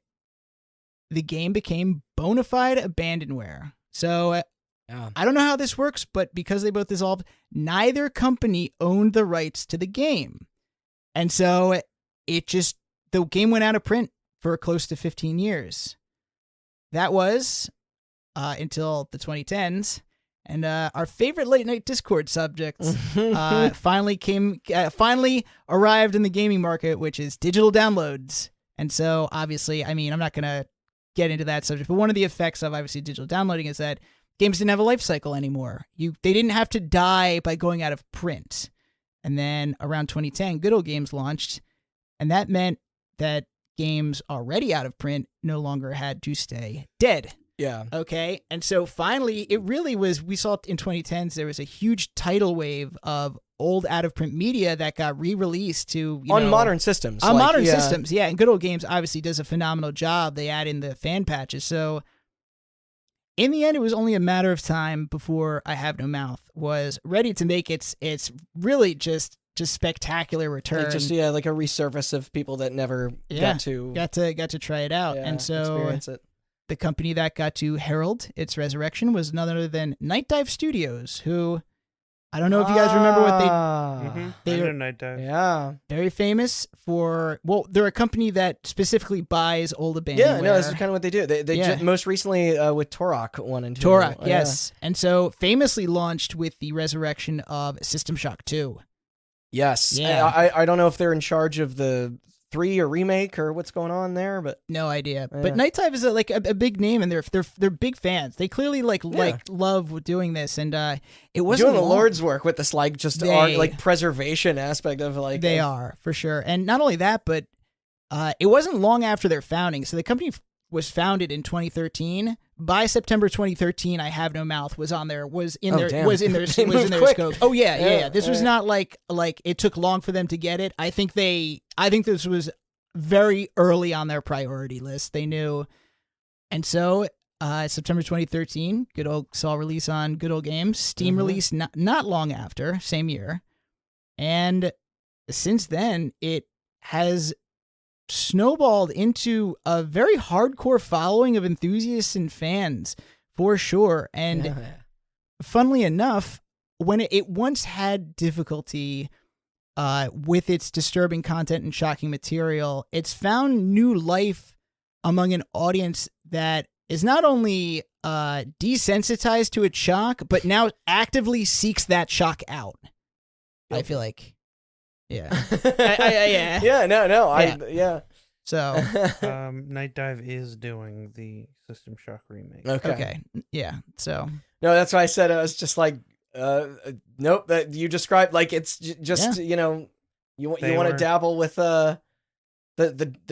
game became bona fide abandonware. So I don't know how this works, but because they both dissolved, neither company owned the rights to the game. And so the game went out of print for close to 15 years. That was until the 2010s. And our favorite late night Discord subjects finally arrived in the gaming market, which is digital downloads. And so obviously, I mean, I'm not going to get into that subject, but one of the effects of obviously digital downloading is that games didn't have a life cycle anymore. They didn't have to die by going out of print. And then around 2010, Good Old Games launched, and that meant that games already out of print no longer had to stay dead. Yeah. Okay. And so finally, it really was, we saw in 2010s, there was a huge tidal wave of old out of print media that got re-released to, on modern systems. On modern systems. Yeah. And Good Old Games obviously does a phenomenal job. They add in the fan patches. So in the end, it was only a matter of time before I Have No Mouth was ready to make its really just spectacular return. Like a resurface of people that never got to try it out. And so experience it. The company that got to herald its resurrection was none other than Night Dive Studios, who I don't know if you guys remember what they I know Night Dive. Yeah. Very famous for, well, they're a company that specifically buys old abandonware. Yeah, no, this is kind of what they do. They most recently with Turok 1 and 2. Turok, yes. And so famously launched with the resurrection of System Shock 2. Yes. Yeah. I don't know if they're in charge of the 3 or remake or what's going on there, but no idea. But Night Dive is a big name, and they're big fans. They clearly love doing this, and it wasn't doing the Lord's work with this art preservation aspect of they are for sure. And not only that, but it wasn't long after their founding. So the company was founded in 2013. By September 2013, I Have No Mouth was in their scope. Oh yeah. This was not like it took long for them to get it. I think this was very early on their priority list. They knew. And so September 2013, Good Old saw release on Good Old Games. Steam release not long after, same year. And since then, it has snowballed into a very hardcore following of enthusiasts and fans, for sure. And funnily enough, when it once had difficulty with its disturbing content and shocking material, it's found new life among an audience that is not only desensitized to its shock, but now actively seeks that shock out. I feel like, yeah. Yeah. Yeah, no, Yeah. So, Night Dive is doing the System Shock remake. okay. Yeah. So, No, that's why I said I was just like, nope. That you described like it's just you know you want to dabble with the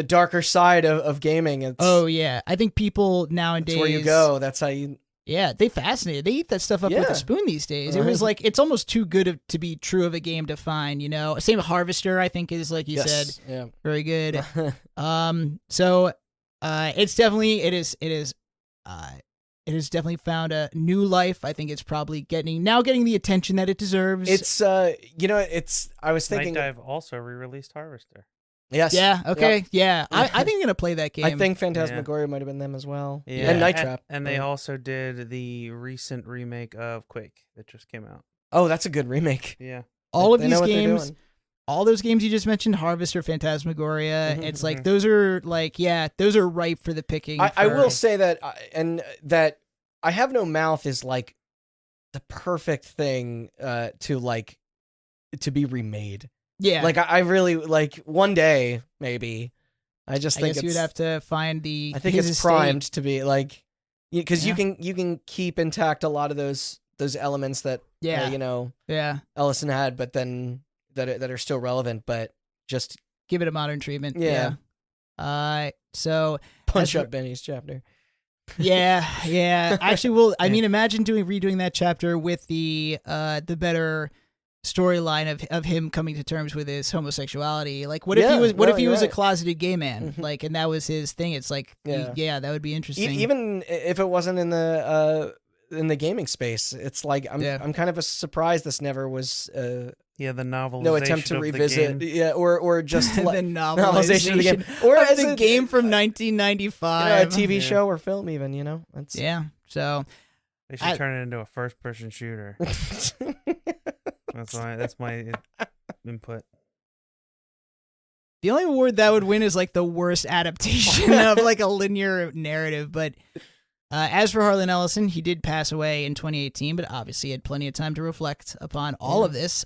darker side of gaming. It's, yeah. I think people nowadays, that's where you go. That's how you. Yeah, they fascinated. They eat that stuff up with a spoon these days. It was like, it's almost too good to be true of a game to find, you know? Same with Harvester, I think, is like you said, very good. So it's definitely, it has definitely found a new life. I think it's probably getting the attention that it deserves. It's, I was thinking. Night Dive also re-released Harvester. Yes. Yeah. Okay. Yeah. I think I'm gonna play that game. I think Phantasmagoria might have been them as well. Yeah. And Night Trap. And they also did the recent remake of Quake that just came out. Oh, that's a good remake. Yeah. All of these games, all those games you just mentioned, Harvester, Phantasmagoria, it's like those are like, those are ripe for the picking. I will say that, that I Have No Mouth is like the perfect thing to be remade. Yeah. Like I really like one day maybe. I think guess you would have to find I think it's primed to be like, because you can keep intact a lot of those elements that Ellison had, but then that are still relevant, but just give it a modern treatment. Yeah. So punch up Benny's chapter. Yeah. Actually, I mean, imagine redoing that chapter with the better storyline of him coming to terms with his homosexuality. Like, what if he was a closeted gay man? Like, and that was his thing. It's like, that would be interesting. Even if it wasn't in the gaming space, it's like I'm kind of surprised this never was. The novelization. No attempt to revisit, or just the novelization of the game, or as a game from 1995, a TV show or film, even. That's So they should turn it into a first-person shooter. That's my input. The only award that would win is like the worst adaptation of like a linear narrative. But as for Harlan Ellison, he did pass away in 2018, but obviously had plenty of time to reflect upon all of this.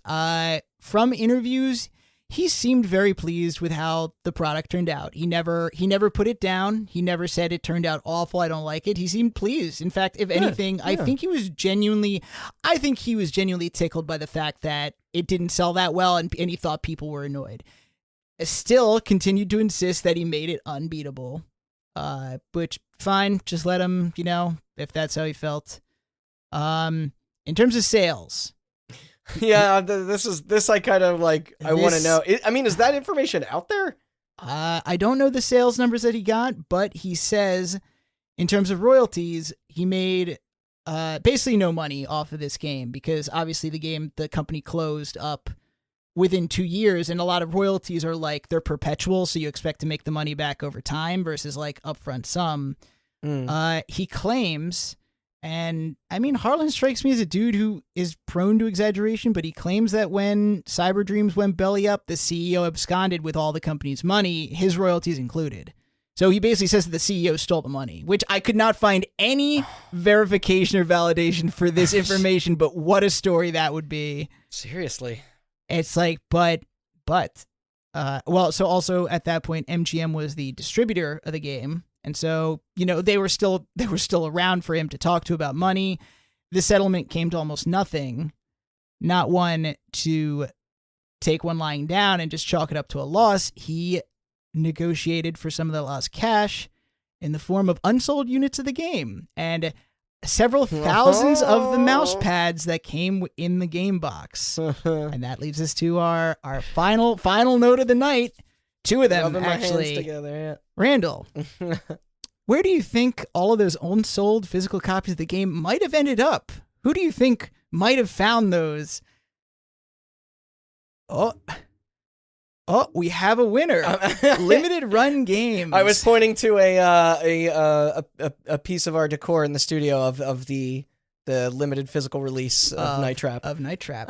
From interviews, he seemed very pleased with how the product turned out. He never put it down. He never said it turned out awful, I don't like it. He seemed pleased. In fact, if anything, I think he was genuinely tickled by the fact that it didn't sell that well, and he thought people were annoyed. Still continued to insist that he made it unbeatable. Which fine, just let him, if that's how he felt. In terms of sales. This I kind of like. I want to know. Is that information out there? I don't know the sales numbers that he got, but he says, in terms of royalties, he made basically no money off of this game because obviously the company closed up within 2 years, and a lot of royalties are like they're perpetual, so you expect to make the money back over time versus like upfront sum. He claims. And I mean, Harlan strikes me as a dude who is prone to exaggeration, but he claims that when Cyberdreams went belly up, the CEO absconded with all the company's money, his royalties included. So he basically says that the CEO stole the money, which I could not find any verification or validation for this information, but what a story that would be. Seriously. It's like, so also at that point, MGM was the distributor of the game. And so, they were still around for him to talk to about money. The settlement came to almost nothing. Not one to take one lying down and just chalk it up to a loss. He negotiated for some of the lost cash in the form of unsold units of the game and several thousands of the mouse pads that came in the game box. And that leads us to our final note of the night. Two of them, actually. Together, Randall, where do you think all of those unsold physical copies of the game might have ended up? Who do you think might have found those? Oh, we have a winner. Limited Run Games. I was pointing to a piece of our decor in the studio of the limited physical release of Night Trap.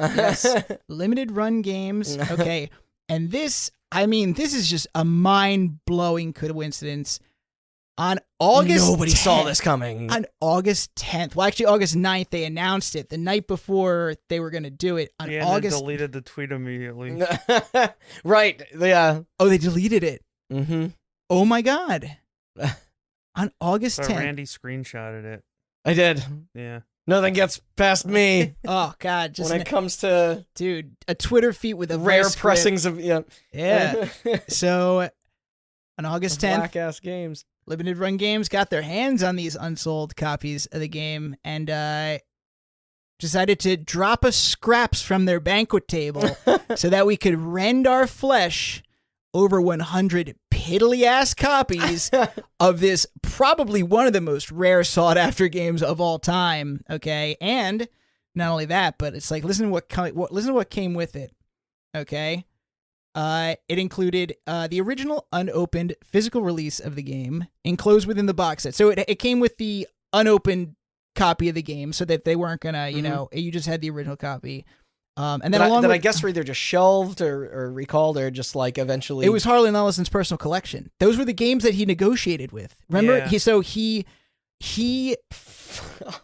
Yes. Limited Run Games. Okay. And this is just a mind-blowing coincidence. On August Nobody saw 10th this coming. On August 10th. Well, actually, August 9th, they announced it. The night before they were going to do it. On Yeah, August... they deleted the tweet immediately. Right. Yeah. Oh, they deleted it. Mm-hmm. Oh, my God. On August But 10th. Randy screenshotted it. I did. Yeah. Nothing gets past me Oh, God. Just when it comes to dude, a Twitter feed with a rare script. pressings of Yeah. So, on August 10th, black ass games. Limited Run Games got their hands on these unsold copies of the game and decided to drop us scraps from their banquet table so that we could rend our flesh over 100 piddly-ass copies of this probably one of the most rare sought-after games of all time, okay? And not only that, but it's like, listen to what came with it, okay? It included the original unopened physical release of the game enclosed within the box set. So it came with the unopened copy of the game so that they weren't gonna, you know, you just had the original copy. And then I guess were either just shelved or recalled or just like eventually. It was Harlan Ellison's personal collection. Those were the games that he negotiated with. Remember? Yeah.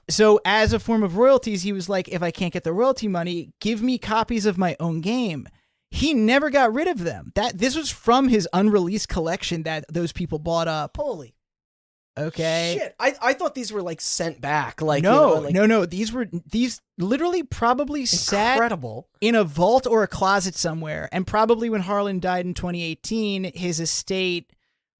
So as a form of royalties, he was like, if I can't get the royalty money, give me copies of my own game. He never got rid of them. This was from his unreleased collection that those people bought up. Holy okay. shit! I thought these were like sent back. Like no, you know, no. These literally probably sat incredible in a vault or a closet somewhere. And probably when Harlan died in 2018, his estate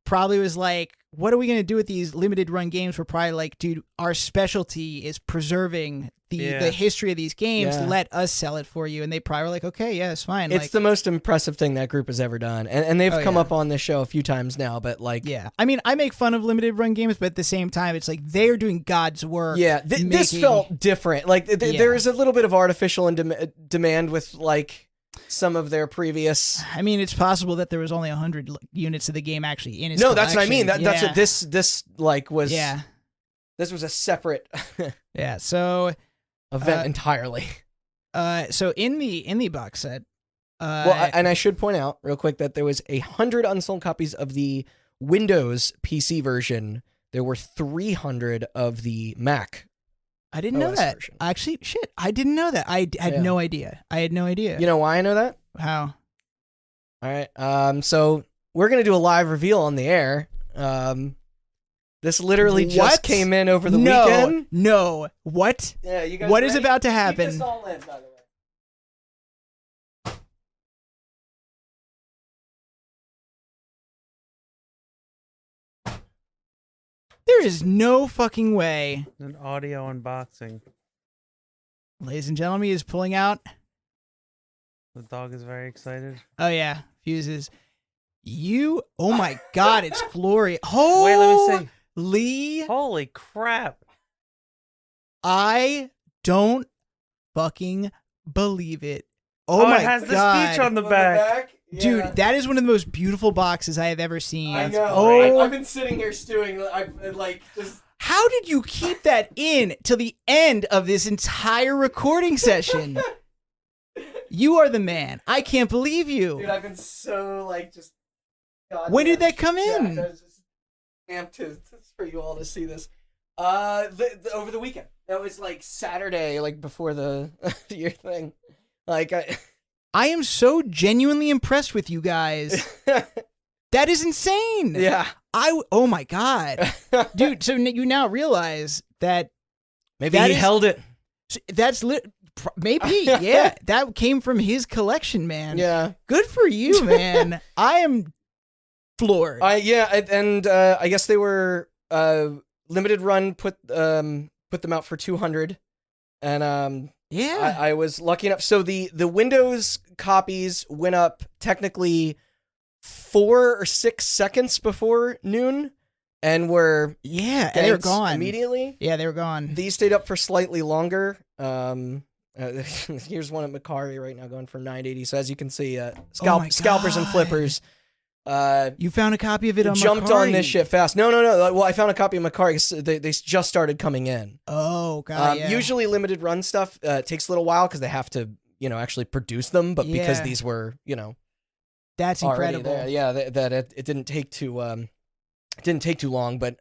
probably was like, what are we going to do with these limited run games? We're probably like, dude, our specialty is preserving the history of these games. Yeah. Let us sell it for you. And they probably were like, okay, yeah, it's fine. It's the most impressive thing that group has ever done, and they've come up on this show a few times now. But like, yeah, I mean, I make fun of limited run games, but at the same time, it's like they're doing God's work. Yeah, this felt different. Like there is a little bit of artificial demand with like some of their previous. I mean, it's possible that there was only 100 units of the game actually in his No, that's what I mean. collection. That's what this like was. Yeah, this was a separate yeah. So event entirely. So in the box set, and I should point out real quick that there was 100 unsold copies of the Windows PC version. There were 300 of the Mac. I didn't know OS that. version. Actually, shit, I didn't know that. I had no idea. I had no idea. You know why I know that? How? All right. So we're gonna do a live reveal on the air. This literally just came in over the weekend. No. What? Yeah, you guys. What is ready? about to Keep happen? this all in, by the way. There is no fucking way. An audio unboxing. Ladies and gentlemen, he is pulling out. The dog is very excited. Oh yeah, fuses. Oh my God, it's glorious. Wait, let me see. Lee, Holy crap. I don't fucking believe it. Oh, my it has God. the speech on the back. Dude, that is one of the most beautiful boxes I have ever seen. I know. Oh, I've been sitting here stewing. I've like just. how did you keep that in till the end of this entire recording session? You are the man. I can't believe you. Dude, I've been so like just. When did that come in? I was just amped for you all to see this. Over the weekend. That was like Saturday, like before the your thing. Like I am so genuinely impressed with you guys. That is insane. Yeah. Oh my God. Dude, so you now realize that Maybe he held it. that's maybe, yeah. That came from his collection, man. Yeah. Good for you, man. I am floored. I guess they were limited run put them out for 200 and yeah. I was lucky enough. So the Windows copies went up technically 4 or 6 seconds before noon, and were and they were gone immediately. Yeah, they were gone. These stayed up for slightly longer. Here's one at Macari right now, going for 980. So as you can see, scalpers and flippers. You found a copy of it on jumped Macari. on this shit fast. No. Well, I found a copy of Macari. They just started coming in. Oh God. Yeah. Usually limited run stuff takes a little while because they have to, actually produce them. But because these were, that's incredible. there, yeah, that it didn't take too It didn't take too long, but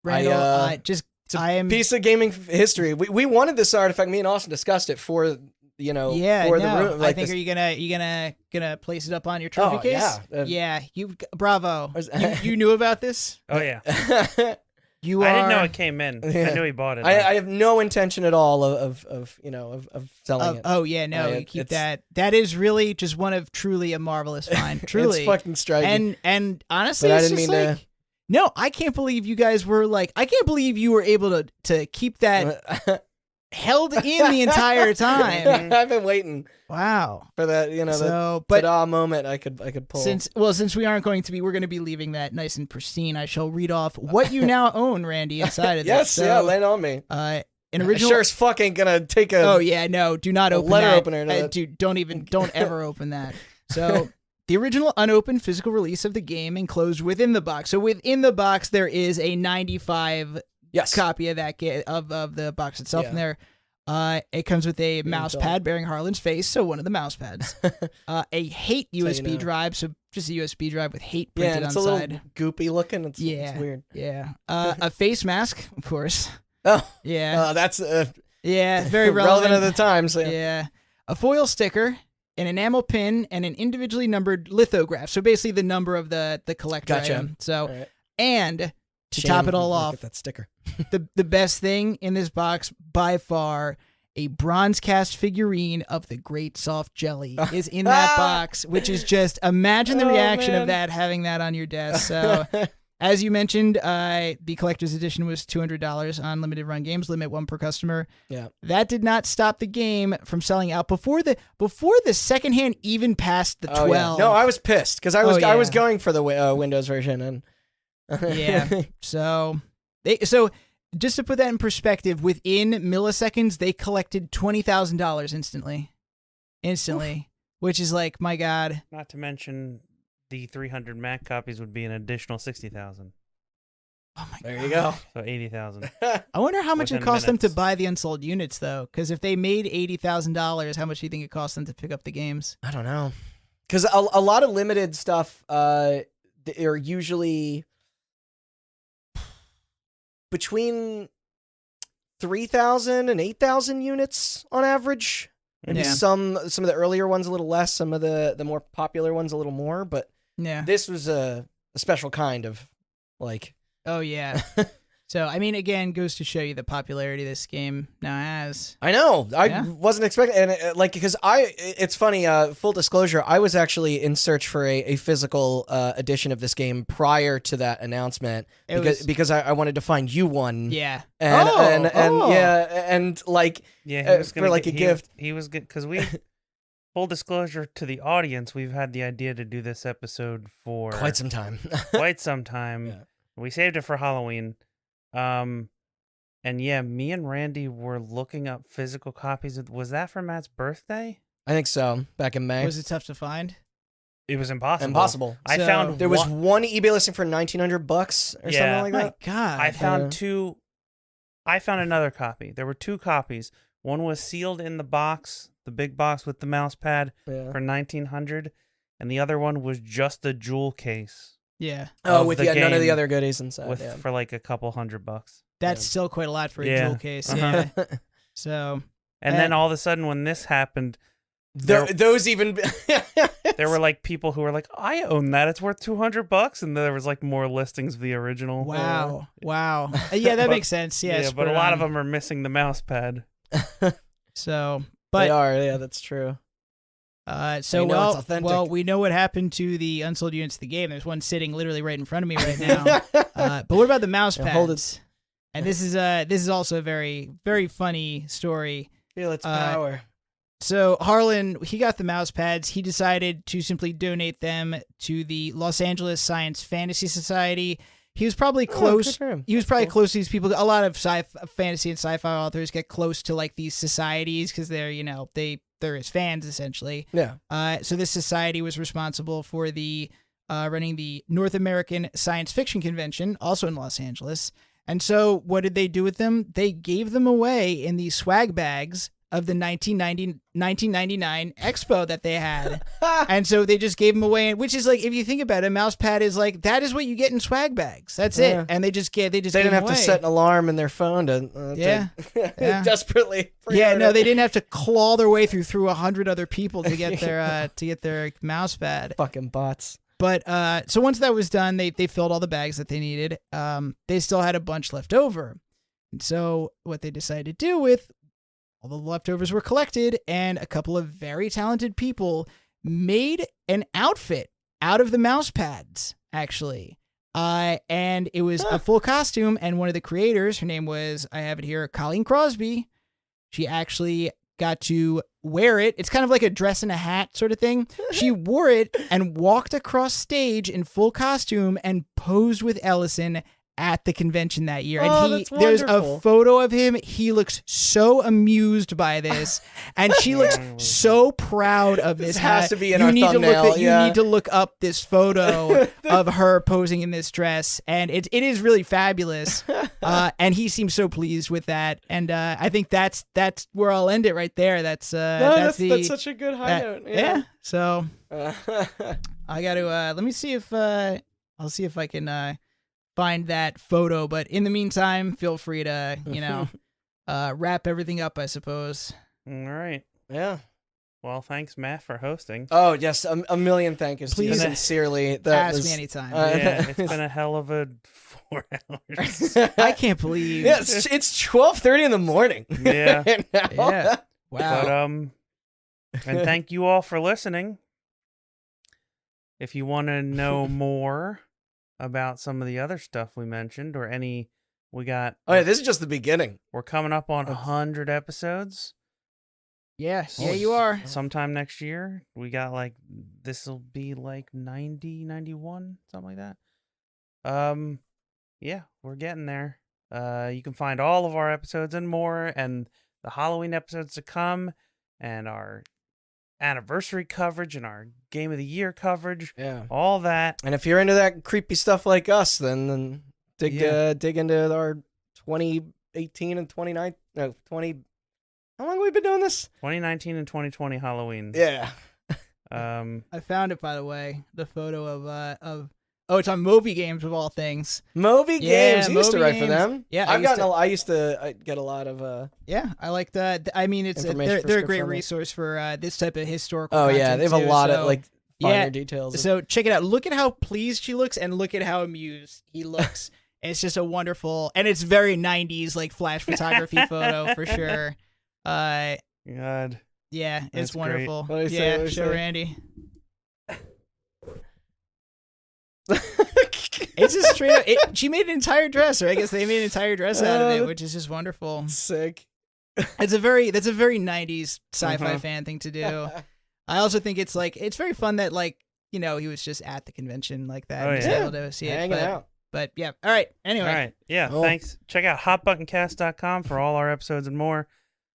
Randall, it's a piece of gaming history. We wanted this artifact. Me and Austin discussed it for for the room. Like I think are you gonna place it up on your trophy case? Yeah. Bravo. You knew about this? Oh yeah. I didn't know it came in. I knew he bought it. I have no intention at all of selling it. Oh yeah, no, you keep that. That is really just one of truly a marvelous find. Truly, it's fucking striking. And honestly, but I it's didn't just mean like, to. no, I can't believe you guys were like. I can't believe you were able to keep that held in the entire time. I've been waiting. Wow. For that, ta-da moment I could pull. Since we aren't going to be, we're going to be leaving that nice and pristine. I shall read off what you now own, Randy, inside of yes, this. yeah, lay it on me. An original. Sure as fuck ain't gonna take a. Oh yeah, no, do not open letter that. opener. Dude, don't ever open that. So. The original unopened physical release of the game enclosed within the box. So within the box there is a 95 copy of that of the box itself in there. It comes with a mouse pad bearing Harlan's face, so one of the mouse pads. A hate USB drive, so just a USB drive with hate printed on the side. Yeah, it's a little goopy looking. It's weird. Yeah. A face mask, of course. Oh. Yeah. That's very relevant at the time. So. Yeah. A foil sticker, an enamel pin, and an individually numbered lithograph. So basically the number of the collector item. So, and to top it all off, that sticker. the best thing in this box by far, a bronze cast figurine of the Great Soft Jelly is in that box, which is just imagine the reaction of that having that on your desk. So. As you mentioned, the collector's edition was $200 on limited run games, limit 1 per customer. Yeah, that did not stop the game from selling out before the second hand even passed the 12. Yeah. No, I was pissed because I was going for the Windows version and yeah. So just to put that in perspective, within milliseconds they collected $20,000 instantly, which is like, my God. Not to mention. The 300 Mac copies would be an additional 60,000. Oh my God. There you go. So 80,000. I wonder how much it cost them to buy the unsold units, though. Because if they made $80,000, how much do you think it cost them to pick up the games? I don't know. Because a lot of limited stuff are usually between 3,000 and 8,000 units on average. Maybe some of the earlier ones a little less, some of the more popular ones a little more, but this was a special kind of like. Oh yeah. So I mean, again, goes to show you the popularity this game now has. I know. I wasn't expecting, and because it's funny. Full disclosure, I was actually in search for a physical edition of this game prior to that announcement because I wanted to find you one. Yeah. And like he was for like a gift. He was good because we. Full disclosure to the audience, we've had the idea to do this episode for quite some time. Yeah. We saved it for Halloween. And yeah, me and Randy were looking up physical copies. Was that for Matt's birthday? I think so. Back in May. Was it tough to find? It was impossible. I found there was one eBay listing for $1,900 or something like that. My God. I found two. I found another copy. There were 2 copies. One was sealed in the box, the big box with the mouse pad for $1,900, and the other one was just the jewel case. Yeah. Oh, with none of the other goodies inside. For like a couple $100. That's still quite a lot for a jewel case. Yeah. So. And then all of a sudden, when this happened, those even there were like people who were like, "I own that; it's worth $200," and there was like more listings of the original. Wow. Yeah, that makes sense. Yeah, but a lot of them are missing the mouse pad. So, but they are. Yeah, that's true. Well, we know what happened to the unsold units of the game. There's one sitting literally right in front of me right now. But what about the mouse pads? Hold it. And this is also a very, very funny story. Feel its power. So Harlan, he got the mouse pads. He decided to simply donate them to the Los Angeles Science Fantasy Society. He was probably close. He was probably close to these people. A lot of fantasy and sci-fi authors get close to like these societies because they're his fans essentially. Yeah. So this society was responsible for the running the North American Science Fiction Convention, also in Los Angeles. And so what did they do with them? They gave them away in these swag bags of the 1999 Expo that they had. And so they just gave them away, which is like, if you think about it, a mouse pad is like, that is what you get in swag bags. That's it. And they didn't have to set an alarm in their phone to desperately. Yeah, no, they didn't have to claw their way through 100 other people to get their mouse pad. Fucking bots. But so once that was done, they filled all the bags that they needed. They still had a bunch left over. And so what they decided to do with all the leftovers were collected, and a couple of very talented people made an outfit out of the mouse pads, actually. And it was a full costume, and one of the creators, her name was, I have it here, Colleen Crosby. She actually got to wear it. It's kind of like a dress and a hat sort of thing. She wore it and walked across stage in full costume and posed with Ellison at the convention that year. And there's a photo of him. He looks so amused by this, and she looks so proud of this. This has to be in our thumbnail. You need to look up this photo of her posing in this dress, and it is really fabulous. And he seems so pleased with that. And I think that's where I'll end it right there. That's such a good high note. Yeah. So I got to let me see if I'll see if I can find that photo, but in the meantime, feel free to, wrap everything up, I suppose. All right. Yeah. Well, thanks, Matt, for hosting. Oh, yes. A million thank yous to you sincerely. Ask me anytime. Yeah, it's been a hell of a 4 hours. I can't believe. Yeah, it's 12:30 in the morning. Yeah. Yeah. Wow. But, and thank you all for listening. If you want to know more about some of the other stuff we mentioned, or we got. Oh yeah, this is just the beginning. We're coming up on 100 episodes. Yeah, you are. Sometime next year, we got this will be 90, 91, something like that. Yeah, we're getting there. You can find all of our episodes and more, and the Halloween episodes to come, and our anniversary coverage and our Game of the Year coverage, all that. And if you're into that creepy stuff like us, then dig into our 2018 and 20. How long have we been doing this? 2019 and 2020 Halloween. Yeah. I found it, by the way, the photo of it's on Moby Games of all things. Moby Games. You used to write for them. Yeah, I used to get a lot of. Yeah, I like that. I mean, they're a great resource for this type of historical. Oh content yeah, they have a lot of finer details. So check it out. Look at how pleased she looks, and look at how amused he looks. It's just a wonderful, and it's very 90s flash photography photo for sure. God. Yeah, it's wonderful. Show Randy. It's just straight up. She made an entire dress, or I guess they made an entire dress out of it, which is just wonderful. Sick. That's a very 90s sci-fi fan thing to do. I also think it's very fun that he was just at the convention like that. Oh, and yeah. able to see hanging out. But yeah, all right. Anyway, all right, yeah. Cool. Thanks. Check out hotbuttoncast.com for all our episodes and more.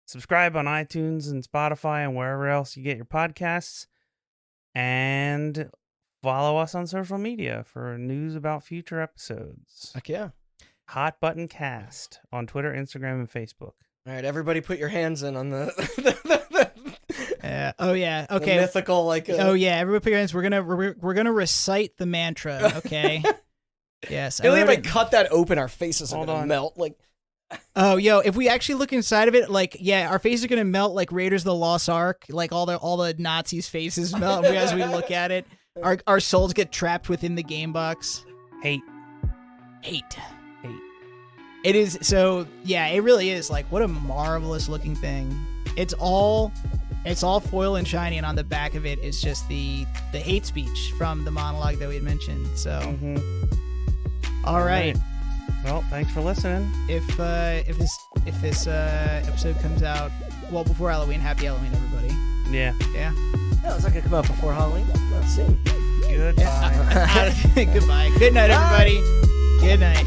Subscribe on iTunes and Spotify and wherever else you get your podcasts, and follow us on social media for news about future episodes. Heck yeah. Hot Button Cast on Twitter, Instagram, and Facebook. All right, everybody put your hands in on the oh yeah. Okay. The mythical Oh yeah, everybody put your hands. We're gonna recite the mantra, okay? Yes. If I cut that open, our faces are gonna melt Oh, if we actually look inside of it, our faces are gonna melt like Raiders of the Lost Ark, all the Nazis' faces melt as we look at it. Our souls get trapped within the game box. Hate. It is so. Yeah, it really is. What a marvelous looking thing. It's all foil and shiny, and on the back of it is just the hate speech from the monologue that we had mentioned. So, all right. Well, thanks for listening. If this episode comes out before Halloween, happy Halloween, everybody. Yeah. No, it's not gonna come out before Halloween. Not soon. Goodbye. Goodbye. Good night, everybody. Good night.